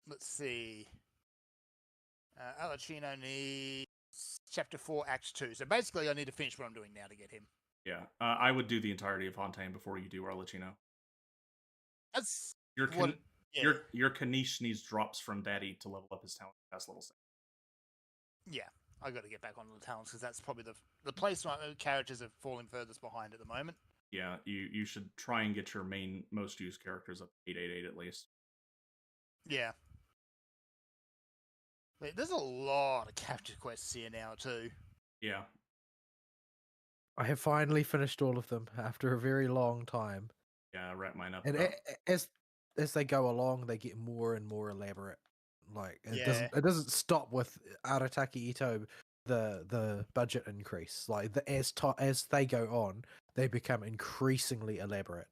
Let's see. Alachino needs Chapter 4, Act 2. So basically, I need to finish what I'm doing now to get him. Yeah, I would do the entirety of Fontaine before you do Arlecchino. That's your Kanish needs drops from Daddy to level up his talent past level 6. Yeah, I got to get back onto the talents because that's probably the place my characters are falling furthest behind at the moment. Yeah, you should try and get your main most used characters up to 888 at least. Yeah. There's a lot of capture quests here now too. Yeah. I have finally finished all of them after a very long time. Yeah, I wrap mine up. And as they go along, they get more and more elaborate. Like it doesn't stop with Arataki Ito. The budget increase, like as they go on, they become increasingly elaborate.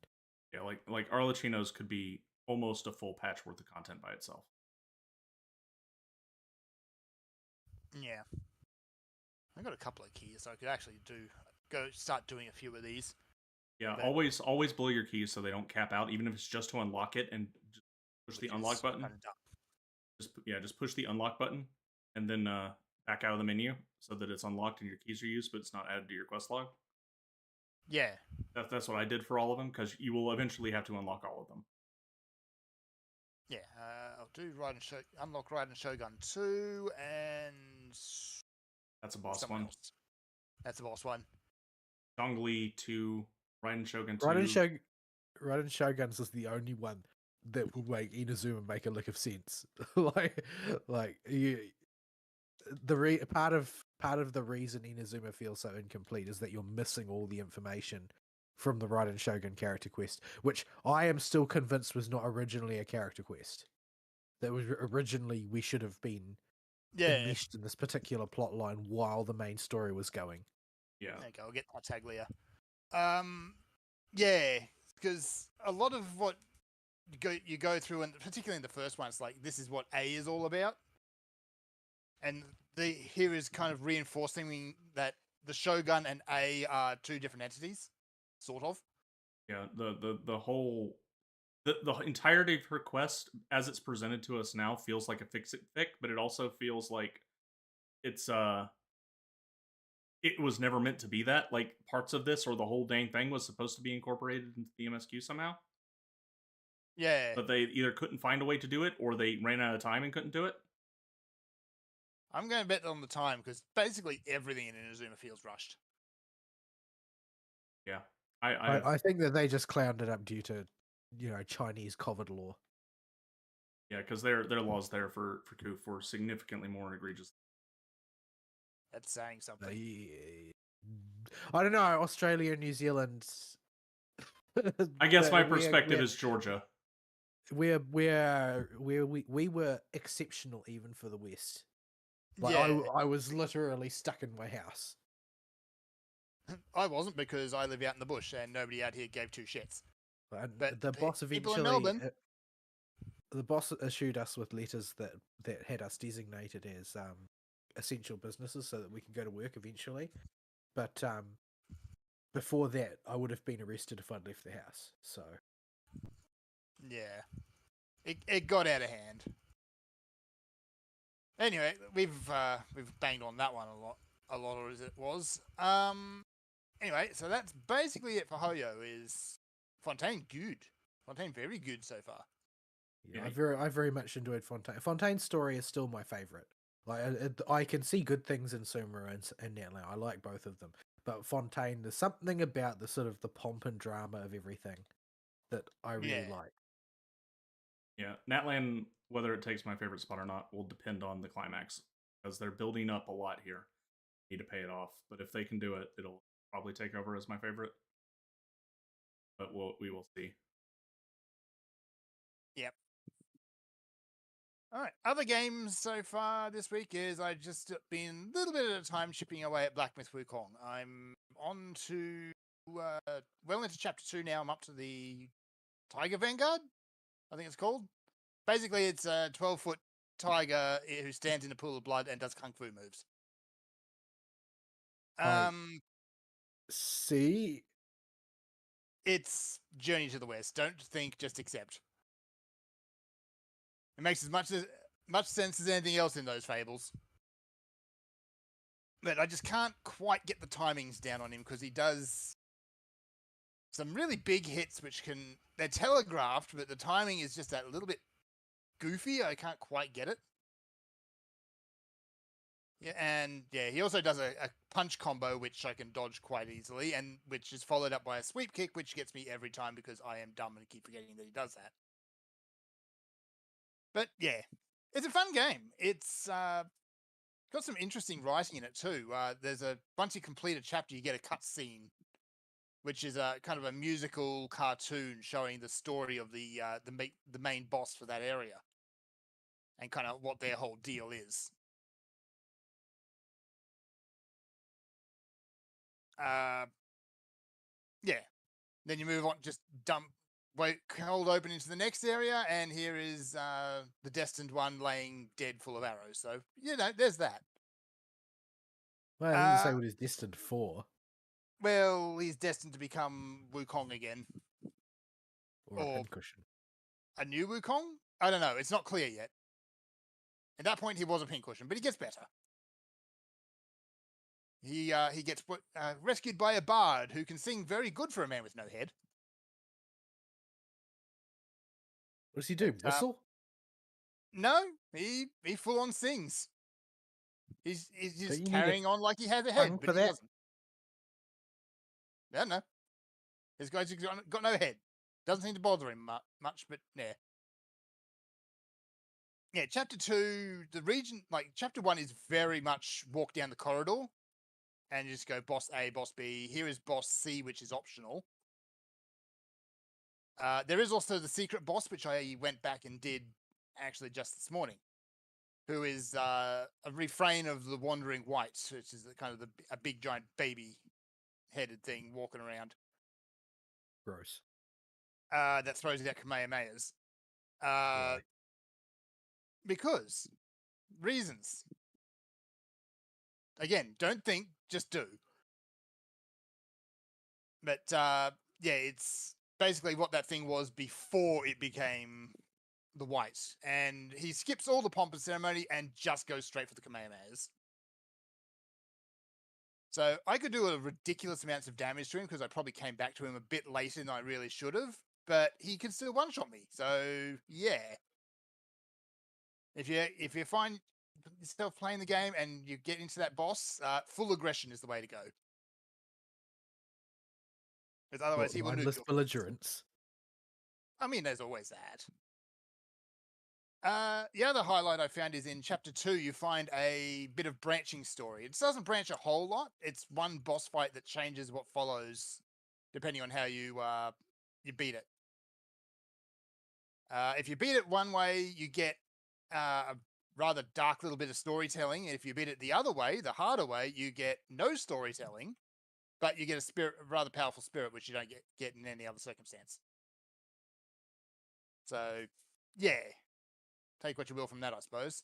Yeah, like Arlecchino's could be almost a full patch worth of content by itself. Yeah, I got a couple of keys, so I could actually start doing a few of these. Yeah, always blow your keys so they don't cap out, even if it's just to unlock it, and just push the unlock button. Just push the unlock button, and then back out of the menu so that it's unlocked and your keys are used, but it's not added to your quest log. Yeah, that's what I did for all of them, because you will eventually have to unlock all of them. Yeah, I'll do unlock Raiden Shogun 2, and that's a boss one. Else. That's a boss one. Zhongli 2, Raiden Shogun 2. Raiden Shoguns is the only one that will make Inazuma make a lick of sense. Part of the reason Inazuma feels so incomplete is that you're missing all the information from the Raiden Shogun character quest, which I am still convinced was not originally a character quest. That was originally we should have been enmeshed in this particular plot line while the main story was going. Yeah. Okay, I'll get Tartaglia. Yeah, because a lot of what you go through, and particularly in the first one, it's like this is what A is all about, and here is kind of reinforcing that the Shogun and A are two different entities, sort of. Yeah, the whole the entirety of her quest, as it's presented to us now, feels like a fix-it fic, but it also feels like it's it was never meant to be that. Like, parts of this or the whole dang thing was supposed to be incorporated into the MSQ somehow. Yeah. But they either couldn't find a way to do it, or they ran out of time and couldn't do it. I'm going to bet on the time, because basically everything in Inazuma feels rushed. Yeah. I think that they just clowned it up due to, Chinese COVID law. Yeah, because their laws there for Koof were significantly more egregious. That's saying something. I don't know, Australia and New Zealand. I guess my perspective is Georgia. We were exceptional even for the West. Like Yeah, I was literally stuck in my house. I wasn't because I live out in the bush and nobody out here gave two shits. And But the boss people in eventually, Melbourne, the boss issued us with letters that had us designated as essential businesses so that we can go to work eventually. But before that, I would have been arrested if I'd left the house. So yeah, it got out of hand. Anyway, we've banged on that one a lot as it was. Anyway, so that's basically it for Hoyo. Is Fontaine good? Fontaine very good so far. yeah, I very much enjoyed Fontaine. Fontaine's story is still my favorite. Like I can see good things in Sumeru and Natlan. I like both of them, but Fontaine, there's something about the sort of the pomp and drama of everything that I really Yeah. like. Yeah, Natlan, whether it takes my favorite spot or not, will depend on the climax because they're building up a lot here. Need to pay it off, but if they can do it, it'll probably take over as my favorite. But we will see. Yep. All right. Other games so far this week is I just been a little bit at a time chipping away at Black Myth Wukong. I'm on to well into chapter 2 now. I'm up to the Tiger Vanguard, I think it's called. Basically, it's a 12-foot tiger who stands in a pool of blood and does kung fu moves. See, It's Journey to the West. Don't think, just accept. It makes as much sense as anything else in those fables. But I just can't quite get the timings down on him because he does some really big hits, which they're telegraphed, but the timing is just that little bit goofy. I can't quite get it. Yeah, and yeah, he also does a punch combo, which I can dodge quite easily, and which is followed up by a sweep kick, which gets me every time because I am dumb and keep forgetting that he does that. But yeah, it's a fun game. It's got some interesting writing in it too. There's once you complete a chapter, you get a cut scene, which is a kind of a musical cartoon showing the story of the main boss for that area and kind of what their whole deal is. Yeah. Then you move on, just hold open into the next area, and here is the destined one laying dead full of arrows. So, there's that. well, I didn't say what he's destined for. Well, he's destined to become Wukong again. Or a pincushion. A new Wukong? I don't know. It's not clear yet. At that point, he was a pincushion, but he gets better. He gets rescued by a bard who can sing very good for a man with no head. What does he do? Whistle? No, he full on sings. He's just carrying on like he has a head, but he doesn't. I don't know. This guy's got no head. Doesn't seem to bother him much, but yeah. Yeah, chapter 2, the region, like chapter 1 is very much walk down the corridor and you just go boss A, boss B. Here is boss C, which is optional. There is also the secret boss, which I went back and did actually just this morning, who is a refrain of the Wandering Whites, which is kind of a big giant baby headed thing walking around. Gross. That throws out Kamehamehas. Why? Because reasons. Again, don't think, just do. But yeah, it's basically what that thing was before it became the whites. And he skips all the pomp and ceremony and just goes straight for the Kamehamehas. So I could do a ridiculous amounts of damage to him because I probably came back to him a bit later than I really should have. But he can still one-shot me. So yeah. If you find yourself playing the game and you get into that boss, full aggression is the way to go. Because otherwise he will nuke mindless your belligerence. I mean, there's always that. The other highlight I found is in chapter 2, you find a bit of branching story. It doesn't branch a whole lot. It's one boss fight that changes what follows depending on how you beat it. If you beat it one way, you get a rather dark little bit of storytelling. And if you beat it the other way, the harder way, you get no storytelling, but you get a rather powerful spirit, which you don't get in any other circumstance. So, yeah, take what you will from that, I suppose.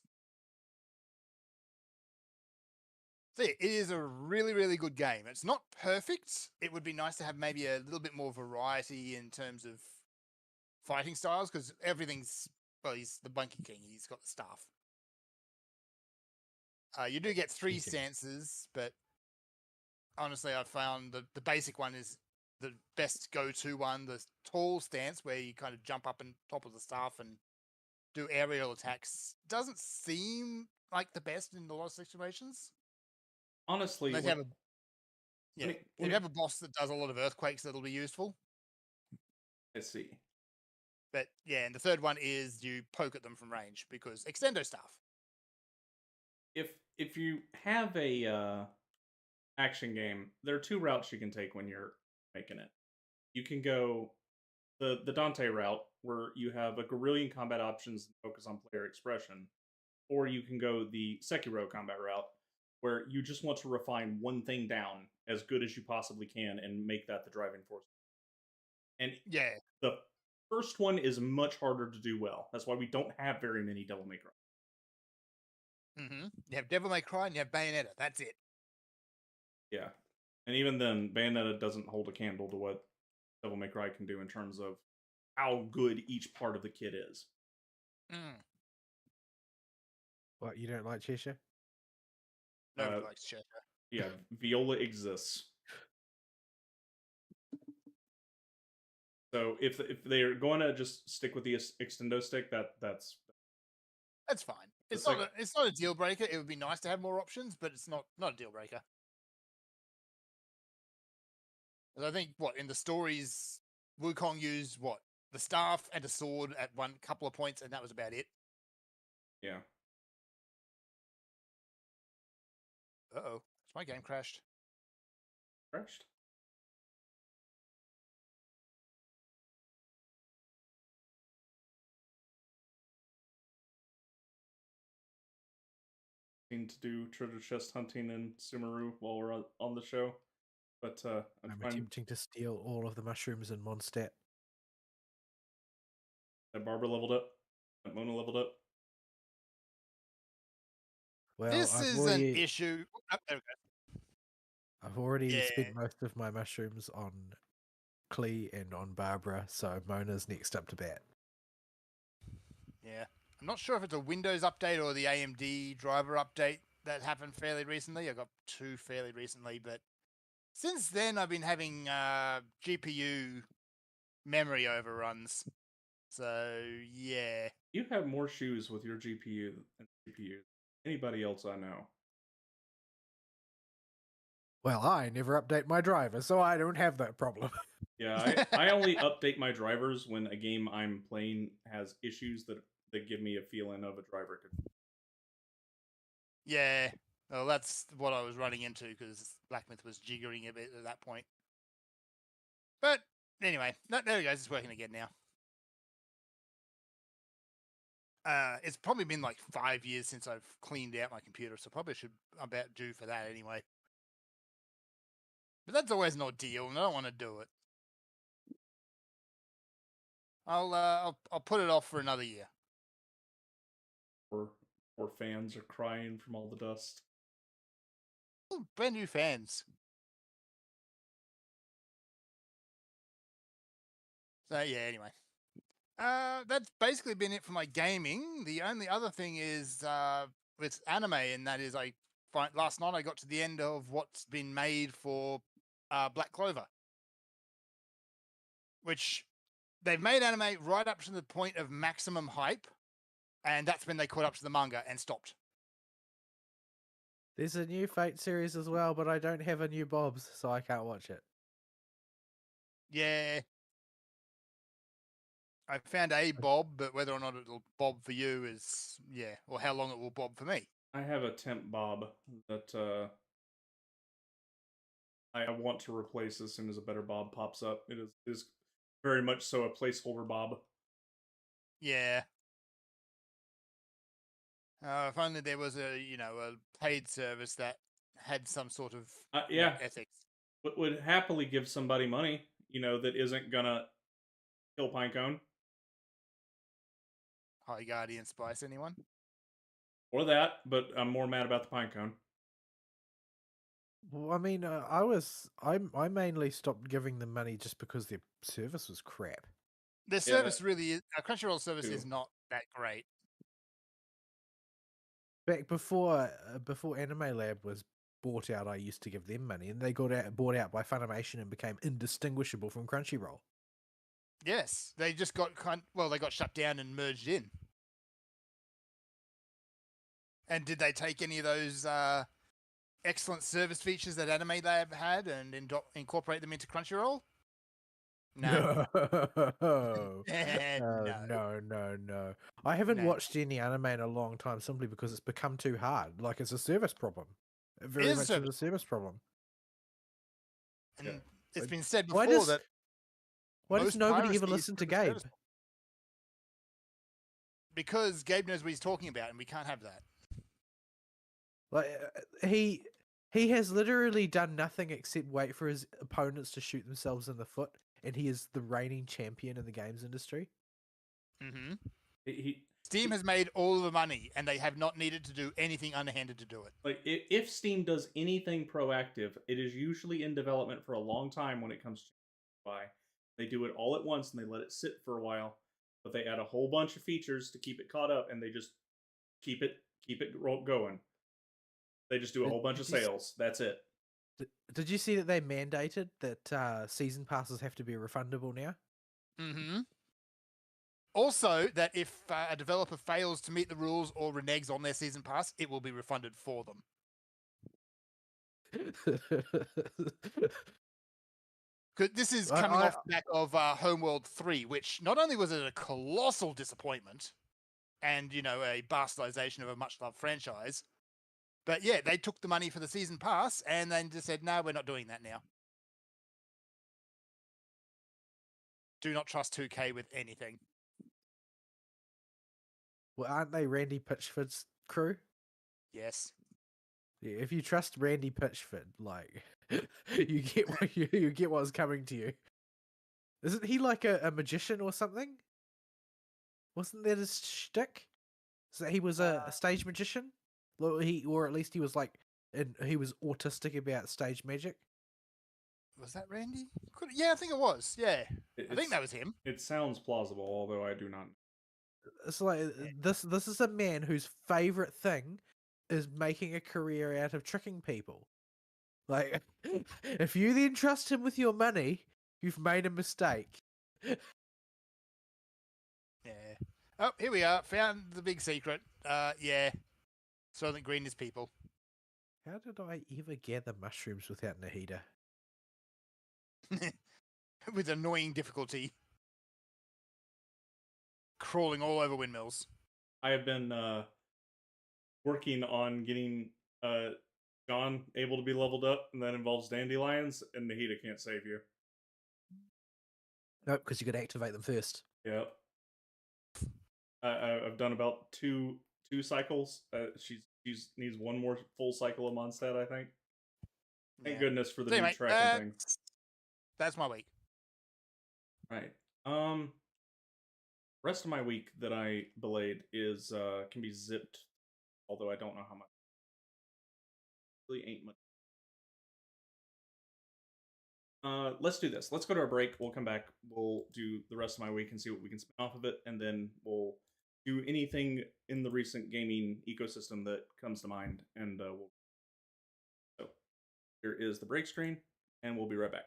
So yeah, it is a really, really good game. It's not perfect. It would be nice to have maybe a little bit more variety in terms of fighting styles, because everything's, well, he's the Monkey King. He's got the staff. You do get 3 stances, but honestly, I've found the basic one is the best go-to one. The tall stance, where you kind of jump up on top of the staff and do aerial attacks, doesn't seem like the best in a lot of situations. Honestly, Unless you have a when if you have a boss that does a lot of earthquakes, that'll be useful. I see. But yeah, and the third one is you poke at them from range, because extendo stuff. If you have a action game, there are 2 routes you can take when you're making it. You can go the Dante route, where you have a guerrillian combat options and focus on player expression, or you can go the Sekiro combat route, where you just want to refine one thing down as good as you possibly can and make that the driving force. And Yeah, the first one is much harder to do well. That's why we don't have very many Devil May Cry. you have Devil May Cry and you have Bayonetta. That's it. Yeah. And even then, Bayonetta doesn't hold a candle to what Devil May Cry can do in terms of how good each part of the kit is. What, you don't like Cheshire? Nobody likes Cheshire. Yeah, Viola exists. So if they're going to just stick with the extendo stick, that's fine. It's not a deal breaker. It would be nice to have more options, but it's not a deal breaker. I think in the stories, Wukong used the staff and a sword at one couple of points, and that was about it. Yeah. Uh-oh, my game crashed. Crashed. To do treasure chest hunting in Sumeru while we're on the show, but I'm attempting to steal all of the mushrooms in Mondstadt. That Barbara leveled up. That Mona leveled up. Well, this is an issue. Oh, there we go. I've already spent most of my mushrooms on Klee and on Barbara, so Mona's next up to bat. Yeah. I'm not sure if it's a Windows update or the AMD driver update that happened fairly recently. I got 2 fairly recently, but since then I've been having GPU memory overruns. So, yeah. You have more shoes with your GPU than CPU. Anybody else I know. Well, I never update my driver, so I don't have that problem. Yeah, I only update my drivers when a game I'm playing has issues that give me a feeling of a driver could. Yeah, well, that's what I was running into, because Black Myth was jiggering a bit at that point. But anyway, there we go. It's working again now. It's probably been like 5 years since I've cleaned out my computer, so probably should about due for that anyway. But that's always an ordeal, and I don't want to do it. I'll put it off for another year. Or fans are crying from all the dust. Oh, brand new fans. So yeah, anyway. That's basically been it for my gaming. The only other thing is with anime, and that is last night I got to the end of what's been made for Black Clover, which they've made anime right up to the point of maximum hype, and that's when they caught up to the manga and stopped. There's a new Fate series as well, but I don't have a new Bob's, so I can't watch it. Yeah. I found a Bob, but whether or not it'll bob for you is, or how long it will bob for me. I have a temp Bob that I want to replace as soon as a better Bob pops up. It is very much so a placeholder Bob. Yeah. If only there was a paid service that had some sort of Yeah, ethics. would happily give somebody money, that isn't gonna kill Pinecone High Guardian Spice, anyone? or that. But I'm more mad about the Pinecone. Well, I mean, I mainly stopped giving them money just because their service was crap. Their service really is. Crunchyroll service is not that great. Back before Anime Lab was bought out, I used to give them money, and they got bought out by Funimation and became indistinguishable from Crunchyroll. Yes, they just got they got shut down and merged in. And did they take any of those excellent service features that Anime Lab had and incorporate them into Crunchyroll? No. No. No. No. I haven't watched any anime in a long time simply because it's become too hard. Like, it's a service problem. It very much is a service problem. And it's been said before why does nobody ever listen to Gabe? Because Gabe knows what he's talking about, and we can't have that. Like, he has literally done nothing except wait for his opponents to shoot themselves in the foot, and he is the reigning champion in the games industry. Mm-hmm. Steam has made all the money, and they have not needed to do anything underhanded to do it. Like, if Steam does anything proactive, it is usually in development for a long time when it comes to buy. They do it all at once, and they let it sit for a while, but they add a whole bunch of features to keep it caught up, and they just keep it going. They just do a whole bunch of sales. That's it. Did you see that they mandated that season passes have to be refundable now? Mm-hmm. Also, that if a developer fails to meet the rules or reneges on their season pass, it will be refunded for them. This is coming off the back of Homeworld 3, which not only was it a colossal disappointment and, a bastardization of a much-loved franchise, but yeah, they took the money for the season pass and then just said, no, we're not doing that now. Do not trust 2K with anything. Well, aren't they Randy Pitchford's crew? Yes. Yeah, if you trust Randy Pitchford, like, you get what you get what's coming to you. Isn't he like a magician or something? Wasn't that his shtick? So he was a stage magician, or at least he was he was autistic about stage magic. Was that Randy? Yeah, I think it was. Yeah, I think that was him. It sounds plausible, although I do not. It's like this is a man whose favorite thing is making a career out of tricking people. Like, if you then trust him with your money, you've made a mistake. Yeah. Oh, here we are. Found the big secret. Yeah. Soylent Green is people. How did I ever gather mushrooms without Nahida? With annoying difficulty. Crawling all over windmills. I have been working on getting John able to be leveled up, and that involves dandelions, and Nahida can't save you. Nope, because you got to activate them first. Yep. I've done about two cycles. She needs one more full cycle of Mondstadt, I think. Thank goodness for the new tracking thing. That's my week. Right. Rest of my week that I belayed is can be zipped, although I don't know how much. Really ain't much. Let's do this. Let's go to our break. We'll come back. We'll do the rest of my week and see what we can spin off of it, and then we'll do anything in the recent gaming ecosystem that comes to mind. And so here is the break screen, and we'll be right back.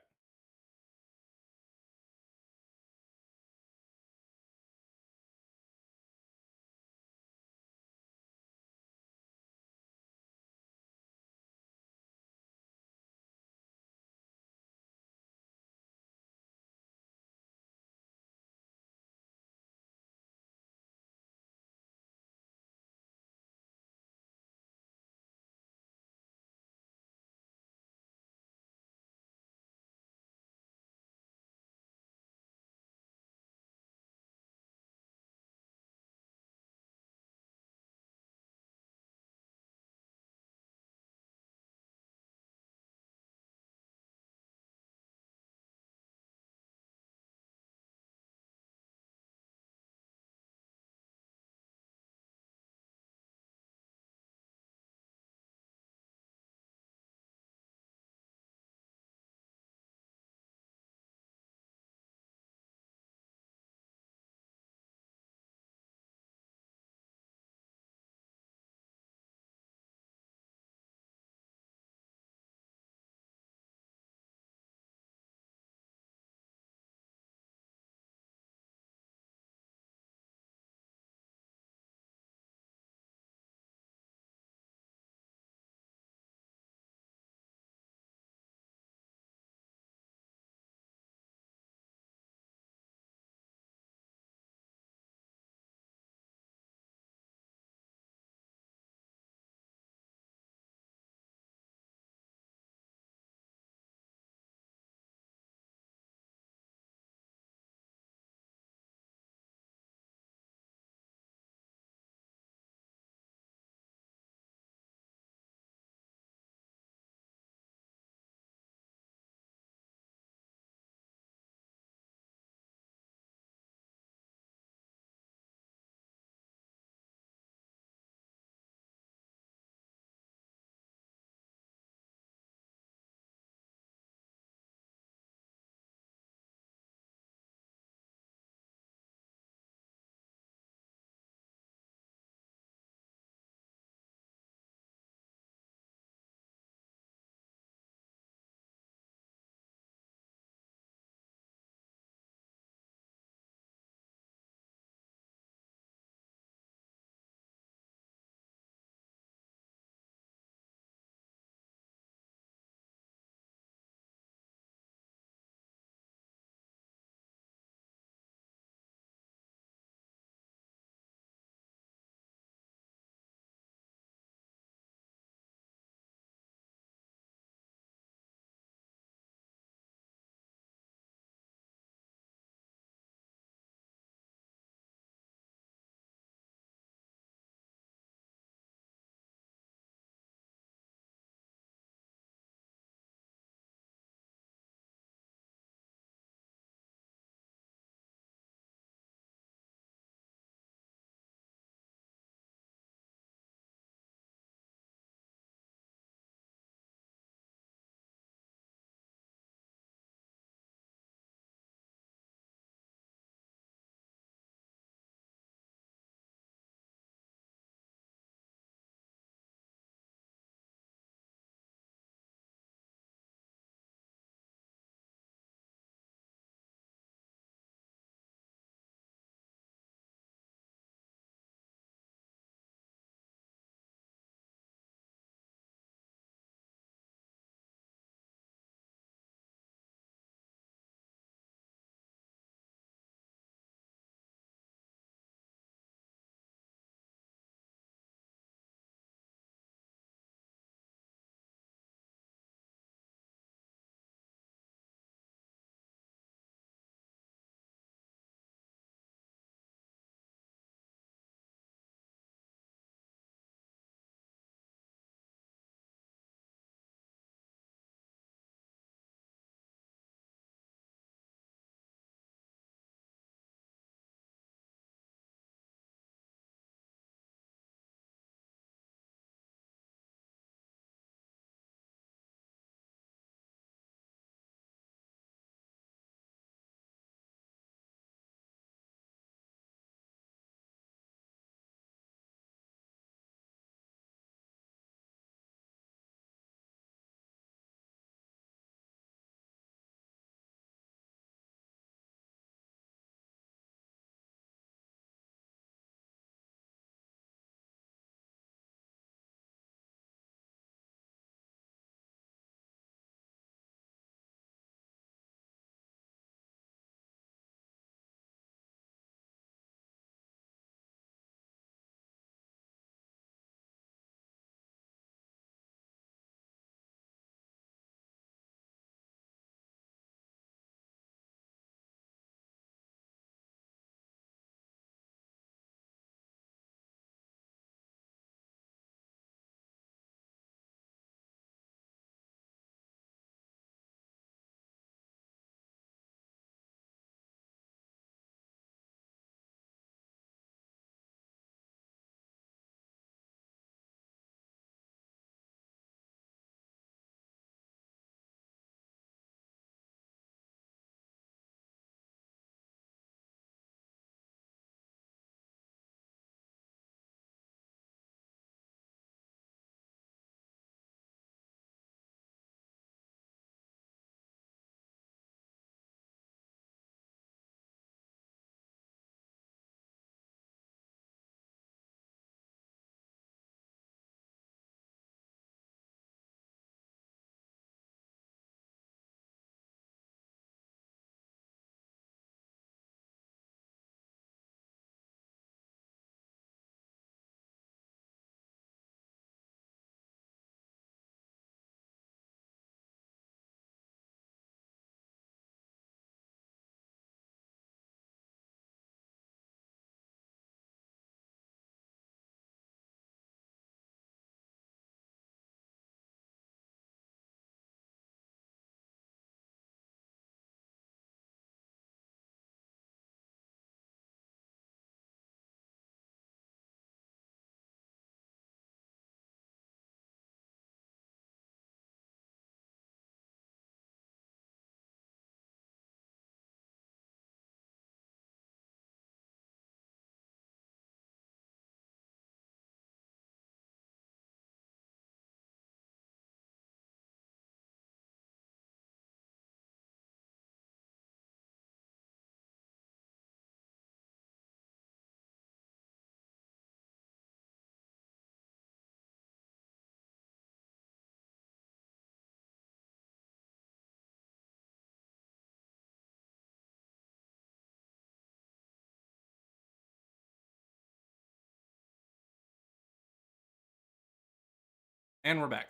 And we're back.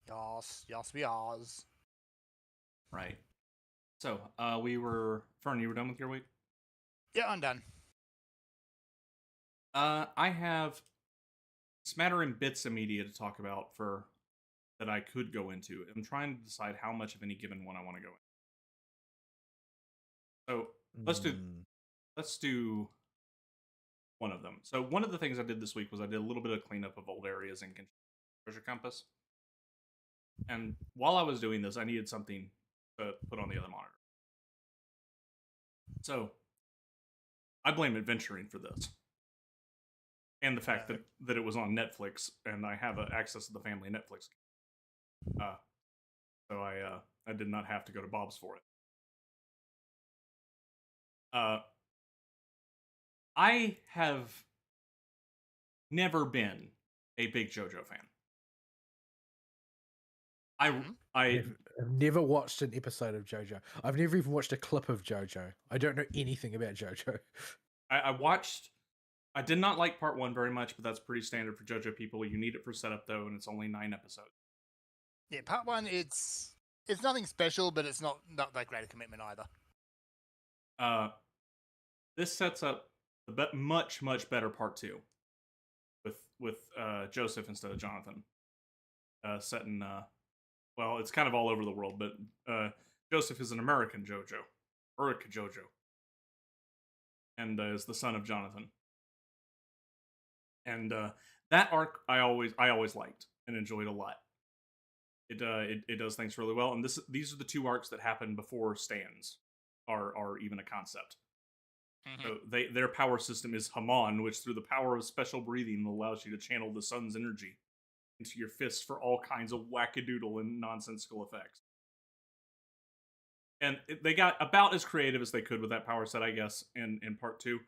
Yas, we are. Right. So, Fern, you were done with your week? Yeah, I'm done. I have smattering bits of media to talk about that I could go into. I'm trying to decide how much of any given one I want to go in. So, let's do one of them. So, one of the things I did this week was I did a little bit of cleanup of old areas in Treasure Compass. And while I was doing this, I needed something to put on the other monitor. So, I blame adventuring for this. And the fact that it was on Netflix, and I have access to the family Netflix. So I did not have to go to Bob's for it. I have never been a big JoJo fan. I've never watched an episode of JoJo. I've never even watched a clip of JoJo. I don't know anything about JoJo. I did not like part 1 very much, but that's pretty standard for JoJo people. You need it for setup though, and it's only 9 episodes. Yeah, part 1 it's nothing special, but it's not that great a commitment either. This sets up a much better part 2 with Joseph instead of Jonathan. Set in well, it's kind of all over the world, but Joseph is an American JoJo, Urica JoJo, and is the son of Jonathan. And that arc I always liked and enjoyed a lot. It does things really well, and these are the 2 arcs that happen before stands are even a concept. So their power system is Haman, which through the power of special breathing allows you to channel the sun's energy into your fists for all kinds of wackadoodle and nonsensical effects. And they got about as creative as they could with that power set, I guess, in part 2.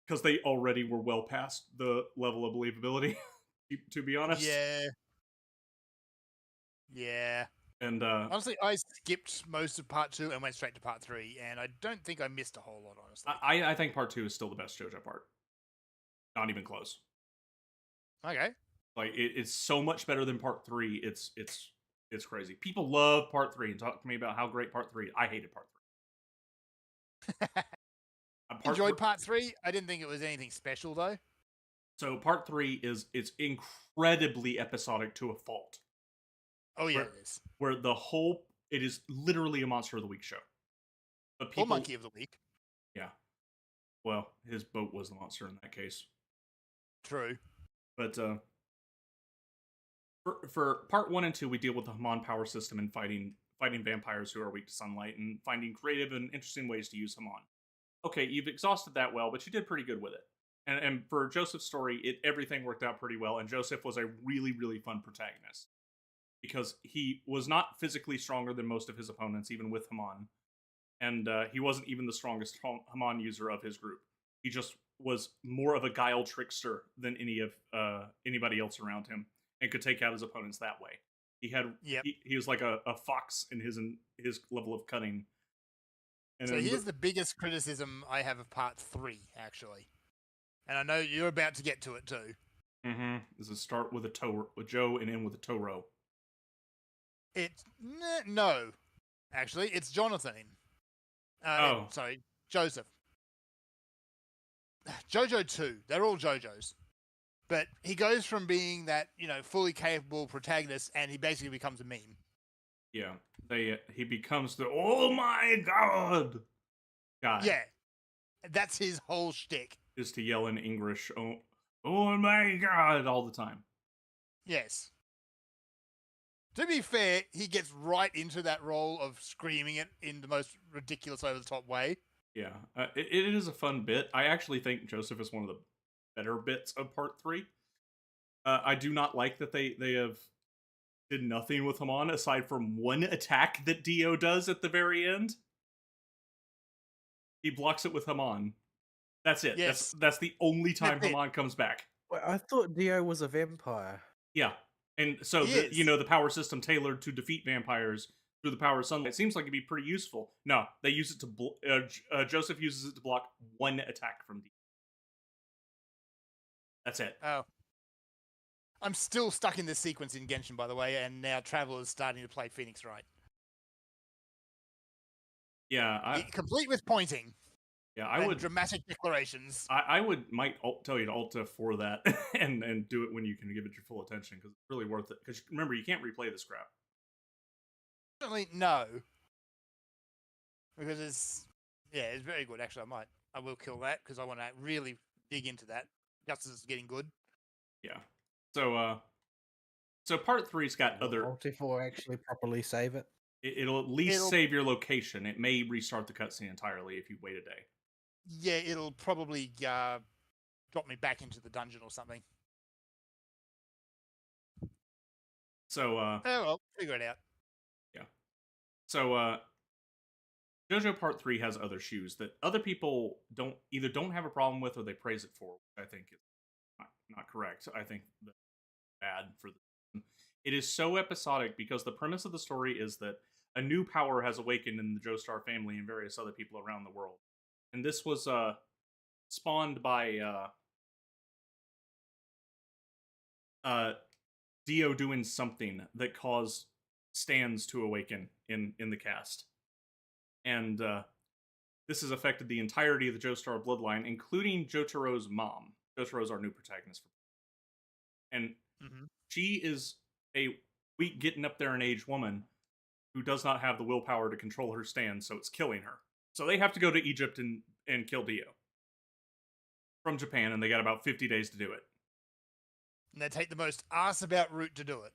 Because they already were well past the level of believability, to be honest. Yeah. And honestly, I skipped most of part 2 and went straight to part 3, and I don't think I missed a whole lot, honestly. I think part 2 is still the best JoJo part. Not even close. Okay. Like it's so much better than part 3. It's crazy. People love part 3 and talk to me about how great part 3. I hated part 3. Enjoyed part 3. I didn't think it was anything special though. So part 3 it's incredibly episodic to a fault. Oh yeah, it is. Where it is literally a Monster of the Week show. But or Monkey of the Week. Yeah. Well, his boat was the monster in that case. True. But for part 1 and 2, we deal with the Haman power system and fighting vampires who are weak to sunlight and finding creative and interesting ways to use Haman. Okay, you've exhausted that well, but you did pretty good with it. And for Joseph's story, everything worked out pretty well, and Joseph was a really, really fun protagonist. Because he was not physically stronger than most of his opponents, even with Haman. And he wasn't even the strongest Haman user of his group. He just was more of a guile trickster than anybody else around him, and could take out his opponents that way. He was like a fox in his level of cunning. And so here's the biggest criticism I have of part 3, actually. And I know you're about to get to it too. Mm-hmm. Does it start with Joe and end with a Toro? No, actually, it's Jonathan. Sorry, Joseph. JoJo 2, they're all JoJos. But he goes from being that, fully capable protagonist, and he basically becomes a meme. Yeah, he becomes the oh my god guy. Yeah, that's his whole shtick. Is to yell in English, oh my god, all the time. Yes. To be fair, he gets right into that role of screaming it in the most ridiculous, over-the-top way. Yeah, it is a fun bit. I actually think Joseph is one of the better bits of part 3. I do not like that they have did nothing with Haman aside from one attack that Dio does at the very end. He blocks it with Haman. That's it. Yes. That's the only time Haman comes back. Wait, I thought Dio was a vampire. Yeah. And so, the power system tailored to defeat vampires through the power of sunlight seems like it'd be pretty useful. No, they use it to Joseph uses it to block one attack from Dio. That's it. Oh. I'm still stuck in this sequence in Genshin, by the way, and now Traveler is starting to play Phoenix Wright. Yeah, Complete with pointing. Yeah, I and would dramatic declarations. I might tell you to alt for that and do it when you can give it your full attention because it's really worth it. Because remember, you can't replay this crap. Definitely no, because it's very good. Actually, I will kill that because I want to really dig into that. Just as it's getting good. Yeah. So part 3's got Will other. Multi-4 actually properly save it? It'll at least save your location. It may restart the cutscene entirely if you wait a day. Yeah, it'll probably drop me back into the dungeon or something. So oh well, figure it out. Yeah. So JoJo Part 3 has other shoes that other people don't have a problem with or they praise it for, which I think is not correct. I think that's bad for the. It is so episodic because the premise of the story is that a new power has awakened in the Joestar family and various other people around the world. And this was spawned by Dio doing something that caused stands to awaken in the cast. And this has affected the entirety of the Joestar bloodline, including Jotaro's mom. Jotaro's our new protagonist. And she is a weak, getting up there in age woman who does not have the willpower to control her stand, so it's killing her. So they have to go to Egypt and kill Dio from Japan, and they got about 50 days to do it. And they take the most ass-about route to do it.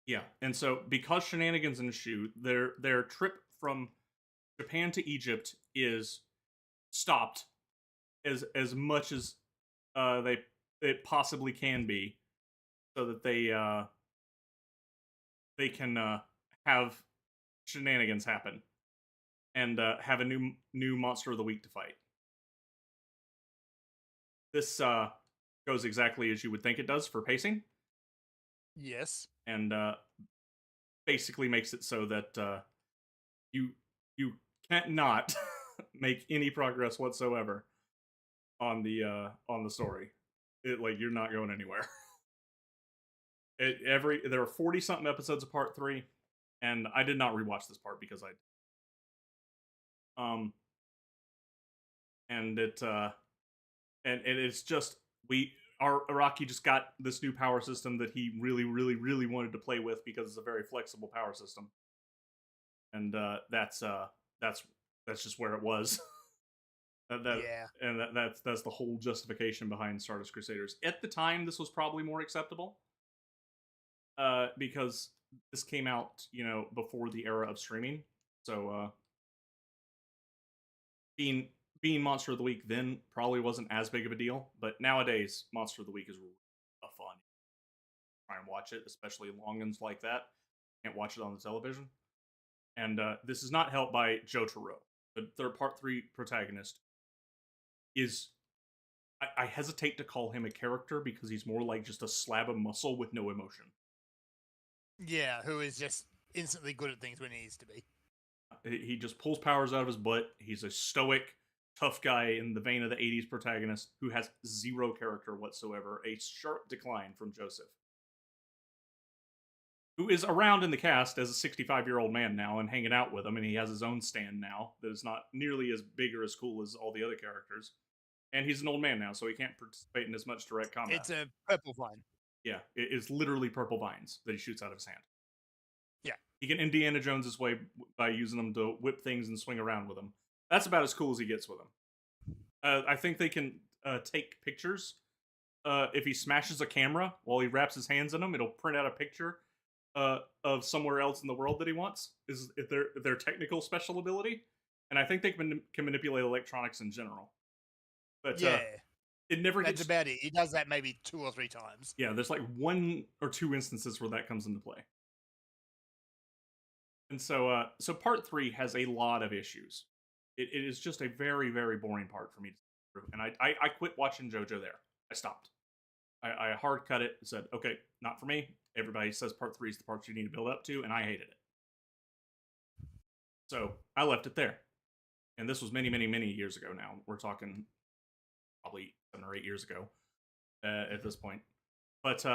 Yeah, and so because shenanigans ensue, their trip from Japan to Egypt is stopped as much as it possibly can be, so that they can have shenanigans happen and have a new monster of the week to fight. This goes exactly as you would think it does for pacing. Yes, and basically makes it so that you can't not make any progress whatsoever on the story. You're not going anywhere. There are 40 something episodes of part 3, and I did not rewatch this part because and it's just our Araki just got this new power system that he really, really, really wanted to play with because it's a very flexible power system, and that's just where it was. That's the whole justification behind Stardust Crusaders. At the time, this was probably more acceptable, because this came out, before the era of streaming. So being Monster of the Week then probably wasn't as big of a deal, but nowadays Monster of the Week is really fun. Try and watch it, especially long ones like that. Can't watch it on the television. And this is not helped by Jotaro, their part 3 protagonist. Is I hesitate to call him a character because he's more like just a slab of muscle with no emotion. Yeah, who is just instantly good at things when he needs to be. He just pulls powers out of his butt. He's a stoic, tough guy in the vein of the 80s protagonist who has zero character whatsoever, a sharp decline from Joseph, who is around in the cast as a 65-year-old man now and hanging out with him, and he has his own stand now that is not nearly as big or as cool as all the other characters. And he's an old man now, so he can't participate in as much direct combat. It's a purple vine. Yeah, it is literally purple vines that he shoots out of his hand. Yeah. He can Indiana Jones his way by using them to whip things and swing around with them. That's about as cool as he gets with them. I think they can take pictures. If he smashes a camera while he wraps his hands in them, it'll print out a picture of somewhere else in the world that he wants. Is their technical special ability, and I think they can manipulate electronics in general. But yeah, it never that's gets. about it. He does that maybe 2 or 3 times. Yeah, there's like 1 or 2 instances where that comes into play. And so part 3 has a lot of issues. It is just a very, very boring part for me to through. And I quit watching JoJo there. I stopped. I hard cut it and said, okay, not for me. Everybody says part 3 is the part you need to build up to, and I hated it. So I left it there. And this was many, many, many years ago now. We're talking probably 7 or 8 years ago at this point. But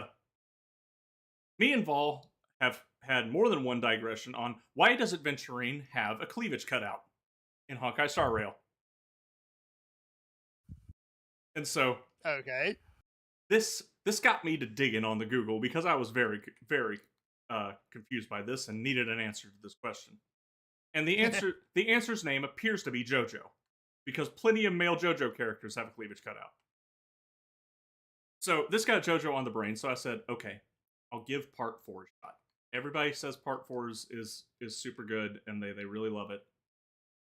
me and Vol have had more than one digression on why does Adventurine have a cleavage cutout in Hawkeye Star Rail. And so Okay. this got me to digging on the Google because I was very confused by this and needed an answer to this question. And the answer's name appears to be JoJo, because plenty of male JoJo characters have a cleavage cutout. So this got JoJo on the brain. So I said, okay, I'll give Part 4 a shot. Everybody says Part 4 is super good and they really love it.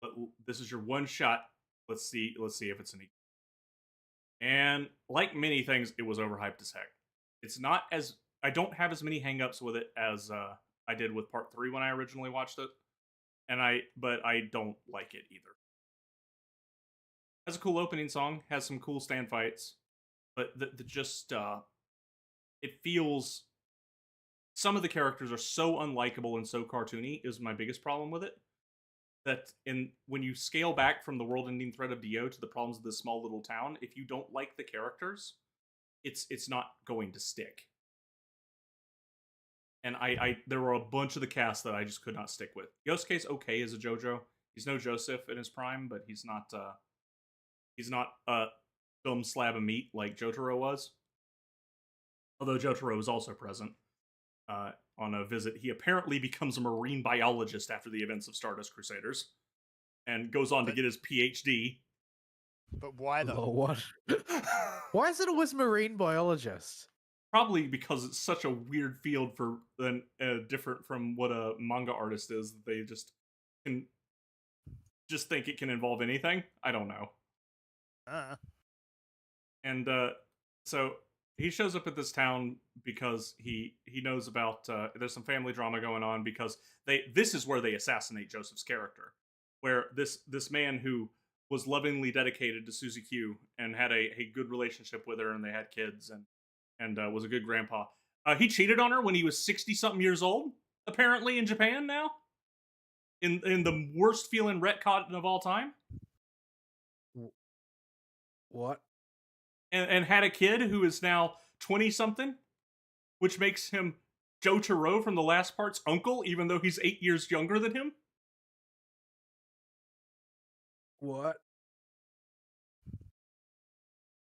But this is your one shot. Let's see if it's any. And like many things, it was overhyped as heck. It's not as I don't have as many hangups with it as I did with Part 3 when I originally watched it. But I don't like it either. Has a cool opening song, has some cool stand fights, but it feels some of the characters are so unlikable and so cartoony is my biggest problem with it. That when you scale back from the world-ending threat of Dio to the problems of this small little town, if you don't like the characters, it's not going to stick. And there were a bunch of the cast that I just could not stick with. Yosuke's okay as a JoJo. He's no Joseph in his prime, but he's not a dumb slab of meat like Jotaro was. Although Jotaro was also present on a visit. He apparently becomes a marine biologist after the events of Stardust Crusaders and goes on to get his PhD. But why though? Oh, what? Why is it always marine biologist? Probably because it's such a weird field for different from what a manga artist is. That they just can just think it can involve anything. I don't know. And so he shows up at this town because he knows about there's some family drama going on because this is where they assassinate Joseph's character, where this man who was lovingly dedicated to Suzy Q and had a good relationship with her and they had kids and was a good grandpa. He cheated on her when he was 60-something years old, apparently in Japan now. In the worst feeling retcon of all time. What? And had a kid who is now 20-something, which makes him Jotaro from the last part's uncle, even though he's 8 years younger than him. What?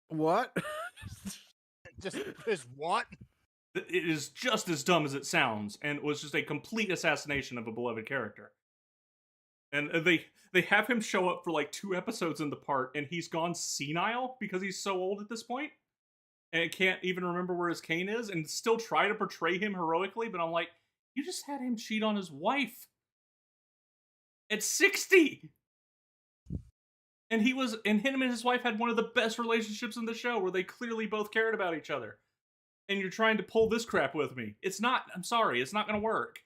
What? Just what? It is just as dumb as it sounds, and was just a complete assassination of a beloved character. And they have him show up for like 2 episodes in the part, and he's gone senile because he's so old at this point, and can't even remember where his cane is, and still try to portray him heroically. But I'm like, you just had him cheat on his wife at 60. And him and his wife had one of the best relationships in the show, where they clearly both cared about each other. And you're trying to pull this crap with me. It's not. I'm sorry. It's not going to work.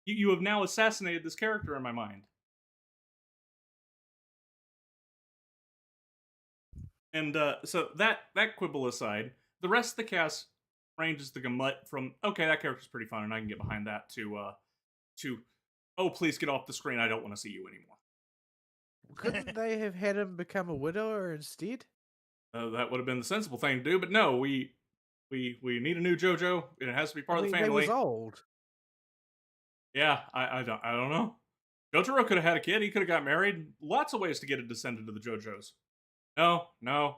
You have now assassinated this character in my mind. And so that quibble aside, the rest of the cast ranges the gamut from, okay, that character's pretty fun and I can get behind that, to oh, please get off the screen. I don't want to see you anymore. Couldn't they have had him become a widower instead? That would have been the sensible thing to do, but no, we need a new JoJo, and it has to be part of the family. He was old. Yeah, I don't know. Jotaro could have had a kid. He could have got married. Lots of ways to get a descendant to the JoJos. No.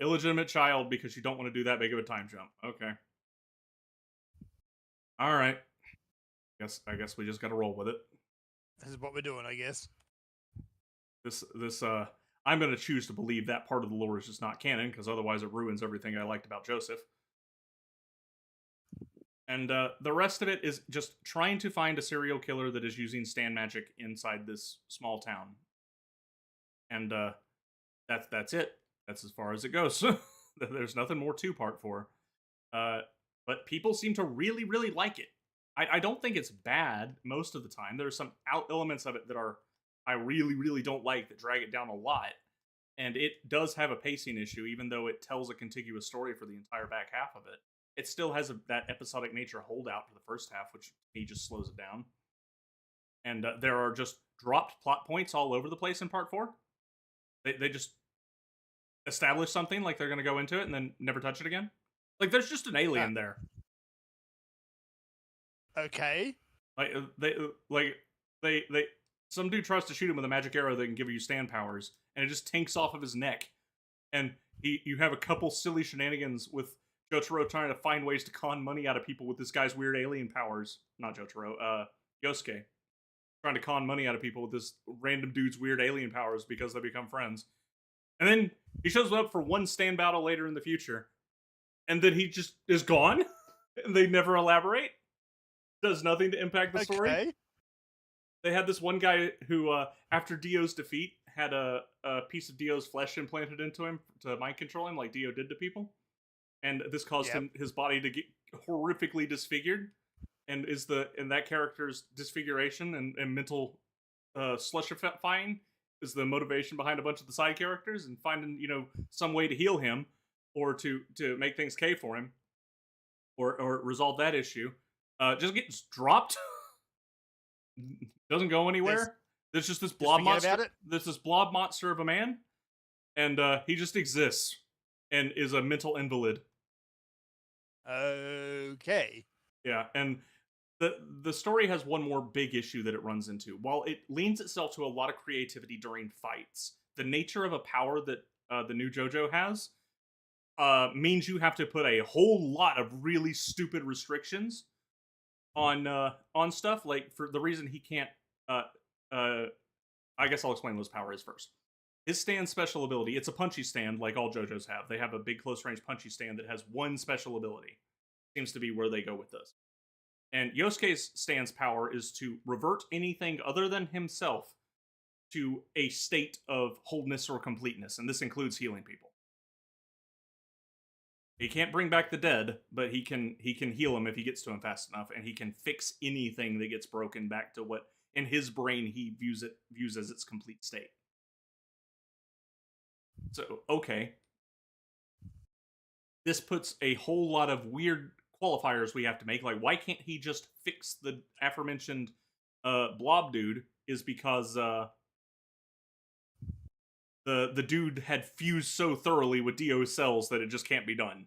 Illegitimate child because you don't want to do that big of a time jump. Okay. All right. I guess we just got to roll with it. This is what we're doing, I guess. This I'm going to choose to believe that part of the lore is just not canon, because otherwise it ruins everything I liked about Joseph. And the rest of it is just trying to find a serial killer that is using stand magic inside this small town. And that's it. That's as far as it goes. There's nothing more to Part 4. But people seem to really, really like it. I don't think it's bad most of the time. There's some elements of it that I really, really don't like, that drag it down a lot. And it does have a pacing issue, even though it tells a contiguous story for the entire back half of it. It still has that episodic nature holdout for the first half, which he just slows it down. And there are just dropped plot points all over the place in Part 4. They just establish something like they're going to go into it and then never touch it again. Like, there's just an alien there. Okay. Like they some dude tries to shoot him with a magic arrow that can give you stand powers, and it just tanks off of his neck. And you have a couple silly shenanigans with Jotaro trying to find ways to con money out of people with this guy's weird alien powers. Not Jotaro, Yosuke trying to con money out of people with this random dude's weird alien powers because they become friends. And then he shows up for one stand battle later in the future, and then he just is gone, and they never elaborate. Does nothing to impact the story. Okay. They had this one guy who, after Dio's defeat, had a piece of Dio's flesh implanted into him to mind control him, like Dio did to people, and this caused his body to get horrifically disfigured. And that character's disfiguration and mental slushifying is the motivation behind a bunch of the side characters, and finding some way to heal him or to make things okay for him or resolve that issue. Just gets dropped. Doesn't go anywhere. There's just this blob monster. There's this blob monster of a man, and he just exists and is a mental invalid. Okay. Yeah, and the story has one more big issue that it runs into. While it leans itself to a lot of creativity during fights, the nature of a power that the new JoJo has means you have to put a whole lot of really stupid restrictions on stuff. Like, for the reason he can't. I guess I'll explain what his power is first. His stand special ability, it's a punchy stand like all JoJo's have. They have a big close range punchy stand that has one special ability. Seems to be where they go with this. And Yosuke's stand's power is to revert anything other than himself to a state of wholeness or completeness, and this includes healing people. He can't bring back the dead, but he can heal them if he gets to them fast enough, and he can fix anything that gets broken back to what in his brain he views as its complete state. So, okay. This puts a whole lot of weird qualifiers we have to make. Like, why can't he just fix the aforementioned blob dude? Is because the dude had fused so thoroughly with Dio's cells that it just can't be done.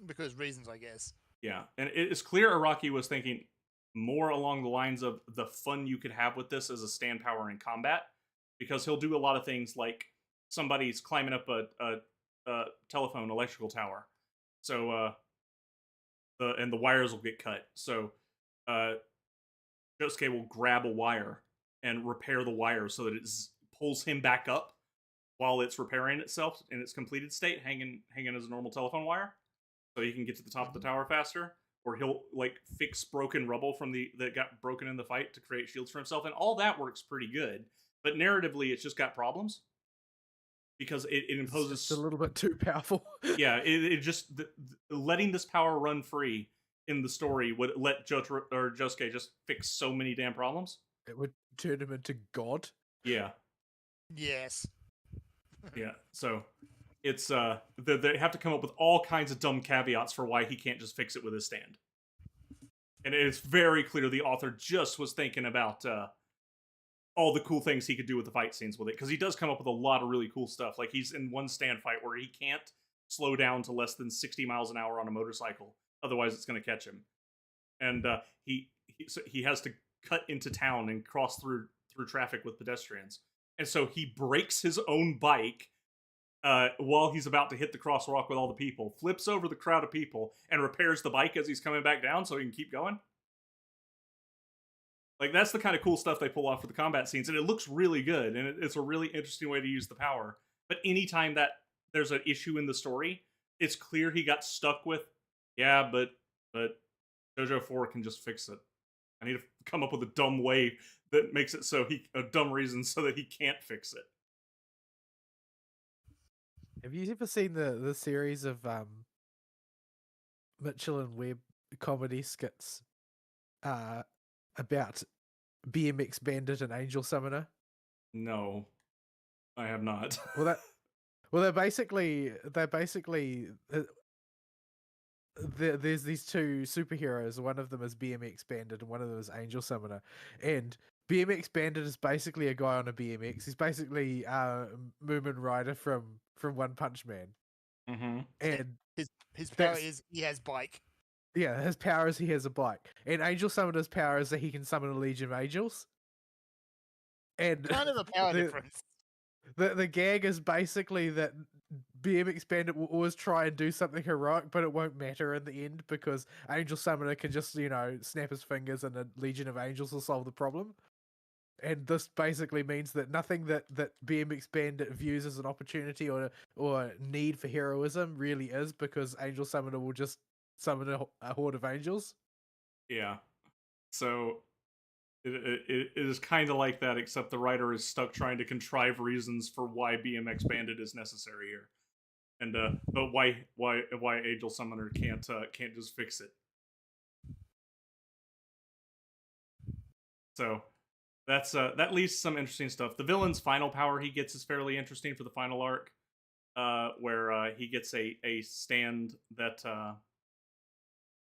Because reasons, I guess. Yeah, and it's clear Araki was thinking more along the lines of the fun you could have with this as a stand power in combat, because he'll do a lot of things like somebody's climbing up a telephone electrical tower, so the wires will get cut. So Josuke will grab a wire and repair the wire so that it pulls him back up while it's repairing itself in its completed state, hanging as a normal telephone wire, so he can get to the top of the tower faster. Or he'll like fix broken rubble from that got broken in the fight to create shields for himself, and all that works pretty good. But narratively, it's just got problems because it imposes it's a little bit too powerful. Yeah, it just letting this power run free in the story would let Jotaro or Josuke just fix so many damn problems. It would turn him into God. Yeah. Yes. Yeah. So it's they have to come up with all kinds of dumb caveats for why he can't just fix it with his stand. And it's very clear the author just was thinking about all the cool things he could do with the fight scenes with it, because he does come up with a lot of really cool stuff. Like, he's in one stand fight where he can't slow down to less than 60 miles an hour on a motorcycle, otherwise it's going to catch him. And he has to cut into town and cross through traffic with pedestrians, and so he breaks his own bike while he's about to hit the crosswalk with all the people, flips over the crowd of people, and repairs the bike as he's coming back down so he can keep going. Like, that's the kind of cool stuff they pull off for the combat scenes, and it looks really good, and it's a really interesting way to use the power. But anytime that there's an issue in the story, it's clear he got stuck with, yeah, but JoJo 4 can just fix it. I need to come up with a dumb way that makes it so a dumb reason so that he can't fix it. Have you ever seen the series of Mitchell and Webb comedy skits about BMX Bandit and Angel Summoner? No, I have not. they're basically there's these two superheroes. One of them is BMX Bandit and one of them is Angel Summoner. And BMX Bandit is basically a guy on a BMX. He's basically Moomin Rider from One Punch Man. Mm-hmm. And his power is he has bike. Yeah, his power is he has a bike. And Angel Summoner's power is that he can summon a legion of angels. And Kind of a power the, difference. the gag is basically that BMX Bandit will always try and do something heroic, but it won't matter in the end because Angel Summoner can just, snap his fingers and a legion of angels will solve the problem. And this basically means that nothing that BMX Bandit views as an opportunity or need for heroism really is, because Angel Summoner will just summon a horde of angels. Yeah. So it is kind of like that, except the writer is stuck trying to contrive reasons for why BMX Bandit is necessary here, and but why Angel Summoner can't just fix it. So that leads to some interesting stuff. The villain's final power he gets is fairly interesting for the final arc, where he gets a stand that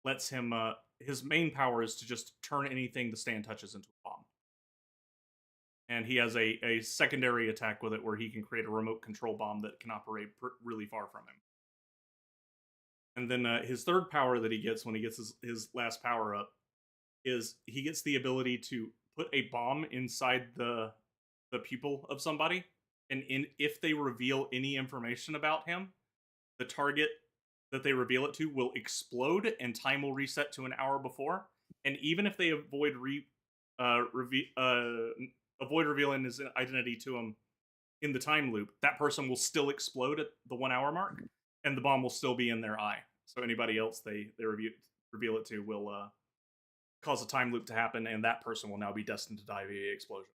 lets him. His main power is to just turn anything the stand touches into a bomb, and he has a secondary attack with it where he can create a remote control bomb that can operate really far from him. And then his third power that he gets when he gets his last power up is he gets the ability to put a bomb inside the pupil of somebody, and if they reveal any information about him, the target that they reveal it to will explode, and time will reset to an hour before. And even if they avoid avoid revealing his identity to him in the time loop, that person will still explode at the 1 hour mark, and the bomb will still be in their eye. So anybody else they reveal it to will cause a time loop to happen, and that person will now be destined to die via explosion.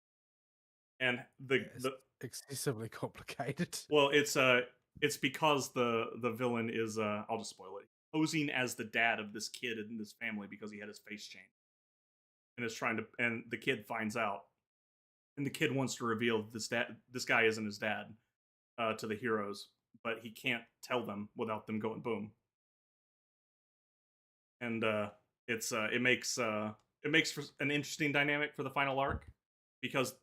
And the excessively complicated. Well, it's because the villain is I'll just spoil it, posing as the dad of this kid in this family because he had his face changed, and is trying to, and the kid finds out, and the kid wants to reveal this guy isn't his dad to the heroes, but he can't tell them without them going boom. And it makes for an interesting dynamic for the final arc, because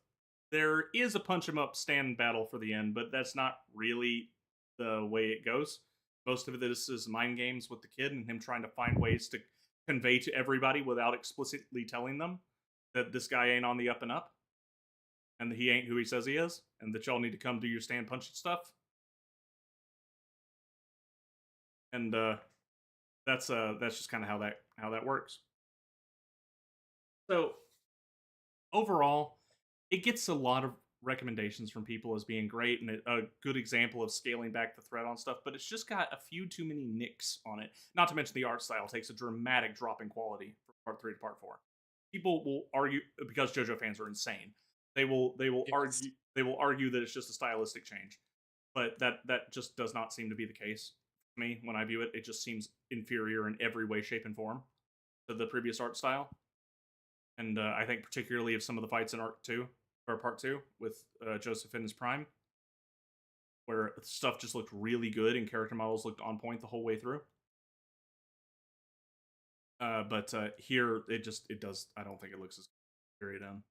there is a punch 'em up stand battle for the end, but that's not really the way it goes. Most of this is mind games with the kid and him trying to find ways to convey to everybody without explicitly telling them that this guy ain't on the up and up, and that he ain't who he says he is, and that y'all need to come do your stand punching stuff. And that's just kind of how that works. So overall, it gets a lot of recommendations from people as being great and a good example of scaling back the threat on stuff, but it's just got a few too many nicks on it. Not to mention the art style takes a dramatic drop in quality from part 3 to part 4. People will argue, because JoJo fans are insane. They will Yes. argue that it's just a stylistic change, but that just does not seem to be the case to me. When I view it, it just seems inferior in every way, shape, and form to the previous art style. And I think particularly of some of the fights in Arc 2 or Part 2 with Joseph in his prime, where stuff just looked really good and character models looked on point the whole way through. But here it does. I don't think it looks as good. Period. End.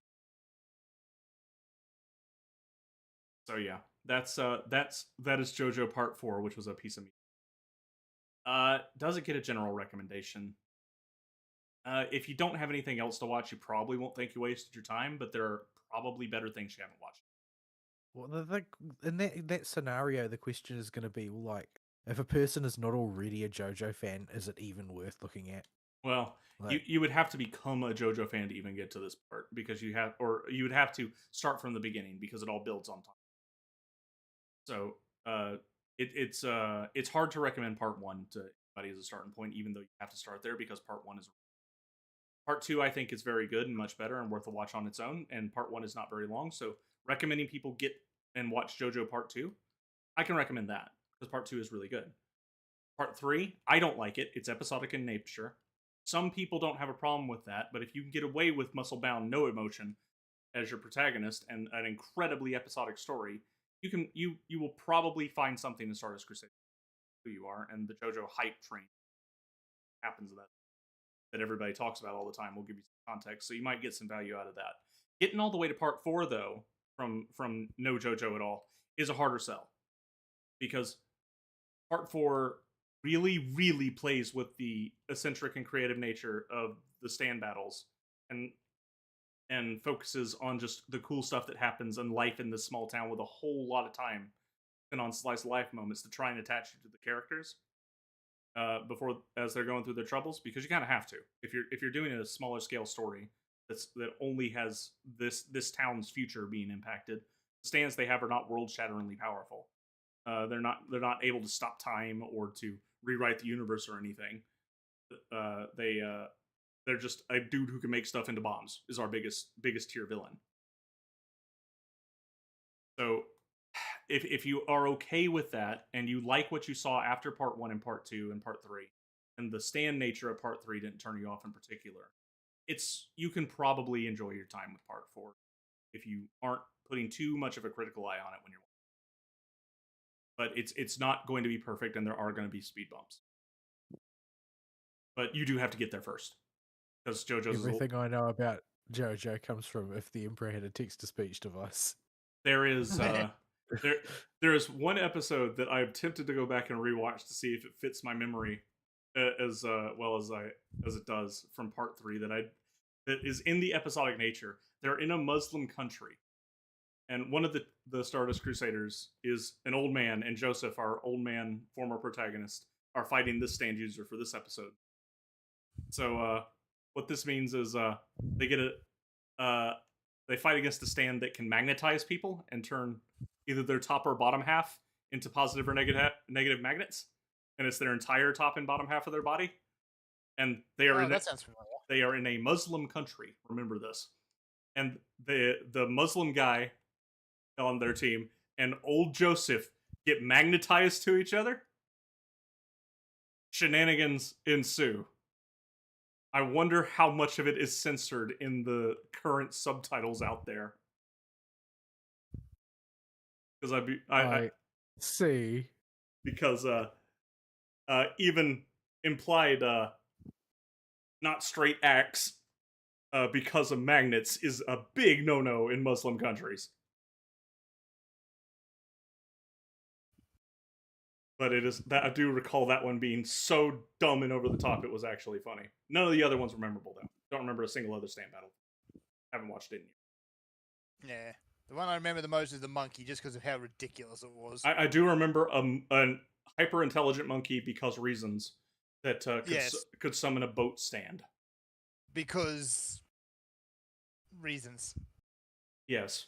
So yeah, that is JoJo Part 4, which was a piece of meat. Does it get a general recommendation? If you don't have anything else to watch, you probably won't think you wasted your time, but there are probably better things you haven't watched. Well, in that scenario, the question is going to be, well, like, if a person is not already a JoJo fan, is it even worth looking at? Well, Like, you would have to become a JoJo fan to even get to this part, because you would have to start from the beginning because it all builds on time. So it's hard to recommend part 1 to anybody as a starting point, even though you have to start there, because part 1 is part 2. I think is very good and much better and worth a watch on its own, and part 1 is not very long. So recommending people get and watch JoJo Part 2, I can recommend that because part 2 is really good. Part 3, I don't like it. It's episodic in nature. Some people don't have a problem with that, but if you can get away with muscle bound, no emotion as your protagonist and an incredibly episodic story, you will probably find something in Stardust Crusader who you are, and the JoJo hype train happens that everybody talks about all the time will give you some context, so you might get some value out of that. Getting all the way to part 4 though, from no JoJo at all, is a harder sell, because part 4 really plays with the eccentric and creative nature of the stand battles, and focuses on just the cool stuff that happens in life in this small town with a whole lot of time and on slice of life moments to try and attach you to the characters before as they're going through their troubles, because you kind of have to if you're doing a smaller scale story that only has this town's future being impacted. The stands they have are not world shatteringly powerful. They're not able to stop time or to rewrite the universe or anything. They're just a dude who can make stuff into bombs is our biggest tier villain. So if you are okay with that and you like what you saw after part 1 and part 2 and part 3, and the stand nature of part 3 didn't turn you off in particular, you can probably enjoy your time with part 4 if you aren't putting too much of a critical eye on it when you're. But it's not going to be perfect, and there are going to be speed bumps. But you do have to get there first, because JoJo's Everything I know about JoJo comes from if the Emperor had a text-to-speech device. There is there is one episode that I'm tempted to go back and rewatch to see if it fits my memory as well as it does from part 3 that is in the episodic nature. They're in a Muslim country, and one of the Stardust Crusaders is an old man, and Joseph, our old man former protagonist, are fighting this stand user for this episode. So what this means is they get they fight against a stand that can magnetize people and turn either their top or bottom half into positive or negative magnets, and it's their entire top and bottom half of their body. And they are that sounds familiar. They are in a Muslim country. Remember this. And the Muslim guy on their team and old Joseph get magnetized to each other. Shenanigans ensue. I wonder how much of it is censored in the current subtitles out there. Because I see. Because even implied not straight acts because of magnets is a big no-no in Muslim countries. But it is that I do recall that one being so dumb and over the top it was actually funny. None of the other ones were memorable though. Don't remember a single other stand battle. Haven't watched it in years. Yeah. The one I remember the most is the monkey, just because of how ridiculous it was. I do remember a hyper intelligent monkey because reasons that could summon a boat stand. Because reasons. Yes.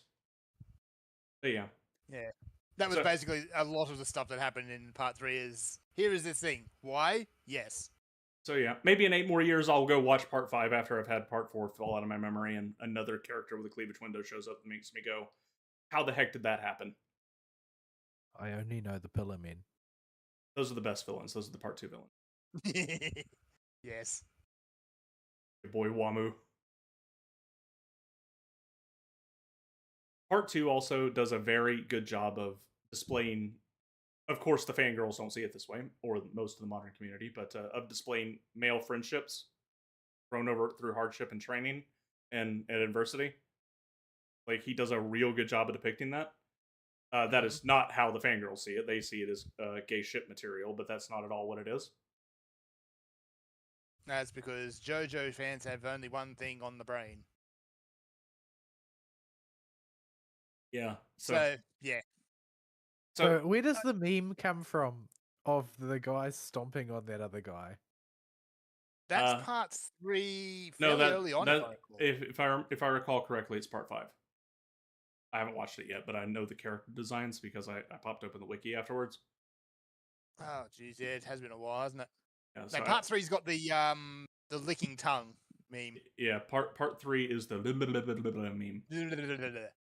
But yeah. Yeah. That was basically a lot of the stuff that happened in part 3 is, here is this thing. Why? Yes. So yeah, maybe in 8 more years I'll go watch part 5 after I've had part 4 fall out of my memory and another character with a cleavage window shows up and makes me go, how the heck did that happen? I only know the Pillar Men. Those are the best villains. Those are the part 2 villains. Yes. Your boy Wamu. Part 2 also does a very good job of displaying, of course the fangirls don't see it this way, or most of the modern community, but of displaying male friendships thrown over through hardship and training and adversity. Like, he does a real good job of depicting that. That is not how the fangirls see it. They see it as gay shit material, but that's not at all what it is. That's because JoJo fans have only one thing on the brain. Yeah. So yeah. So where does the meme come from of the guy stomping on that other guy? That's part 3 fairly early on. If I recall correctly, it's part 5. I haven't watched it yet, but I know the character designs because I popped open the wiki afterwards. Oh, geez, yeah, it has been a while, hasn't it? Yeah, so part 3's got the licking tongue meme. Yeah, part 3 is the meme,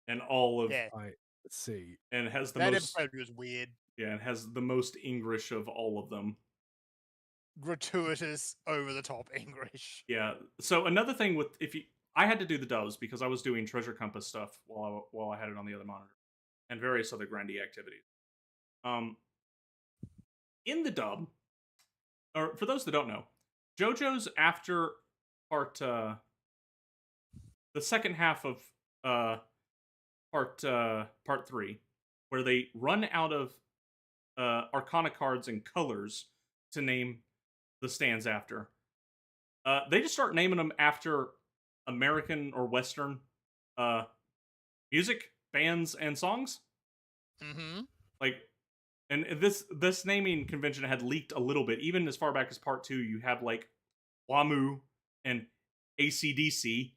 and all of I see, and it has the that most. Episode was weird. Yeah, it has the most English of all of them. Gratuitous, over the top English. Yeah. So another thing with I had to do the dubs because I was doing Treasure Compass stuff while I had it on the other monitor, and various other grindy activities. In the dub, or for those that don't know, JoJo's after part the second half of part 3, where they run out of Arcana cards and colors to name the stands after. They just start naming them after American or Western uh, music, bands, and songs. Mm-hmm. Like, and this naming convention had leaked a little bit, even as far back as part 2. You have like WAMU and ACDC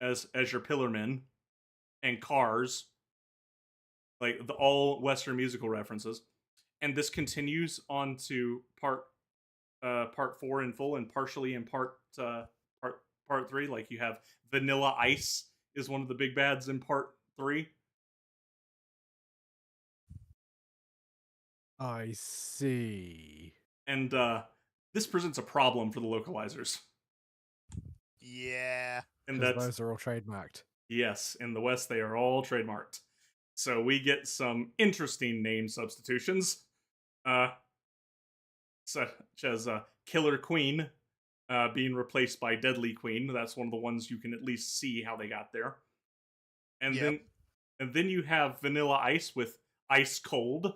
as your pillar men, and Cars, like the all Western musical references. And this continues on to part 4 in full, and partially in part 3. Like you have Vanilla Ice is one of the big bads in part 3. I see. And this presents a problem for the localizers. Yeah. And Because that's those are all trademarked. yes, in the West they are all trademarked. So we get some interesting name substitutions, such as Killer Queen being replaced by Deadly Queen. That's one of the ones you can at least see how they got there. And Yep. then you have Vanilla Ice with Ice Cold,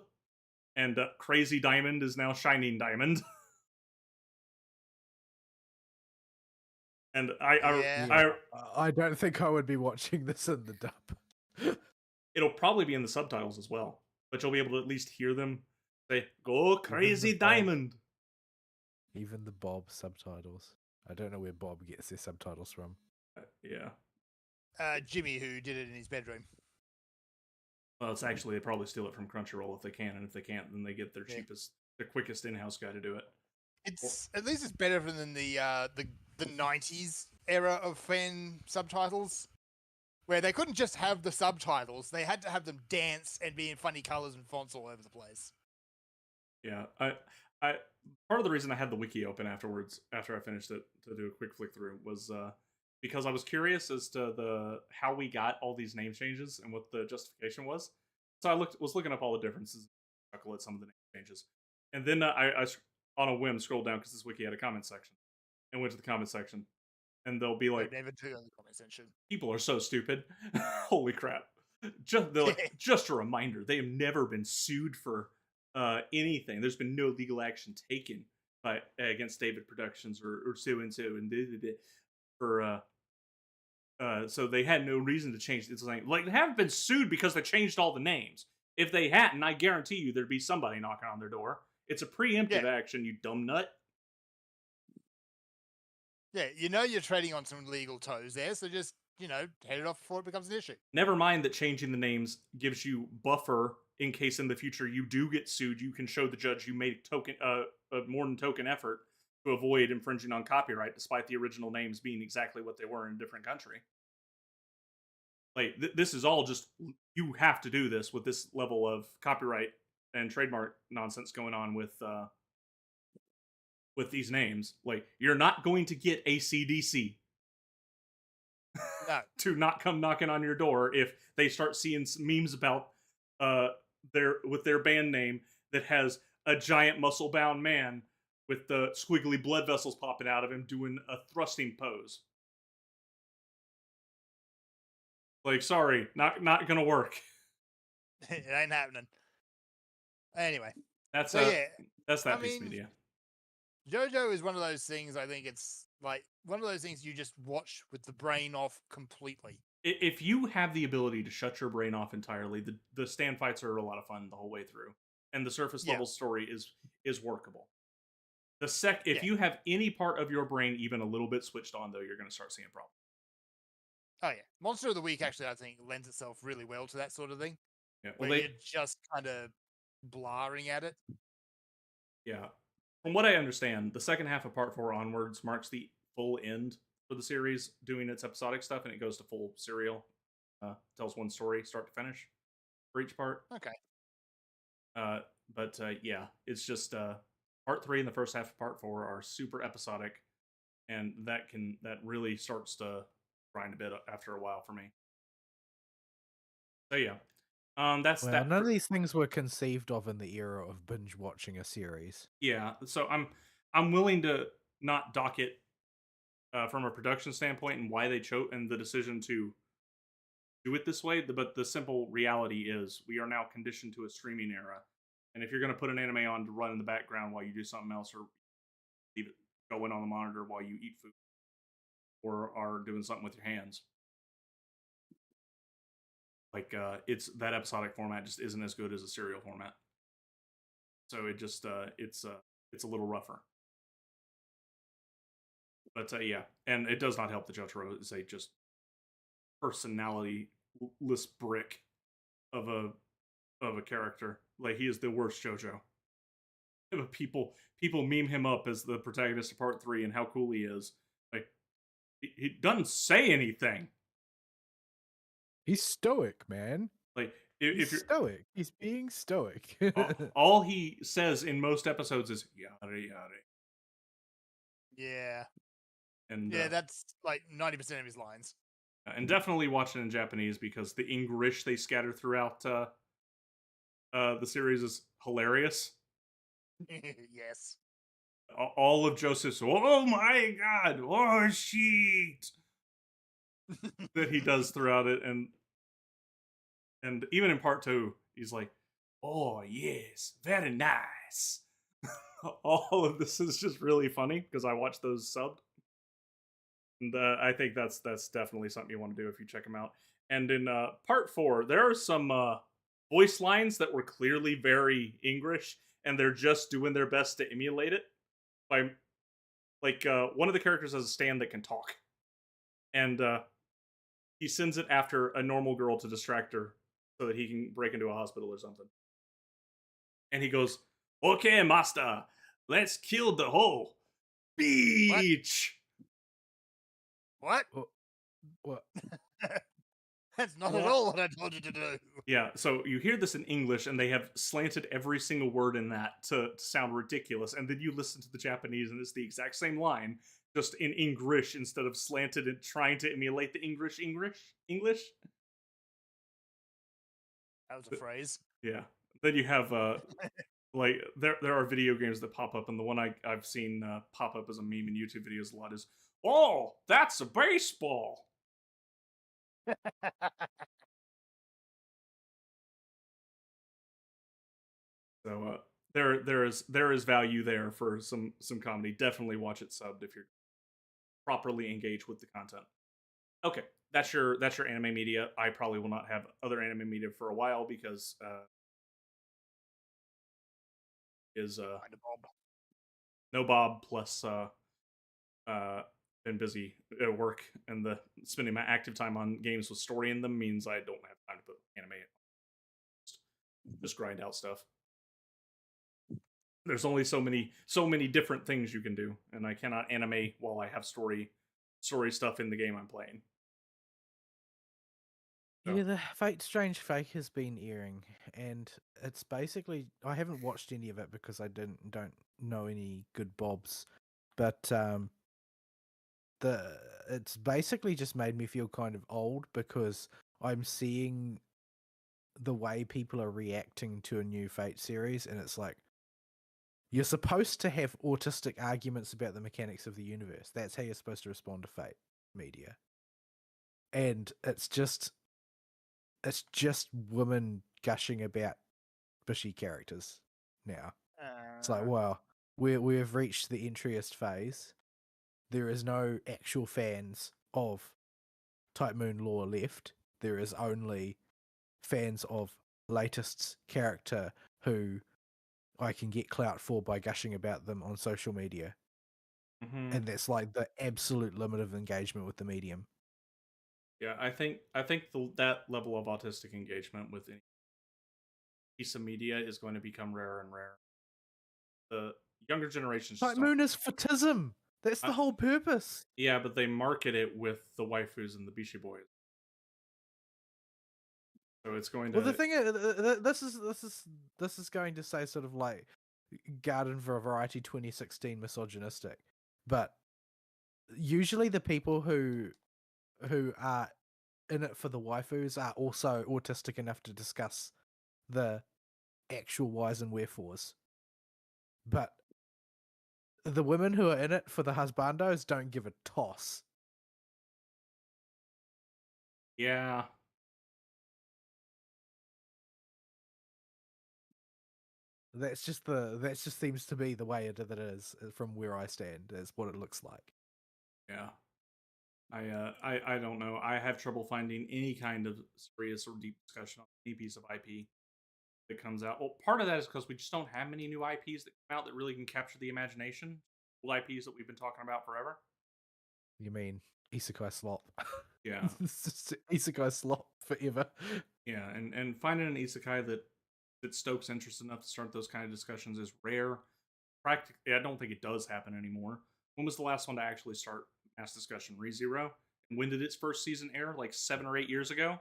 and Crazy Diamond is now Shining Diamond. And I don't think I would be watching this in the dub. It'll probably be in the subtitles as well, but you'll be able to at least hear them say, "Go Crazy Diamond." Even the Bob subtitles. I don't know where Bob gets his subtitles from. Yeah. Jimmy, who did it in his bedroom. Well, it's actually, they probably steal it from Crunchyroll if they can, and if they can't, then they get their quickest in-house guy to do it. It's at least it's better than the 90s era of fan subtitles, where they couldn't just have the subtitles; they had to have them dance and be in funny colors and fonts all over the place. Yeah, I part of the reason I had the wiki open afterwards, after I finished it, to do a quick flick through, was because I was curious as to how we got all these name changes and what the justification was. So I was looking up all the differences, chuckle at some of the name changes, and then I on a whim scrolled down because this wiki had a comment section, and went to the comment section, and they'll be like, never do on the comment section. People are so stupid. Holy crap! Just a reminder, they have never been sued for anything. There's been no legal action taken against David Productions or so and so and for so they had no reason to change it. Like they haven't been sued because they changed all the names. If they hadn't, I guarantee you there'd be somebody knocking on their door. It's a preemptive action, you dumb nut. Yeah, you're trading on some legal toes there, so just, head it off before it becomes an issue. Never mind that changing the names gives you buffer in case in the future you do get sued. You can show the judge you made a more than token effort to avoid infringing on copyright, despite the original names being exactly what they were in a different country. Like this is all just, you have to do this with this level of copyright and trademark nonsense going on with these names. Like, you're not going to get ACDC to not come knocking on your door if they start seeing memes about their band name that has a giant muscle bound man with the squiggly blood vessels popping out of him doing a thrusting pose. Like, sorry, not gonna work. It ain't happening. Anyway, that's that piece of media. JoJo is one of those things. I think it's like one of those things you just watch with the brain off completely. If you have the ability to shut your brain off entirely, the stand fights are a lot of fun the whole way through, and the surface level story is workable. If you have any part of your brain even a little bit switched on, though, you're going to start seeing problems. Oh yeah, Monster of the Week actually I think lends itself really well to that sort of thing. Yeah, well, where you're just kind of blaring at it. Yeah, from what I understand, the second half of Part 4 onwards marks the full end for the series, doing its episodic stuff, and it goes to full serial. Tells one story, start to finish, for each part. Okay. But yeah, it's just Part 3 and the first half of Part 4 are super episodic, and that really starts to grind a bit after a while for me. So yeah, none of these things were conceived of in the era of binge watching a series. Yeah, so I'm willing to not dock it from a production standpoint and why they chose and the decision to do it this way. But the simple reality is we are now conditioned to a streaming era, And if you're going to put an anime on to run in the background while you do something else, or leave it going on the monitor while you eat food or are doing something with your hands, like it's that episodic format just isn't as good as a serial format. So it just it's a little rougher. But yeah, and it does not help that Jotaro is a just personality-less brick of a character. Like, he is the worst JoJo. But people meme him up as the protagonist of Part 3 and how cool he is. Like, he doesn't say anything. He's stoic, man. Like, He's if you're stoic. He's being stoic. all he says in most episodes is yada yada, Yeah. and Yeah, that's like 90% of his lines. and definitely watch it in Japanese because the English they scatter throughout the series is hilarious. Yes. All of Joseph's "Oh my god, oh shit" that he does throughout it, and even in Part 2, he's like, "Oh yes, very nice." All of this is just really funny because I watch those subbed, and I think that's definitely something you want to do if you check them out. And in Part 4, there are some voice lines that were clearly very English, and they're just doing their best to emulate it by, like, one of the characters has a stand that can talk, and he sends it after a normal girl to distract her so that he can break into a hospital or something. And he goes, "Okay, master, let's kill the whole beach." What? What? That's not at What? all what I told you to do. Yeah, so you hear this in English, and they have slanted every single word in that to sound ridiculous. And then you listen to the Japanese, and it's the exact same line, just in English instead of slanted and trying to emulate the English. That was a phrase. Yeah. Then you have like there are video games that pop up, and the one I've seen pop up as a meme in YouTube videos a lot is, "Oh, that's a baseball." So there is value there for some comedy. Definitely watch it subbed if you're properly engaged with the content. Okay, that's your anime media. I probably will not have other anime media for a while because is Kind of Bob. no Bob, plus been busy at work, and the spending my active time on games with story in them means I don't have time to put anime in. Just grind out stuff. There's only so many different things you can do, and I cannot animate while I have story stuff in the game I'm playing. Yeah, the Fate Strange Fake has been airing, and it's basically, I haven't watched any of it because I don't know any good bobs, but it's basically just made me feel kind of old because I'm seeing the way people are reacting to a new Fate series, and it's like, you're supposed to have autistic arguments about the mechanics of the universe. That's how you're supposed to respond to Fate media. And it's just women gushing about bushy characters now. It's like, wow, we've reached the entryist phase. There is no actual fans of Type Moon lore left. There is only fans of latest character who I can get clout for by gushing about them on social media. Mm-hmm. And that's like the absolute limit of engagement with the medium. Yeah, I think that level of autistic engagement with any piece of media is going to become rarer and rarer. The younger generations just Type Moon is footism. That's the whole purpose. Yeah, but they market it with the waifus and the Bishi boys. So it's going to. Well, the thing is, this is going to say sort of like Garden Variety 2016 misogynistic, but usually the people who are in it for the waifus are also autistic enough to discuss the actual whys and wherefores. But the women who are in it for the husbandos don't give a toss. Yeah. That just seems to be the way that it is from where I stand. Is what it looks like. Yeah. I don't know. I have trouble finding any kind of serious or deep discussion on any piece of IP that comes out. Well, part of that is because we just don't have many new IPs that come out that really can capture the imagination. Old IPs that we've been talking about forever. You mean Isekai slop? Yeah. It's just Isekai slop forever. Yeah, and finding an isekai that stokes interest enough to start those kind of discussions is rare. Practically, I don't think it does happen anymore. When was the last one to actually start mass discussion? ReZero? And when did its first season air? Like 7 or 8 years ago?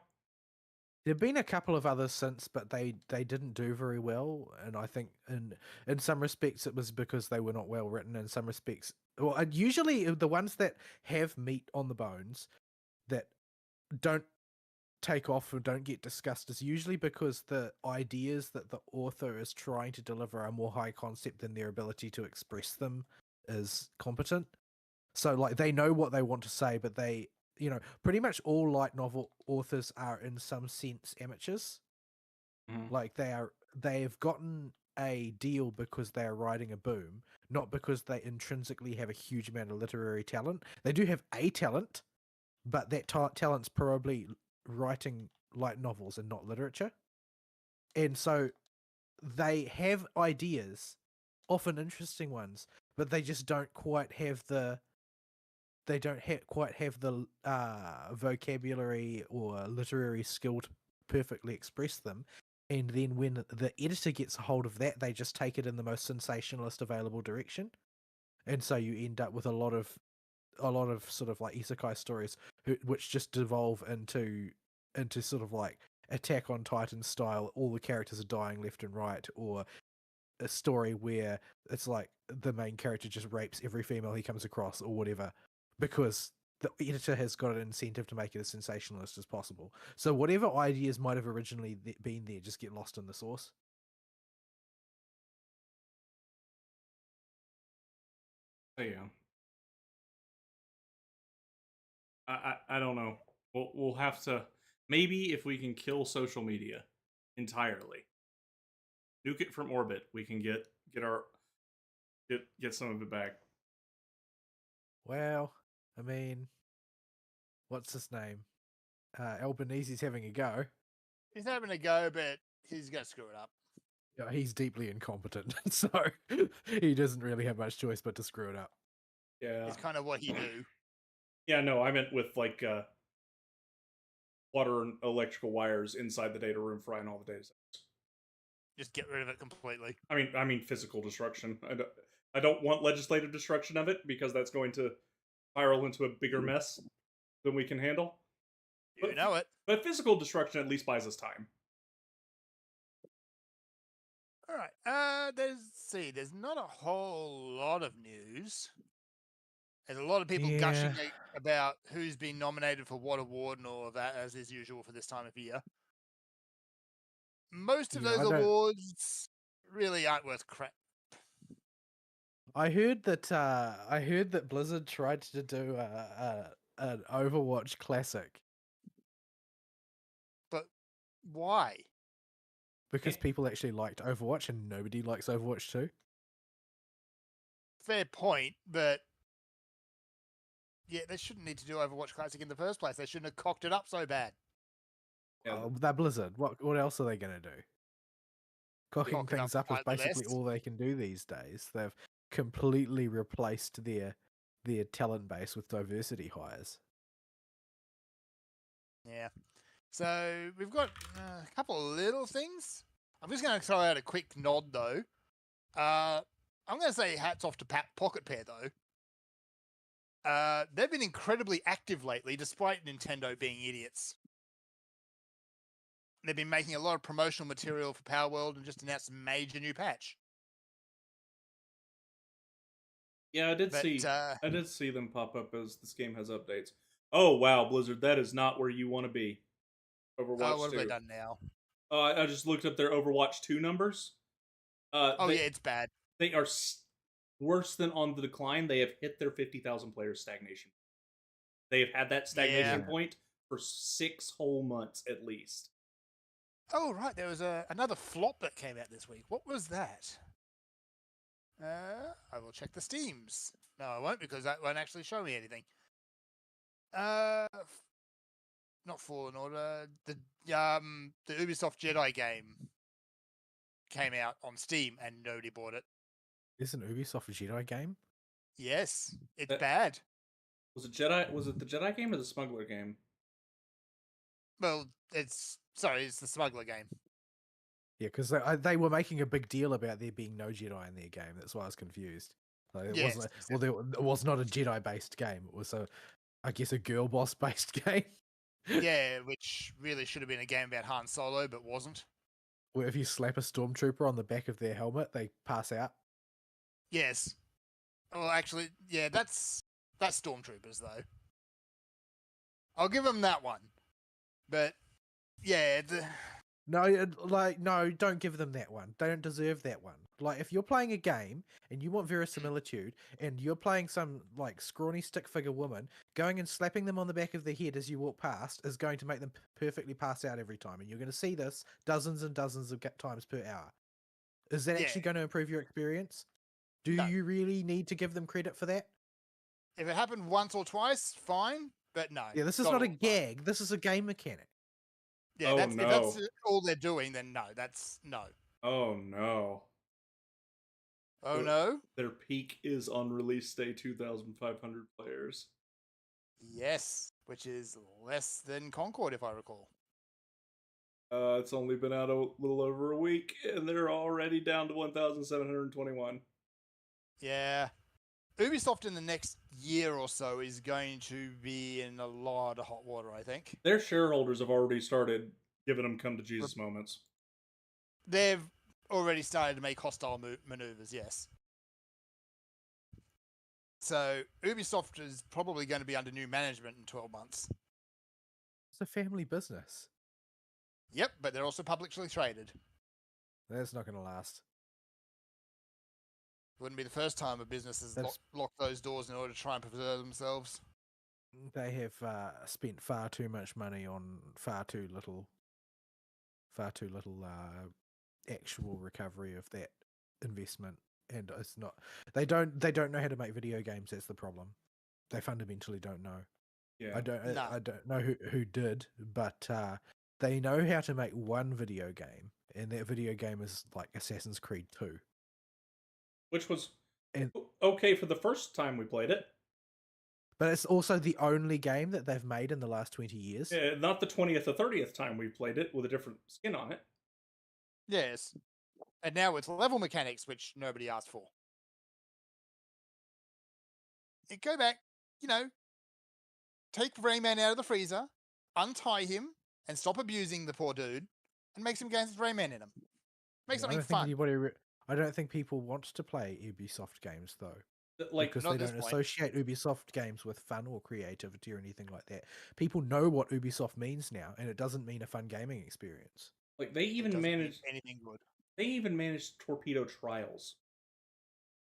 There've been a couple of others since, but they didn't do very well. And I think in some respects it was because they were not well written. In some respects, well, usually the ones that have meat on the bones that don't take off or don't get discussed is usually because the ideas that the author is trying to deliver are more high concept than their ability to express them is competent. So like they know what they want to say, but they, pretty much all light novel authors are in some sense amateurs. Mhm. Like they've gotten a deal because they are riding a boom, not because they intrinsically have a huge amount of literary talent. They do have a talent, but that talent's probably writing light novels and not literature. And so they have ideas, often interesting ones, but they just don't quite have the vocabulary or literary skill to perfectly express them. And then when the editor gets a hold of that, they just take it in the most sensationalist available direction. And so you end up with a lot of sort of like isekai stories which just devolve into sort of like Attack on Titan style, all the characters are dying left and right, or a story where it's like the main character just rapes every female he comes across or whatever, because the editor has got an incentive to make it as sensationalist as possible. So whatever ideas might have originally been there just get lost in the source. So yeah, I don't know. We'll have to, maybe if we can kill social media entirely, nuke it from orbit, we can get our get some of it back. Well, I mean, what's his name? Albanese's having a go. He's having a go, but he's going to screw it up. Yeah, he's deeply incompetent, so he doesn't really have much choice but to screw it up. Yeah. It's kind of what he do. Yeah, no, I meant with like water and electrical wires inside the data room frying all the data centers. Just get rid of it completely. I mean physical destruction. I don't want legislative destruction of it because that's going to spiral into a bigger mess than we can handle. You know it. But physical destruction at least buys us time. All right. There's not a whole lot of news. There's a lot of people gushing about who's been nominated for what award and all of that, as is usual for this time of year. Most of those awards really aren't worth crap. I heard that Blizzard tried to do an Overwatch classic. But why? Because people actually liked Overwatch and nobody likes Overwatch 2. Fair point, but yeah, they shouldn't need to do Overwatch Classic in the first place. They shouldn't have cocked it up so bad. Yeah. They're Blizzard. What else are they going to do? Cocking things up is basically all they can do these days. They've completely replaced their talent base with diversity hires. Yeah. So we've got a couple of little things. I'm just going to throw out a quick nod, though. I'm going to say hats off to Pocket Pair, though. They've been incredibly active lately, despite Nintendo being idiots. They've been making a lot of promotional material for Power World and just announced a major new patch. Yeah, I did see them pop up as this game has updates. Oh wow, Blizzard, that is not where you want to be. Overwatch 2. What have they done now? I just looked up their Overwatch 2 numbers. Yeah, it's bad. They are worse than on the decline. They have hit their 50,000 players stagnation. They have had that stagnation point for 6 whole months at least. Oh, right. There was another flop that came out this week. What was that? I will check the Steams. No, I won't because that won't actually show me anything. Not Fallen Order. The Ubisoft Jedi game came out on Steam and nobody bought it. Is an Ubisoft Jedi game? Yes, it's That- bad. Was it Jedi? Was it the Jedi game or the Smuggler game? Well, it's the Smuggler game. Yeah, because they were making a big deal about there being no Jedi in their game. That's why I was confused. Like, it Yes, wasn't. Well, it was not a Jedi-based game. It was I guess, a girl boss-based game. Yeah, which really should have been a game about Han Solo, but wasn't. Where if you slap a stormtrooper on the back of their helmet, they pass out. Yes. Well, actually, yeah, that's Stormtroopers though. I'll give them that one. But yeah, No, no, don't give them that one. They don't deserve that one. Like, if you're playing a game and you want verisimilitude, and you're playing some like scrawny stick figure woman, going and slapping them on the back of the head as you walk past is going to make them perfectly pass out every time, and you're going to see this dozens and dozens of times per hour. Is that actually going to improve your experience? Do No. you really need to give them credit for that? If it happened once or twice, fine. But no. Yeah, this is not a gag. This is a game mechanic. Yeah, Oh, if no. that's all they're doing, then no, that's no. Oh no. Oh no? Their peak is on release day 2,500 players. Yes, which is less than Concord, if I recall. It's only been out a little over a week, and they're already down to 1,721. Yeah. Ubisoft in the next year or so is going to be in a lot of hot water, I think. Their shareholders have already started giving them come to Jesus moments. They've already started to make hostile maneuvers, yes. So Ubisoft is probably going to be under new management in 12 months. It's a family business. Yep, but they're also publicly traded. That's not going to last. Wouldn't be the first time a business has locked those doors in order to try and preserve themselves. They have spent far too much money on far too little actual recovery of that investment, and it's not. They don't know how to make video games. That's the problem. They fundamentally don't know. Yeah, I don't know who did, but they know how to make one video game, and that video game is like Assassin's Creed 2. Which was okay for the first time we played it. But it's also the only game that they've made in the last 20 years. Not the 20th or 30th time we played it with a different skin on it. Yes. And now it's level mechanics, which nobody asked for. Go back, take Rayman out of the freezer, untie him, and stop abusing the poor dude, and make some games with Rayman in them. Make something fun. I don't think people want to play Ubisoft games, though. Like, because they don't associate Ubisoft games with fun or creativity or anything like that. People know what Ubisoft means now, and it doesn't mean a fun gaming experience. Like, they even managed anything good. They even managed Torpedo Trials,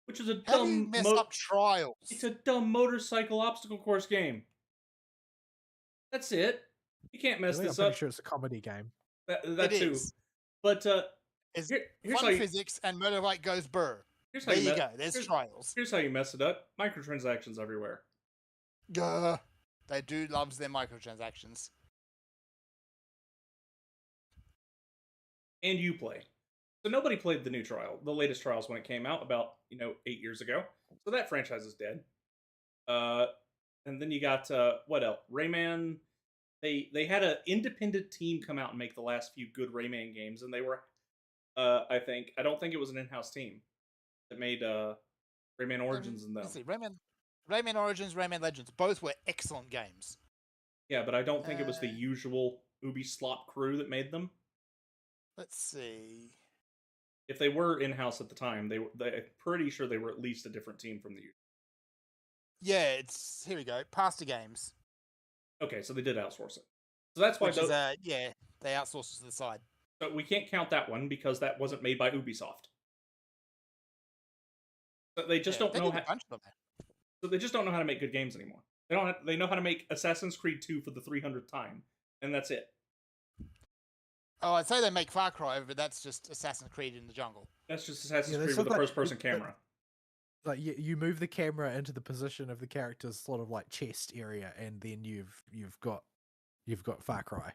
which is a How do you mess up Trials? It's a dumb motorcycle obstacle course game. That's it. You can't mess this up. I'm pretty sure it's a comedy game. That too. Is. But here's fun physics and motorbike goes burr. There you go. There's Trials. Here's how you mess it up. Microtransactions everywhere. They do love their microtransactions. And you play. So nobody played the new Trial, the latest Trials when it came out about 8 years ago. So that franchise is dead. And then you got what else? Rayman. They had an independent team come out and make the last few good Rayman games, and they were, I don't think it was an in-house team that made Rayman Origins and them. Let's see, Rayman Origins, Rayman Legends, both were excellent games. Yeah, but I don't think it was the usual Ubi slop crew that made them. Let's see. If they were in-house at the time, they're pretty sure they were at least a different team from the usual. Yeah, here we go. Pasta Games. Okay, so they did outsource it. So that's why they outsourced it to the side. So we can't count that one because that wasn't made by Ubisoft. So they just don't know how. So they just don't know how to make good games anymore. They know how to make Assassin's Creed 2 for the 300th time, and that's it. Oh, I'd say they make Far Cry, but that's just Assassin's Creed in the jungle. That's just Assassin's Yeah, Creed that's with a like- first-person camera. Like you move the camera into the position of the character's sort of like chest area, and then you've got Far Cry.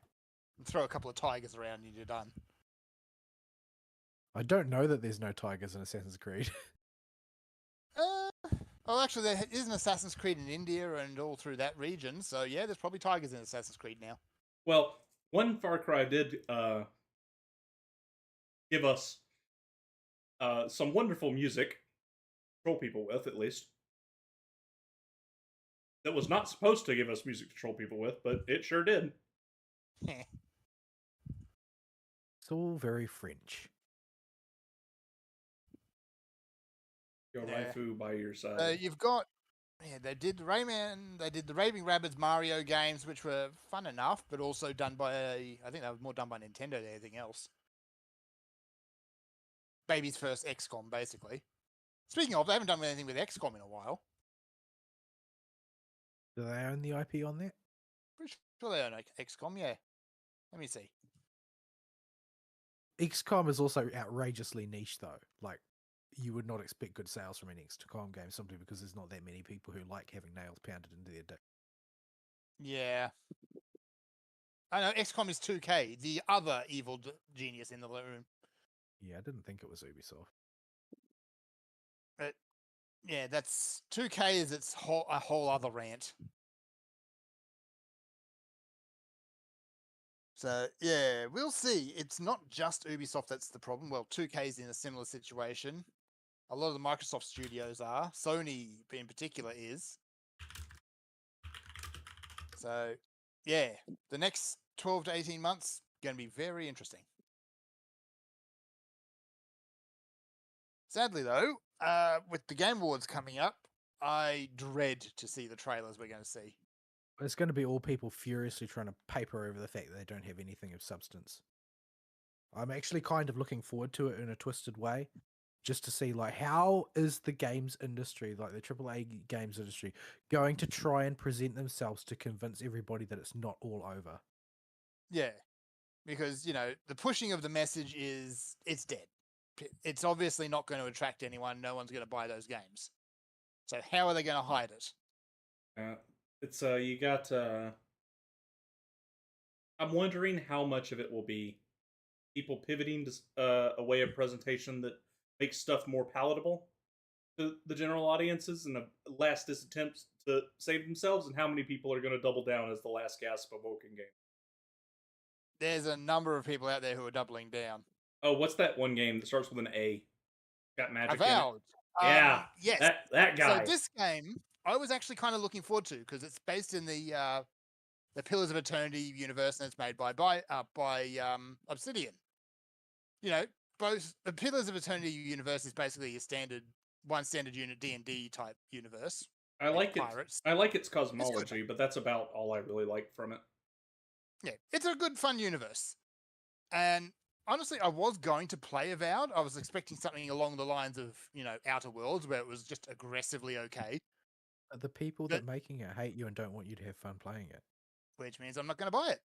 And throw a couple of tigers around and you're done. I don't know that there's no tigers in Assassin's Creed. Well, actually, there is an Assassin's Creed in India and all through that region. So yeah, there's probably tigers in Assassin's Creed now. Well, one Far Cry did give us some wonderful music to troll people with, at least. That was not supposed to give us music to troll people with, but it sure did. It's all very French. Your Yeah. waifu by your side. You've got, they did the Rayman, they did the Raving Rabbids Mario games, which were fun enough, but also done by, I think they were more done by Nintendo than anything else. Baby's first XCOM, basically. Speaking of, they haven't done anything with XCOM in a while. Do they own the IP on that? Pretty sure they own XCOM, yeah. Let me see. XCOM is also outrageously niche, though. Like, you would not expect good sales from an XCOM game simply because there's not that many people who like having nails pounded into their dick. Yeah. I know, XCOM is 2K, the other evil genius in the room. Yeah, I didn't think it was Ubisoft. But yeah, that's 2K is a whole other rant. So yeah, we'll see. It's not just Ubisoft that's the problem. Well, 2K is in a similar situation. A lot of the Microsoft studios are. Sony, in particular, is. So yeah, the next 12 to 18 months going to be very interesting. Sadly, though, with the Game Awards coming up, I dread to see the trailers we're going to see. It's going to be all people furiously trying to paper over the fact that they don't have anything of substance. I'm actually kind of looking forward to it in a twisted way, just to see like how is the games industry, like the AAA games industry, going to try and present themselves to convince everybody that it's not all over. Yeah, because the pushing of the message is it's dead. It's obviously not going to attract anyone. No one's going to buy those games. So how are they going to hide it? It's you got. I'm wondering how much of it will be people pivoting to a way of presentation that makes stuff more palatable to the general audiences and a last attempt to save themselves, and how many people are going to double down as the last gasp of Woken game. There's a number of people out there who are doubling down. Oh, what's that one game that starts with an A? Got magic Avowed. in it. Yeah, yes. that guy. So this game, I was actually kind of looking forward to because it's based in the Pillars of Eternity universe, and it's made by Obsidian. Both the Pillars of Eternity universe is basically a standard unit D&D type universe. I like pirates. I like its cosmology, but that's about all I really like from it. Yeah, it's a good, fun universe. And honestly, I was going to play Avowed. I was expecting something along the lines of, Outer Worlds, where it was just aggressively okay. But the people that making it hate you and don't want you to have fun playing it. Which means I'm not going to buy it.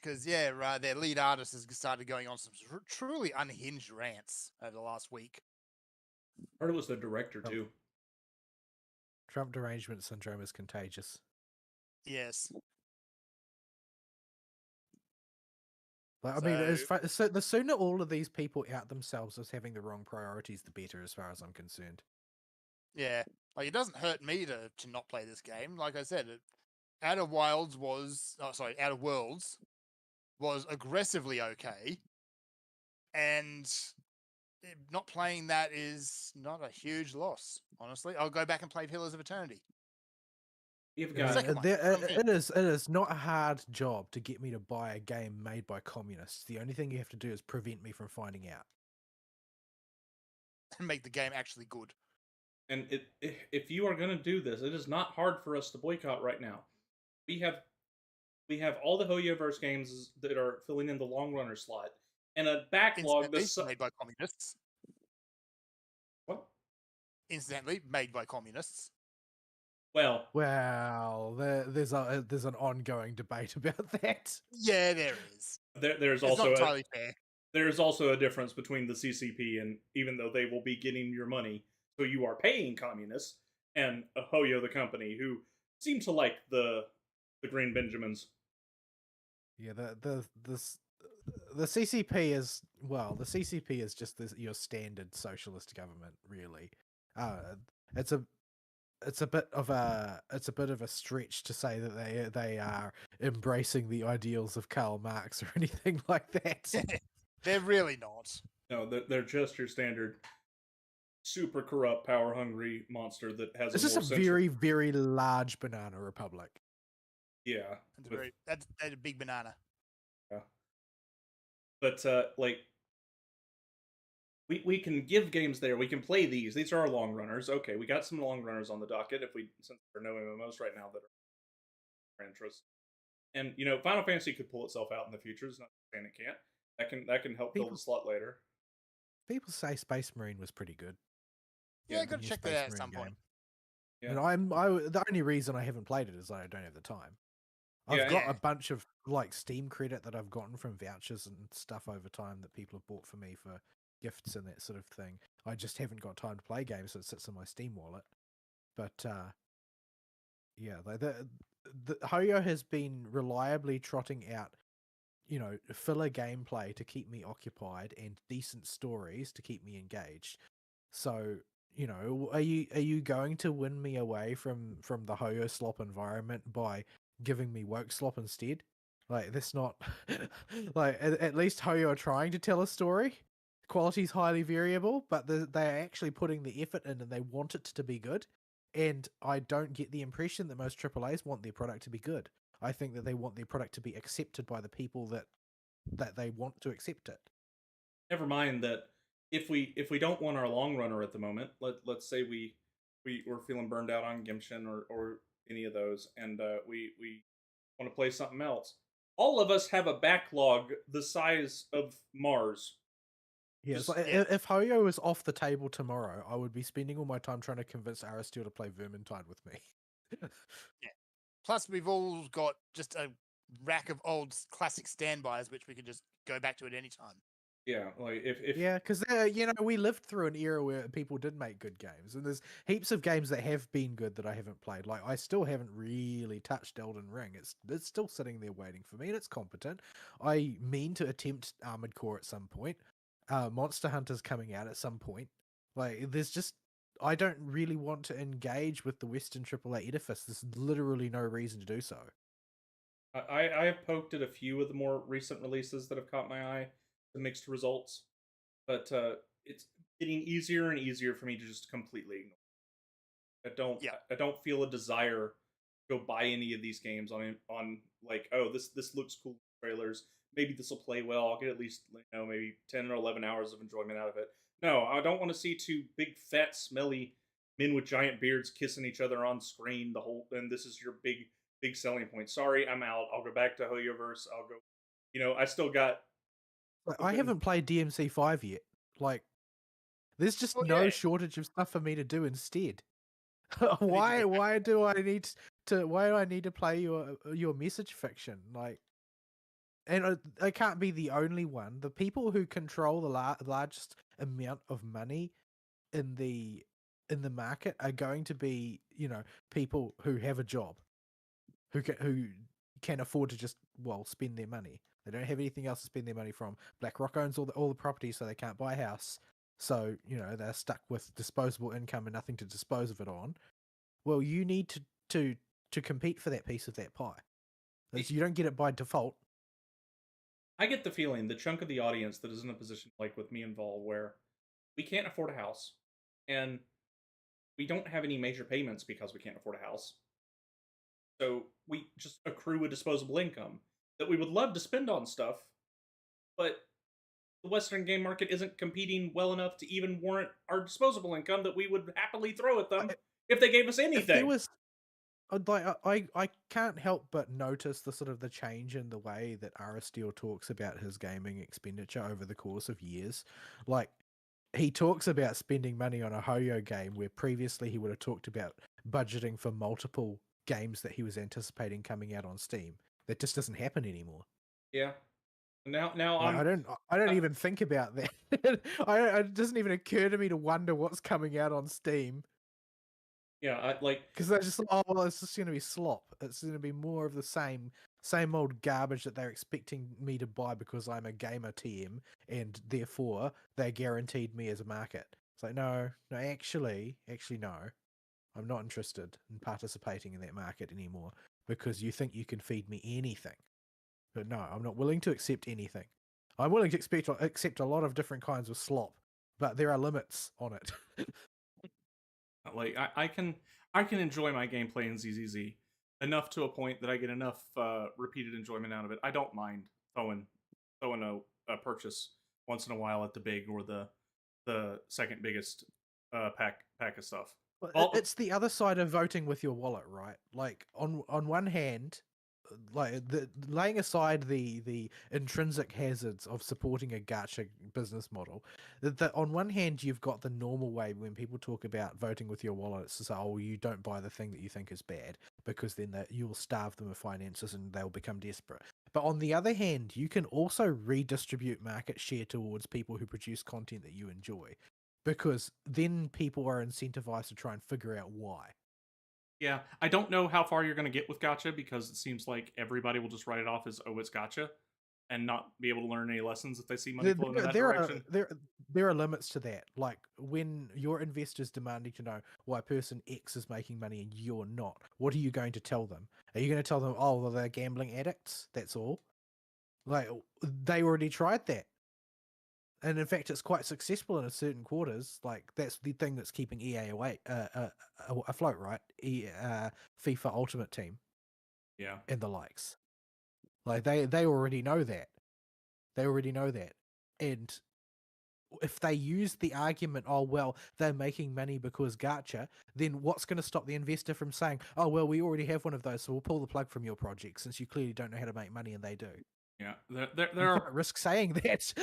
Because, their lead artist has started going on some truly unhinged rants over the last week. I heard it was the director, too. Trump derangement syndrome is contagious. Yes. Like, I mean, the sooner all of these people out themselves as having the wrong priorities, the better, as far as I'm concerned. Yeah. Like, it doesn't hurt me to not play this game. Like I said, Outer Worlds was aggressively okay. And not playing that is not a huge loss, honestly. I'll go back and play Pillars of Eternity. It is not a hard job to get me to buy a game made by communists. The only thing you have to do is prevent me from finding out. And make the game actually good. And if you are going to do this, it is not hard for us to boycott right now. We have all the Hoyoverse games that are filling in the long runner slot, and a backlog made by communists. What? Incidentally, made by communists. Well, Well, there's an ongoing debate about that. Yeah, there is. there's It's not also entirely fair. there's also a difference between the CCP and even though they will be getting your money, so you are paying communists, and Hoyo the company who seem to like the Green Benjamins. Yeah, the CCP is the CCP is just your standard socialist government, really. Uh, it's a it's a bit of a stretch to say that they are embracing the ideals of Karl Marx or anything like that. They're really not. No, they're just your standard super corrupt, power hungry monster that has It's a just more a central. very, very large banana republic. Yeah, That's a big banana. yeah. But like we can give games there. We can play these. These are our long runners. Okay, we got some long runners on the docket. Since there are no MMOs right now that are of interest, and Final Fantasy could pull itself out in the future. It's not saying it can't. That can help fill the slot later. People say Space Marine was pretty good. Yeah, Yeah, got to check that out at some point. Yeah. And the only reason I haven't played it is I don't have the time. I've got a bunch of like Steam credit that I've gotten from vouchers and stuff over time that people have bought for me for gifts and that sort of thing. I just haven't got time to play games, so it sits in my Steam wallet. But yeah, the Hoyo has been reliably trotting out, filler gameplay to keep me occupied and decent stories to keep me engaged. So, are you going to win me away from the Hoyo slop environment by giving me woke slop instead? Like, that's not like at least Hoyo are trying to tell a story. Quality's highly variable, but they're actually putting the effort in and they want it to be good. And I don't get the impression that most AAAs want their product to be good. I think that they want their product to be accepted by the people that they want to accept it. Never mind that if we don't want our long runner at the moment, let's say we're feeling burned out on Gimshin or any of those, and we want to play something else. All of us have a backlog the size of Mars. Yeah, it's like, if Hoyo was off the table tomorrow, I would be spending all my time trying to convince Aristotle to play Vermintide with me. Yeah. Plus, we've all got just a rack of old classic standbys, which we can just go back to at any time. Yeah, like if Yeah, because we lived through an era where people did make good games, and there's heaps of games that have been good that I haven't played. Like I still haven't really touched Elden Ring. It's still sitting there waiting for me, and it's competent. I mean to attempt Armored Core at some point. Monster Hunter's coming out at some point. Like there's just I don't really want to engage with the Western AAA edifice. There's literally no reason to do so. I have poked at a few of the more recent releases that have caught my eye, the mixed results, but it's getting easier and easier for me to just completely ignore. I don't feel a desire to go buy any of these games on like, oh, this looks cool trailers. Maybe this will play well. I'll get at least maybe 10 or 11 hours of enjoyment out of it. No, I don't want to see two big fat smelly men with giant beards kissing each other on screen the whole. And this is your big selling point. Sorry, I'm out. I'll go back to Hoyoverse. I'll go. I still got. I haven't played DMC5 yet. Like, there's just no shortage of stuff for me to do instead. Why do I need to play your message fiction? Like, and I can't be the only one. The people who control the largest amount of money in the market are going to be, people who have a job, who can afford to just spend their money. They don't have anything else to spend their money from. BlackRock owns all the properties, so they can't buy a house. So they're stuck with disposable income and nothing to dispose of it on. Well, you need to compete for that piece of that pie. You don't get it by default. I get the feeling the chunk of the audience that is in a position like with me and Vol, where we can't afford a house, and we don't have any major payments because we can't afford a house. So we just accrue a disposable income that we would love to spend on stuff, but the Western game market isn't competing well enough to even warrant our disposable income that we would happily throw at them if they gave us anything. If there was, I can't help but notice the sort of the change in the way that Aristotle talks about his gaming expenditure over the course of years. Like, he talks about spending money on a Hoyo game where previously he would have talked about budgeting for multiple games that he was anticipating coming out on Steam. That just doesn't happen anymore. Yeah. Now Like, I'm I don't even think about that. It doesn't even occur to me to wonder what's coming out on Steam. yeah, Because they're just like, oh, well, it's just going to be slop. It's going to be more of the same old garbage that they're expecting me to buy because I'm a gamer TM, and therefore they guaranteed me as a market. It's like, no, actually, no. I'm not interested in participating in that market anymore because you think you can feed me anything. But no, I'm not willing to accept anything. I'm willing to accept a lot of different kinds of slop, but there are limits on it. like I can enjoy my gameplay in ZZZ enough to a point that I get enough repeated enjoyment out of it. I don't mind throwing a purchase once in a while at the big or the second biggest pack of stuff. Well, All it's the other side of voting with your wallet, right? Like on one hand, like laying aside the intrinsic hazards of supporting a gacha business model, that on one hand you've got the normal way when people talk about voting with your wallet, it's to say, oh, you don't buy the thing that you think is bad because then you'll starve them of finances and they'll become desperate. But on the other hand, you can also redistribute market share towards people who produce content that you enjoy, because then people are incentivized to try and figure out why. Yeah, I don't know how far you're going to get with gotcha because it seems like everybody will just write it off as oh it's gotcha and not be able to learn any lessons if they see money flowing in that direction. There are limits to that. Like when your investors demanding to know why person X is making money and you're not, what are you going to tell them? Are you going to tell them, oh, well, they're gambling addicts? That's all. Like they already tried that. And in fact, it's quite successful in certain quarters. Like that's the thing that's keeping EA afloat, right? FIFA Ultimate Team, Yeah, and the likes. Like they already know that. They already know that. And if they use the argument, oh well, they're making money because gacha, then what's going to stop the investor from saying, oh well, we already have one of those, so we'll pull the plug from your project since you clearly don't know how to make money and they do. yeah. You There are can't risk saying that.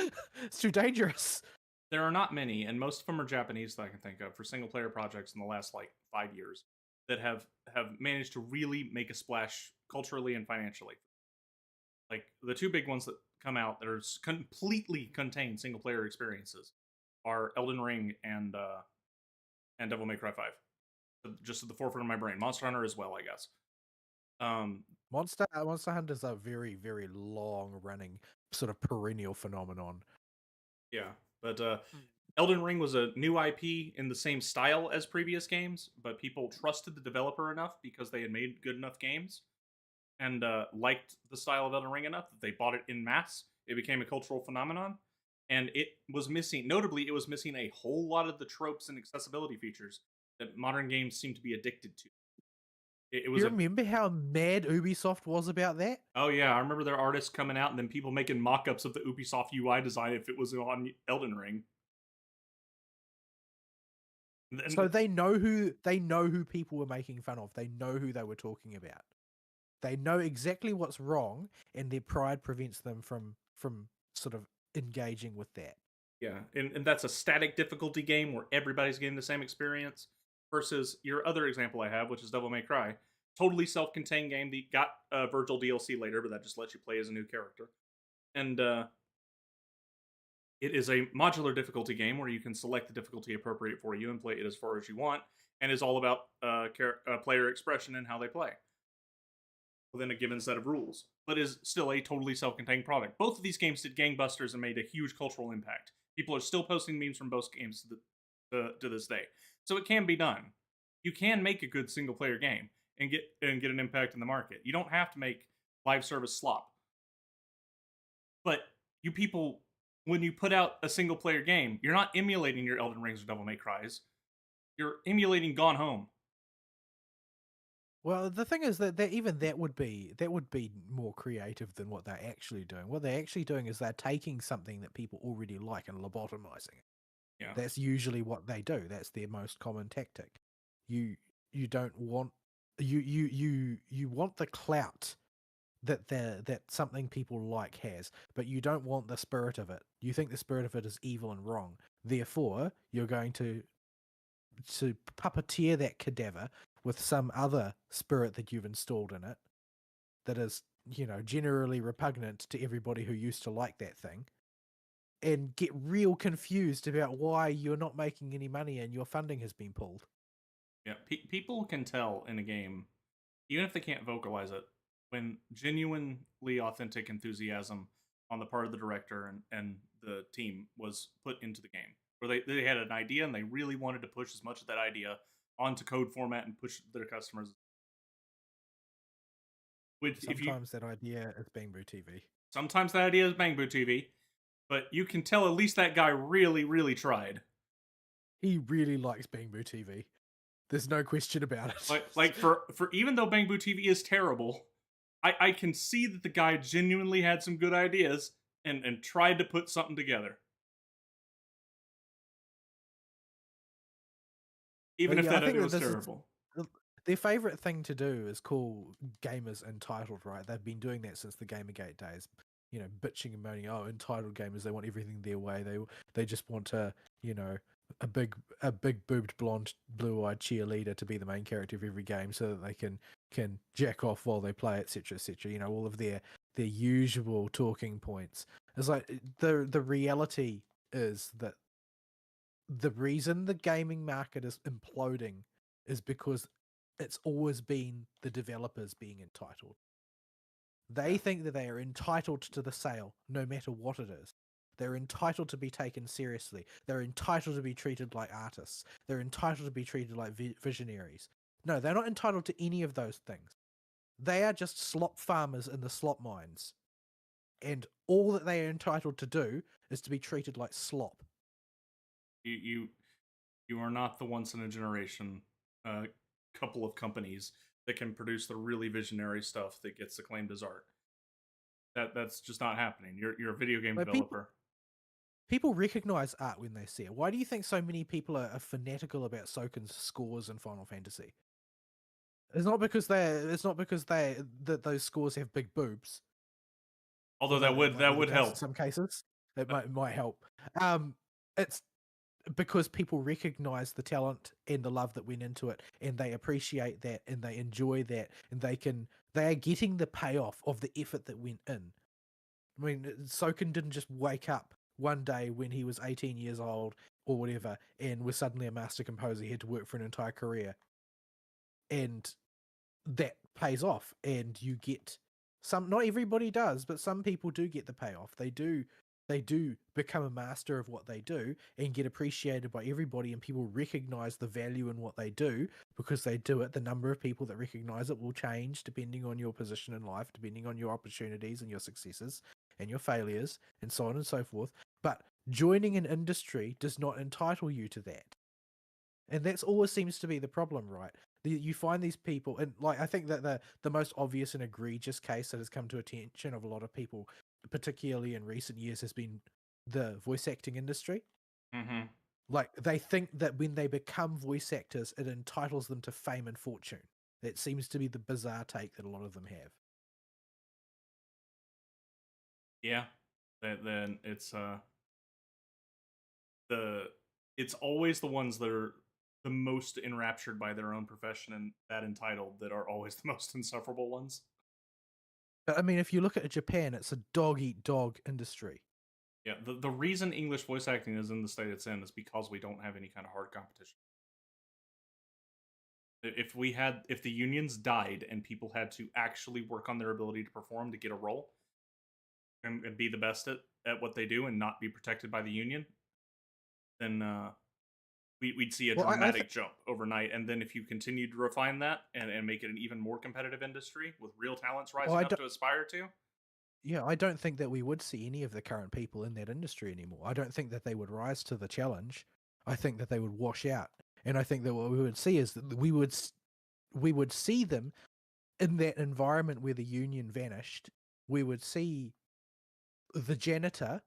It's too dangerous. there are not many, and most of them are Japanese that I can think of for single player projects in the last like 5 years that have managed to really make a splash culturally and financially. Like the two big ones that come out that are completely contained single player experiences are Elden Ring and Devil May Cry 5. Just at the forefront of my brain. Monster Hunter as well, I guess. Monster Hunter's a very, very long running sort of perennial phenomenon. Yeah, but Elden Ring was a new IP in the same style as previous games, but people trusted the developer enough because they had made good enough games and liked the style of Elden Ring enough that they bought it in mass. It became a cultural phenomenon, and it was missing. Notably, it was missing a whole lot of the tropes and accessibility features that modern games seem to be addicted to. It was you remember how mad Ubisoft was about that? Oh yeah, I remember their artists coming out and then people making mock-ups of the Ubisoft UI design if it was on Elden Ring. And so they know who people were making fun of. They know who they were talking about. They know exactly what's wrong, and their pride prevents them from sort of engaging with that. Yeah, and that's a static difficulty game where everybody's getting the same experience. Versus your other example I have, which is Devil May Cry, totally self-contained game that got Virgil DLC later, but that just lets you play as a new character. And it is a modular difficulty game where you can select the difficulty appropriate for you and play it as far as you want, and is all about player expression and how they play within a given set of rules, but is still a totally self-contained product. Both of these games did gangbusters and made a huge cultural impact. People are still posting memes from both games to this day. So it can be done. You can make a good single-player game and get an impact in the market. You don't have to make live service slop. But you people, when you put out a single-player game, you're not emulating your Elden Rings or Devil May Cries. You're emulating Gone Home. Well, the thing is that even that would be more creative than what they're actually doing. What they're actually doing is they're taking something that people already like and lobotomizing it. Yeah. That's usually what they do. That's their most common tactic. You don't want you want the clout that something people like has, but you don't want the spirit of it. You think the spirit of it is evil and wrong. Therefore, you're going to puppeteer that cadaver with some other spirit that you've installed in it that is, generally repugnant to everybody who used to like that thing, and get real confused about why you're not making any money and your funding has been pulled. Yeah, people can tell in a game, even if they can't vocalize it, when genuinely authentic enthusiasm on the part of the director and the team was put into the game. Where they had an idea and they really wanted to push as much of that idea onto code format and push their customers. Which Sometimes that idea is Bamboo TV. Sometimes that idea is Bamboo TV, but you can tell at least that guy really, really tried. He really likes Bamboo TV. There's no question about it. Like for even though Bamboo TV is terrible, I can see that the guy genuinely had some good ideas and tried to put something together. Even if that idea was terrible. Their favourite thing to do is call gamers entitled, right? They've been doing that since the Gamergate days. Bitching and moaning, oh, entitled gamers, they want everything their way. They just want a big boobed blonde blue-eyed cheerleader to be the main character of every game so that they can jack off while they play, etc., etc. All of their usual talking points. It's like the reality is that the reason the gaming market is imploding is because it's always been the developers being entitled. They think that they are entitled to the sale no matter what it is. They're entitled to be taken seriously. They're entitled to be treated like artists. They're entitled to be treated like visionaries. No, they're not entitled to any of those things. They are just slop farmers in the slop mines. And all that they are entitled to do is to be treated like slop. You are not the once in a generation couple of companies that can produce the really visionary stuff that gets acclaimed as art. That's just not happening. You're a video game developer. People recognize art when they see it. Why do you think so many people are fanatical about Soken's scores in Final Fantasy? It's not because that those scores have big boobs. Although that would help in some cases. It might help. It's because people recognize the talent and the love that went into it, and they appreciate that and they enjoy that, and they are getting the payoff of the effort that went in. I mean, Soken didn't just wake up one day when he was 18 years old or whatever and was suddenly a master composer. He had to work for an entire career, and that pays off, and you get not everybody does, but some people do get the payoff. They do become a master of what they do and get appreciated by everybody, and people recognize the value in what they do because they do it. The number of people that recognize it will change depending on your position in life, depending on your opportunities and your successes and your failures and so on and so forth. But joining an industry does not entitle you to that. And that's always seems to be the problem, right? You find these people, and I think that the most obvious and egregious case that has come to attention of a lot of people, particularly in recent years, has been the voice acting industry. Mm-hmm. They think that when they become voice actors, it entitles them to fame and fortune. That seems to be the bizarre take that a lot of them have. Yeah, then it's it's always the ones that are the most enraptured by their own profession and that entitled that are always the most insufferable ones. But I mean, if you look at Japan, it's a dog-eat-dog industry. Yeah, the reason English voice acting is in the state it's in is because we don't have any kind of hard competition. If the unions died and people had to actually work on their ability to perform to get a role and be the best at what they do and not be protected by the union, then we'd see a dramatic jump overnight. And then if you continue to refine that and make it an even more competitive industry with real talents rising up to aspire to. Yeah, I don't think that we would see any of the current people in that industry anymore. I don't think that they would rise to the challenge. I think that they would wash out. And I think that what we would see is that we would see them in that environment where the union vanished. We would see the janitor,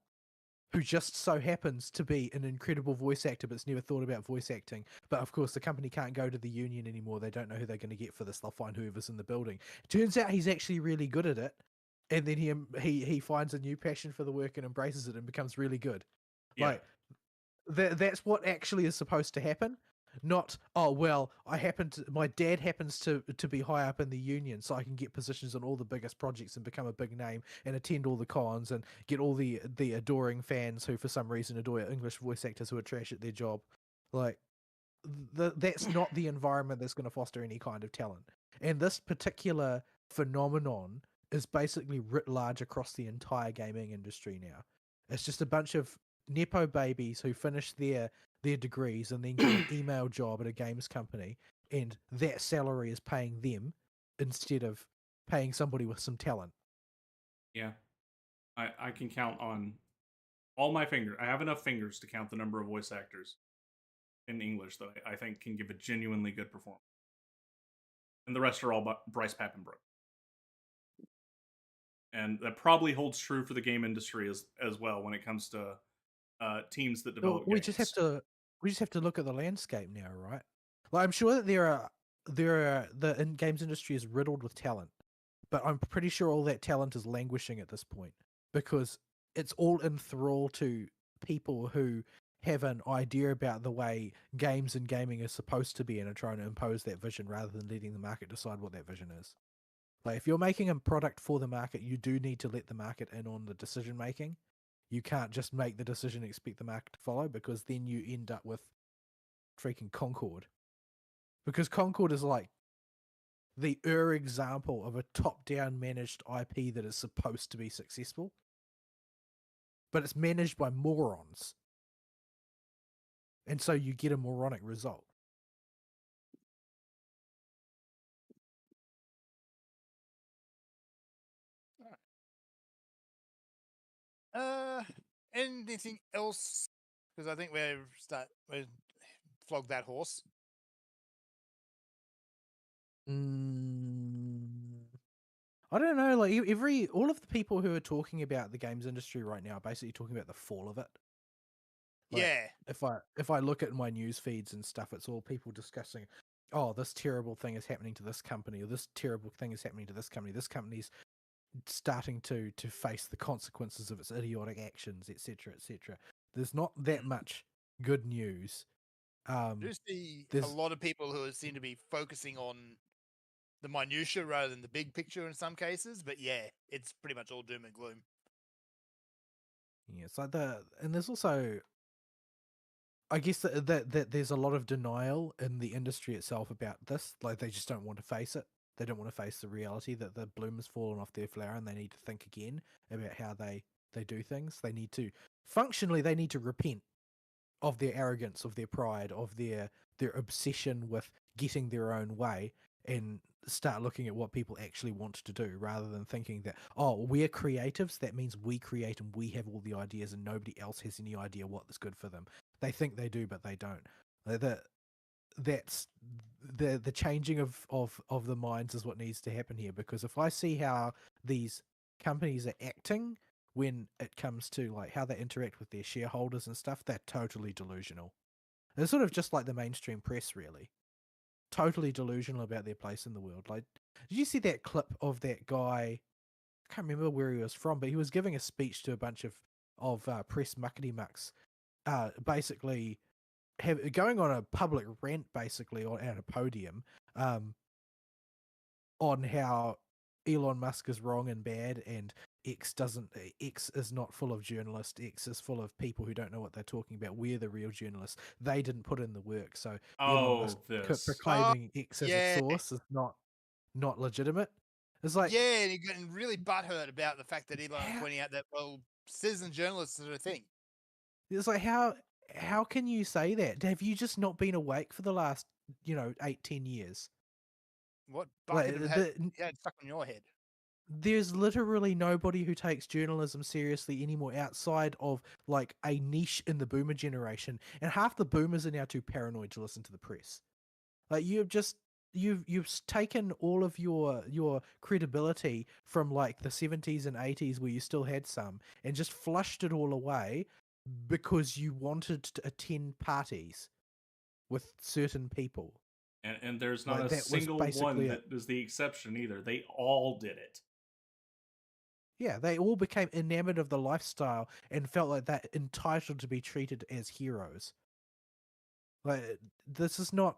who just so happens to be an incredible voice actor but's never thought about voice acting. But of course, the company can't go to the union anymore. They don't know who they're going to get for this. They'll find whoever's in the building. It turns out he's actually really good at it. And then he finds a new passion for the work and embraces it and becomes really good. Yeah. That's what actually is supposed to happen. Not, oh well, my dad happens to be high up in the union, so I can get positions on all the biggest projects and become a big name and attend all the cons and get all the adoring fans who for some reason adore English voice actors who are trash at their job. Like that's not the environment that's going to foster any kind of talent. And this particular phenomenon is basically writ large across the entire gaming industry now. It's just a bunch of nepo babies who finish their degrees and then get an email job at a games company, and that salary is paying them instead of paying somebody with some talent. Yeah, I can count on all my fingers. I have enough fingers to count the number of voice actors in English that I think can give a genuinely good performance, and the rest are all Bryce Papenbrook. And that probably holds true for the game industry as well when it comes to teams that develop we games. just have to look at the landscape now, right? Like, I'm sure that the games industry is riddled with talent, but I'm pretty sure all that talent is languishing at this point because it's all in thrall to people who have an idea about the way games and gaming is supposed to be and are trying to impose that vision rather than letting the market decide what that vision is. Like, if you're making a product for the market, you do need to let the market in on the decision making. You can't just make the decision and expect the market to follow, because then you end up with freaking Concord. Because Concord is like the example of a top-down managed IP that is supposed to be successful, but it's managed by morons. And so you get a moronic result. Anything else? Because I think we've flogged that horse. I don't know. Like all of the people who are talking about the games industry right now are basically talking about the fall of it. Like, Yeah. If I look at my news feeds and stuff, it's all people discussing, oh, this terrible thing is happening to this company, or this terrible thing is happening to this company. This company's starting to face the consequences of its idiotic actions, etc., etc. There's not that much good news. I do see a lot of people who seem to be focusing on the minutia rather than the big picture in some cases, but yeah, it's pretty much all doom and gloom. Yeah, it's like and there's also, I guess that there's a lot of denial in the industry itself about this. Like, they just don't want to face it. They don't want to face the reality that the bloom has fallen off their flower, and they need to think again about how they do things. They need to repent of their arrogance, of their pride, of their obsession with getting their own way, and start looking at what people actually want to do, rather than thinking that, oh, we're creatives, that means we create and we have all the ideas and nobody else has any idea what's good for them. They think they do, but they don't. That's the changing of the minds is what needs to happen here, because if I see how these companies are acting when it comes to like how they interact with their shareholders and stuff, they're totally delusional. They're sort of just like the mainstream press, really. Totally delusional about their place in the world. Like, did you see that clip of that guy? I can't remember where he was from, but he was giving a speech to a bunch of press muckety mucks, basically going on a public rant, basically at a podium, on how Elon Musk is wrong and bad, and X is not full of journalists. X is full of people who don't know what they're talking about. We're the real journalists. They didn't put in the work, so Elon Musk proclaiming X as a source is not legitimate. It's like, yeah, and you're getting really butthurt about the fact that Elon pointing out that, well, citizen journalists are a thing. It's like, how can you say that? Have you just not been awake for the last 8-10 years? What bucket of had stuck on your head? There's literally nobody who takes journalism seriously anymore outside of like a niche in the boomer generation, and half the boomers are now too paranoid to listen to the press. Like, you've taken all of your credibility from like the 70s and 80s, where you still had some, and just flushed it all away because you wanted to attend parties with certain people. And there's not a single one that is the exception either. They all did it. Yeah, they all became enamored of the lifestyle and felt like that entitled to be treated as heroes. Like this is not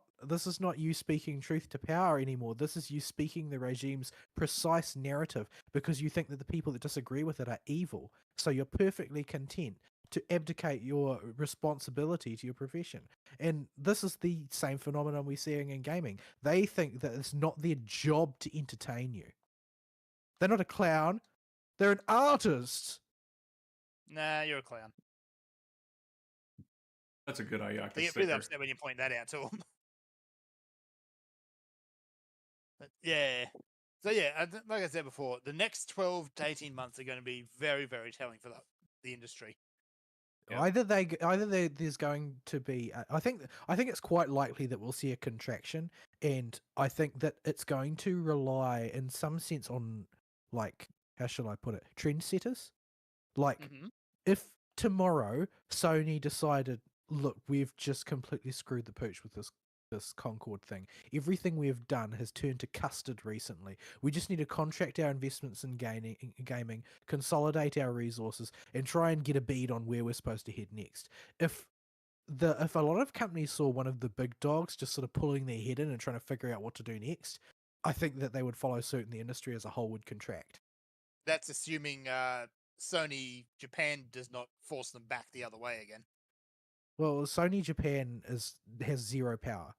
you speaking truth to power anymore. This is you speaking the regime's precise narrative because you think that the people that disagree with it are evil. So you're perfectly content to abdicate your responsibility to your profession. And this is the same phenomenon we're seeing in gaming. They think that it's not their job to entertain you. They're not a clown. They're an artist. Nah, you're a clown. That's a good Ayaka They get really sticker. upset when you point that out to them. But yeah. So yeah, like I said before, the next 12 to 18 months are going to be very, very telling for the industry. Yeah. Either there's going to be I think it's quite likely that we'll see a contraction, and I think that it's going to rely in some sense on, like, how shall I put it, trendsetters. Like, Mm-hmm. if tomorrow Sony decided, look, we've just completely screwed the pooch with this Concord thing. Everything we've done has turned to custard recently. We just need to contract our investments in gaming, consolidate our resources, and try and get a bead on where we're supposed to head next. If a lot of companies saw one of the big dogs just sort of pulling their head in and trying to figure out what to do next, I think that they would follow suit and the industry as a whole would contract. That's assuming Sony Japan does not force them back the other way again. Well, Sony Japan has zero power.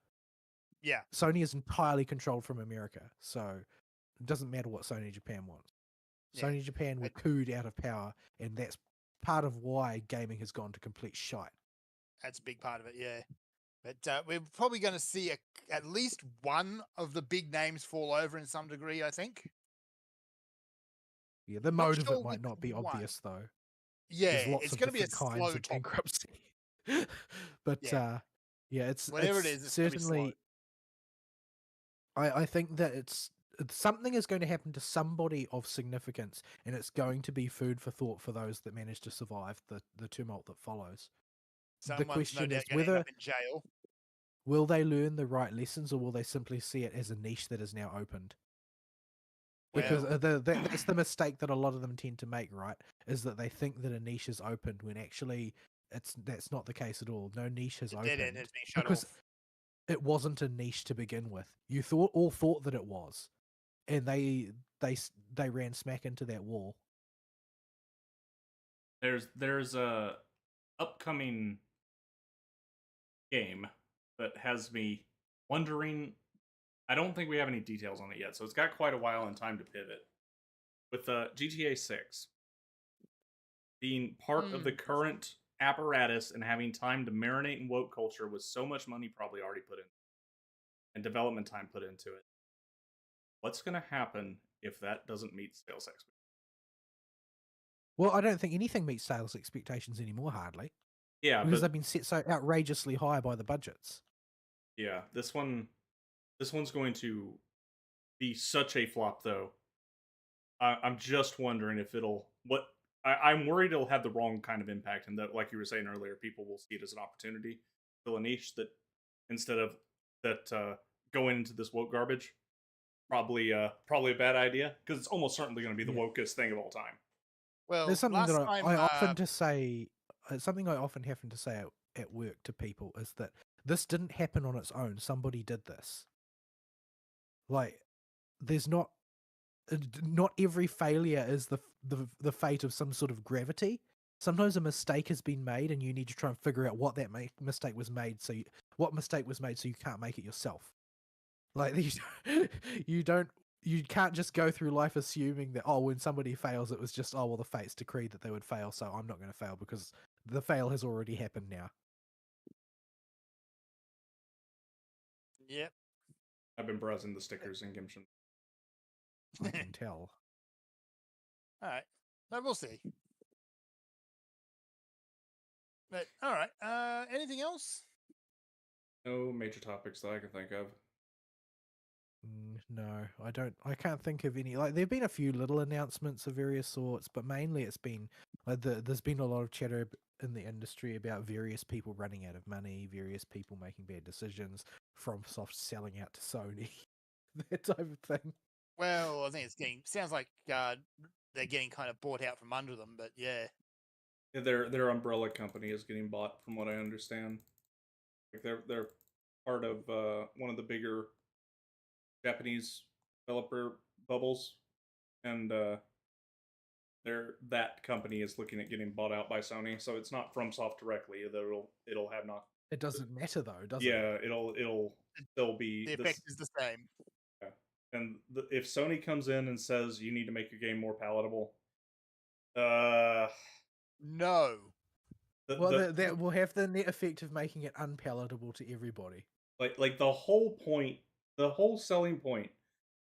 Yeah. Sony is entirely controlled from America, so it doesn't matter what Sony Japan wants. Yeah. Sony Japan were cooed out of power, and that's part of why gaming has gone to complete shite. That's a big part of it, yeah. But we're probably going to see at least one of the big names fall over in some degree, I think. Yeah, the Not mode of sure it might which not be one. obvious, though. Yeah, There's lots it's of going to be a different slow kinds of top. bankruptcy. But Yeah. yeah, it's Whatever it is, it's going to be slow. certainly. I think that it's something is going to happen to somebody of significance, and it's going to be food for thought for those that manage to survive the tumult that follows. The Someone's no question is doubt going to end whether up in jail. will they learn the right lessons, or will they simply see it as a niche that is now opened? Because Well, that's the mistake that a lot of them tend to make, right? Is that they think that a niche is opened when actually that's not the case at all. No niche has the dead end opened has been shut because off. it wasn't a niche to begin with. You all thought that it was, and they ran smack into that wall. There's a upcoming game that has me wondering. I don't think we have any details on it yet, so it's got quite a while in time to pivot. With GTA 6 being part of the current apparatus and having time to marinate in woke culture with so much money probably already put in and development time put into it. What's going to happen if that doesn't meet sales expectations? Well, I don't think anything meets sales expectations anymore, hardly. Yeah, because but they've been set so outrageously high by the budgets. yeah, this one's going to be such a flop, though. I'm just wondering if I'm worried it'll have the wrong kind of impact, and that, like you were saying earlier, people will see it as an opportunity, fill a niche that instead of going into this woke garbage, probably a bad idea because it's almost certainly going to be the wokest thing of all time. Well, There's something last that time, I often to say. Something I often happen to say at work to people is that this didn't happen on its own. Somebody did this. Like, there's not every failure is the fate of some sort of gravity. Sometimes a mistake has been made, and you need to try and figure out what that mistake was made. What mistake was made, so you can't make it yourself. Like you can't just go through life assuming that, oh, when somebody fails, it was just, oh well, the fate's decreed that they would fail, so I'm not going to fail because the fail has already happened now. yep. I've been browsing the stickers in Gimshin. I can tell. All right. No, we'll see. But all right. Anything else? No major topics that I can think of. No, I don't. I can't think of any. Like, there've been a few little announcements of various sorts, but mainly it's been like there's been a lot of chatter in the industry about various people running out of money, various people making bad decisions, FromSoft selling out to Sony, that type of thing. Well, I think sounds like they're getting kind of bought out from under them. But yeah, Their umbrella company is getting bought, from what I understand. Like they're part of one of the bigger Japanese developer bubbles, and that company is looking at getting bought out by Sony. So it's not FromSoft directly. It'll have not. It doesn't matter though, does it? Yeah, it'll still be The effect is the same. Yeah. And if Sony comes in and says you need to make your game more palatable, No. that will have the net effect of making it unpalatable to everybody. like the whole point, the whole selling point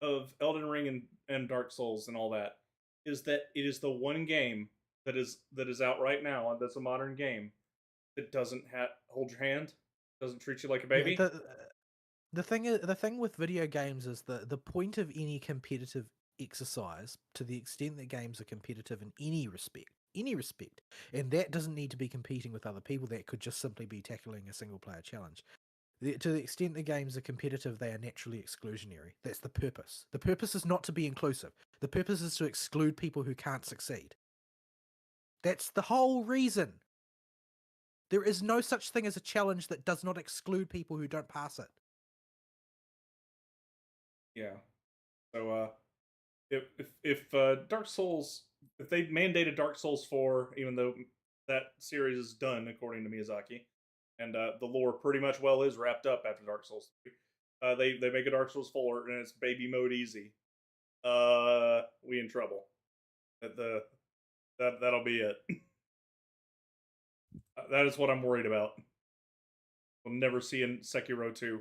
of Elden Ring and Dark Souls and all that is that it is the one game that is out right now that's a modern game that doesn't hold your hand, doesn't treat you like a baby. Yeah, the thing with video games is the point of any competitive exercise, to the extent that games are competitive in any respect, and that doesn't need to be competing with other people. That could just simply be tackling a single player challenge. To the extent the games are competitive, they are naturally exclusionary. That's the purpose. The purpose is not to be inclusive. The purpose is to exclude people who can't succeed. That's the whole reason. There is no such thing as a challenge that does not exclude people who don't pass it. Yeah. So if Dark Souls, if they mandated Dark Souls 4, even though that series is done according to Miyazaki, and the lore pretty much is wrapped up after Dark Souls 3, they make a Dark Souls 4 and it's baby mode easy. We in trouble. That'll be it. That is what I'm worried about. We'll never see in Sekiro 2.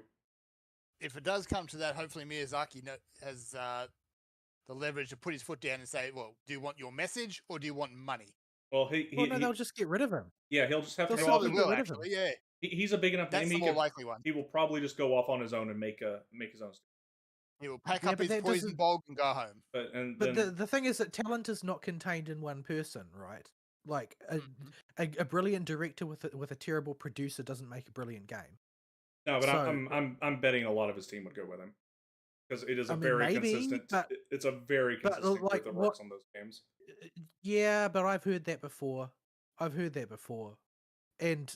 If it does come to that, hopefully Miyazaki has the leverage to put his foot down and say, well, do you want your message or do you want money? Well, they'll just get rid of him. Yeah, he'll just have to go off. Will, actually, yeah. He's a big enough name. That's the more likely one. He will probably just go off on his own and make his own. He will pack up his poison bulb and go home. But the thing is that talent is not contained in one person, right? Like a brilliant director with a terrible producer doesn't make a brilliant game. No, but I'm betting a lot of his team would go with him because it is consistent. It's a very consistent group that works on those games. Yeah, but I've heard that before. And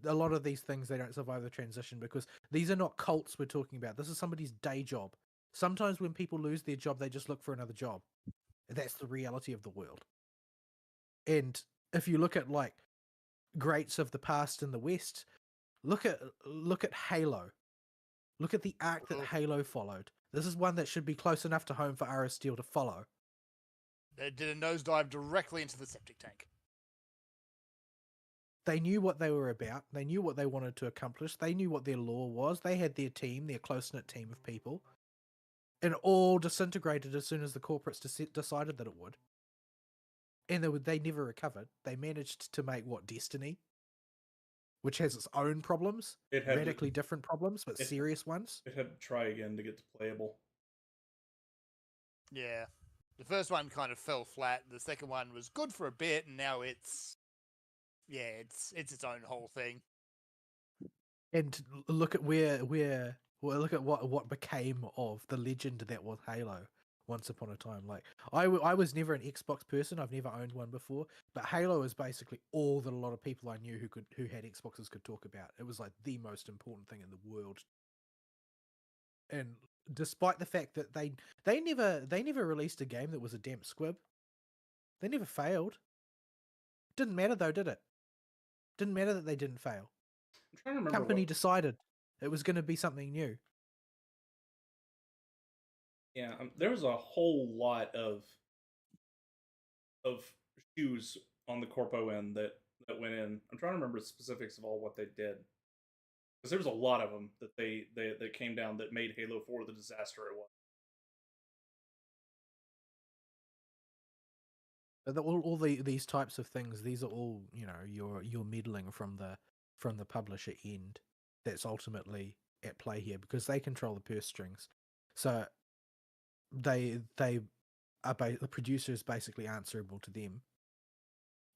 a lot of these things, they don't survive the transition because these are not cults we're talking about. This is somebody's day job. Sometimes when people lose their job, they just look for another job. That's the reality of the world. And if you look at like greats of the past in the West, look at Halo. Look at the arc that Halo followed. This is one that should be close enough to home for RO Steel to follow. They did a nosedive directly into the septic tank. They knew what they were about. They knew what they wanted to accomplish. They knew what their lore was. They had their team, their close-knit team of people. And all disintegrated as soon as the corporates decided that it would. And they never recovered. They managed to make, Destiny? Which has its own problems. Radically different problems, but serious ones. It had to try again to get to playable. Yeah. The first one kind of fell flat. The second one was good for a bit, and now it's its own whole thing. And look at look at what became of the legend that was Halo once upon a time. Like I was never an Xbox person. I've never owned one before, but Halo is basically all that a lot of people I knew who had Xboxes could talk about. It was like the most important thing in the world. And despite the fact that they never released a game that was a damp squib, they never failed. Didn't matter though, did it? Didn't matter that they didn't fail. I'm trying to remember. Company decided it was going to be something new. Yeah, there was a whole lot of shoes on the corpo end that went in. I'm trying to remember the specifics of all what they did, because there was a lot of them that came down that made Halo 4 the disaster it was. All these types of things, these are all, you're meddling from the publisher end. That's ultimately at play here because they control the purse strings. So the producer is basically answerable to them.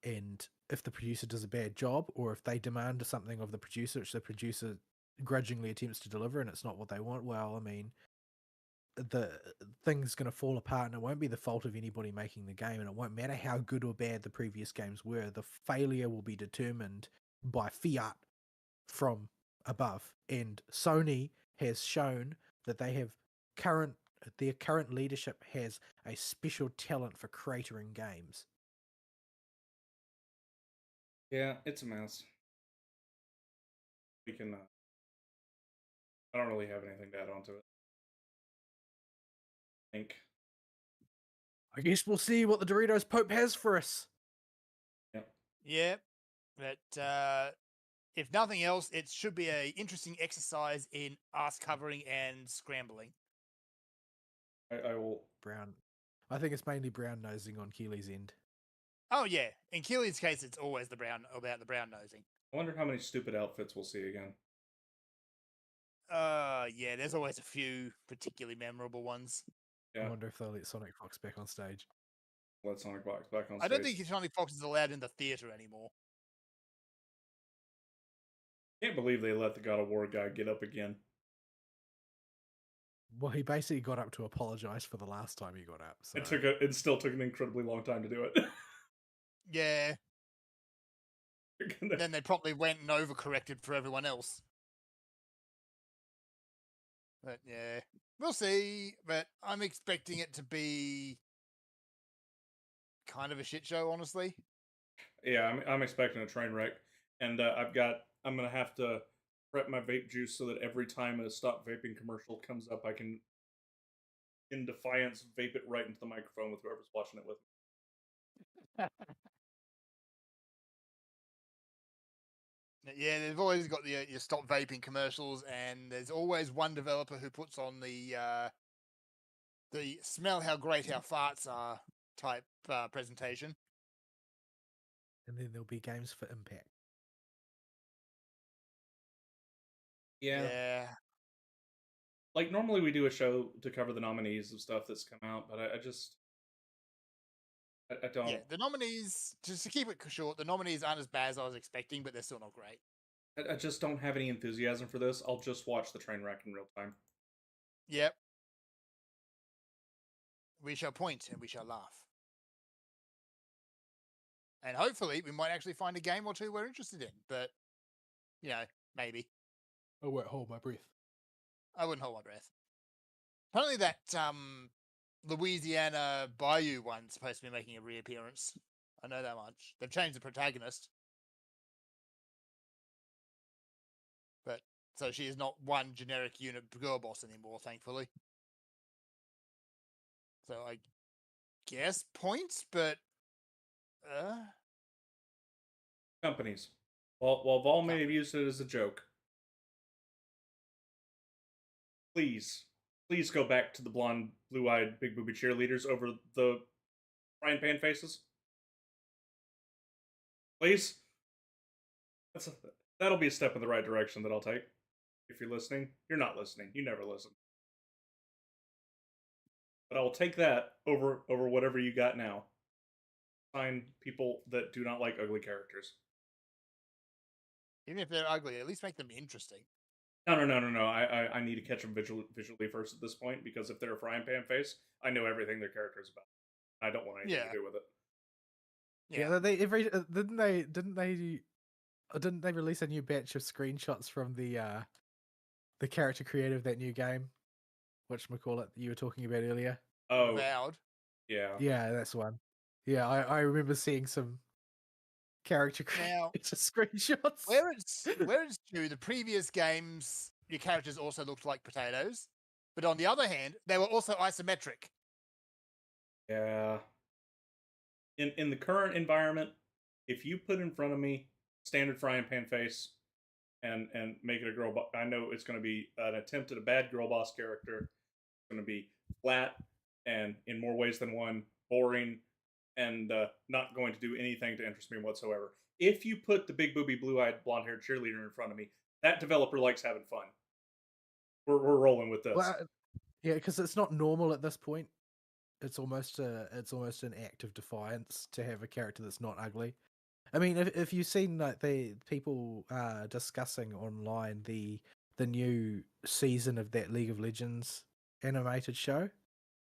And if the producer does a bad job, or if they demand something of the producer, which the producer grudgingly attempts to deliver, and it's not what they want, well, I mean, the thing's going to fall apart, and it won't be the fault of anybody making the game, and it won't matter how good or bad the previous games were. The failure will be determined by fiat from above. And Sony has shown that their current leadership has a special talent for cratering games. Yeah, it's a mess. We can. I don't really have anything to add on to it. I think. I guess we'll see what the Doritos Pope has for us. Yeah, but if nothing else, it should be an interesting exercise in ass covering and scrambling. I will. Brown. I think it's mainly brown nosing on Keely's end. Oh yeah, in Keely's case, it's always the brown nosing. I wonder how many stupid outfits we'll see again. Yeah, there's always a few particularly memorable ones. Yeah. I wonder if they'll let Sonic Fox back on stage. Let Sonic Fox back on stage. I don't think Sonic Fox is allowed in the theater anymore. Can't believe they let the God of War guy get up again. Well, he basically got up to apologize for the last time he got up. So. It still took an incredibly long time to do it. Yeah. Then they probably went and overcorrected for everyone else. But yeah, we'll see. But I'm expecting it to be kind of a shit show, honestly. Yeah, I'm expecting a train wreck, and I'm gonna have to prep my vape juice so that every time a stop vaping commercial comes up, I can, in defiance, vape it right into the microphone with whoever's watching it with me. Yeah, they've always got your stop vaping commercials, and there's always one developer who puts on the smell how great our farts are type presentation. And then there'll be games for Impact. Yeah. Like, normally we do a show to cover the nominees of stuff that's come out, but I don't. Yeah, the nominees, just to keep it short, the nominees aren't as bad as I was expecting, but they're still not great. I just don't have any enthusiasm for this. I'll just watch the train wreck in real time. Yep. We shall point and we shall laugh. And hopefully we might actually find a game or two we're interested in, but, maybe. I won't hold my breath. I wouldn't hold my breath. Apparently that Louisiana Bayou one's supposed to be making a reappearance. I know that much. They've changed the protagonist. But, so she is not one generic unit girl boss anymore, thankfully. So I guess points, but... Companies. While Vol may have used it as a joke, please go back to the blonde, blue-eyed, big booby cheerleaders over the frying pan faces. Please. That'll be a step in the right direction that I'll take. If you're listening, you're not listening. You never listen. But I'll take that over whatever you got now. Find people that do not like ugly characters. Even if they're ugly, at least make them interesting. No. I need to catch them visually first at this point, because if they're a frying pan face, I know everything their character's about. I don't want anything to do with it. Yeah, didn't they release a new batch of screenshots from the character creator of that new game? Whatchamacallit you were talking about earlier? Oh, Avowed. Yeah. Yeah, that's one. Yeah, I remember seeing some character creator screenshots. Where it's true, the previous games, your characters also looked like potatoes, but on the other hand, they were also isometric. Yeah. In the current environment, if you put in front of me standard frying pan face and make it a girl boss, I know it's going to be an attempt at a bad girl boss character. It's going to be flat and, in more ways than one, boring, and not going to do anything to interest me whatsoever. If you put the big booby, blue-eyed, blonde-haired cheerleader in front of me, that developer likes having fun. We're rolling with this. Well, yeah, because it's not normal at this point. It's almost an act of defiance to have a character that's not ugly. I mean, if you've seen like the people discussing online the new season of that League of Legends animated show,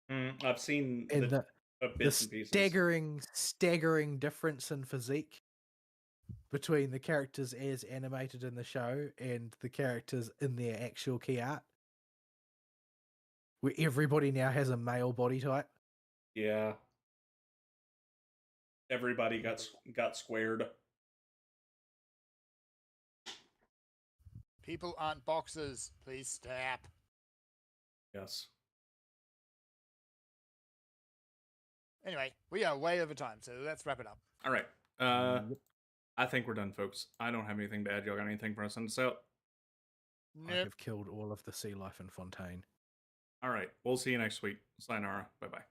I've seen and the bits and pieces. Staggering difference in physique between the characters as animated in the show and the characters in their actual key art, where everybody now has a male body type. Yeah. Everybody got squared. People aren't boxers. Please stop. Yes. Anyway, we are way over time, so let's wrap it up. All right. Yep. I think we're done, folks. I don't have anything bad. Y'all got anything for us to send us out? I Nope. have killed all of the sea life in Fontaine. All right. We'll see you next week. Sayonara. Bye-bye.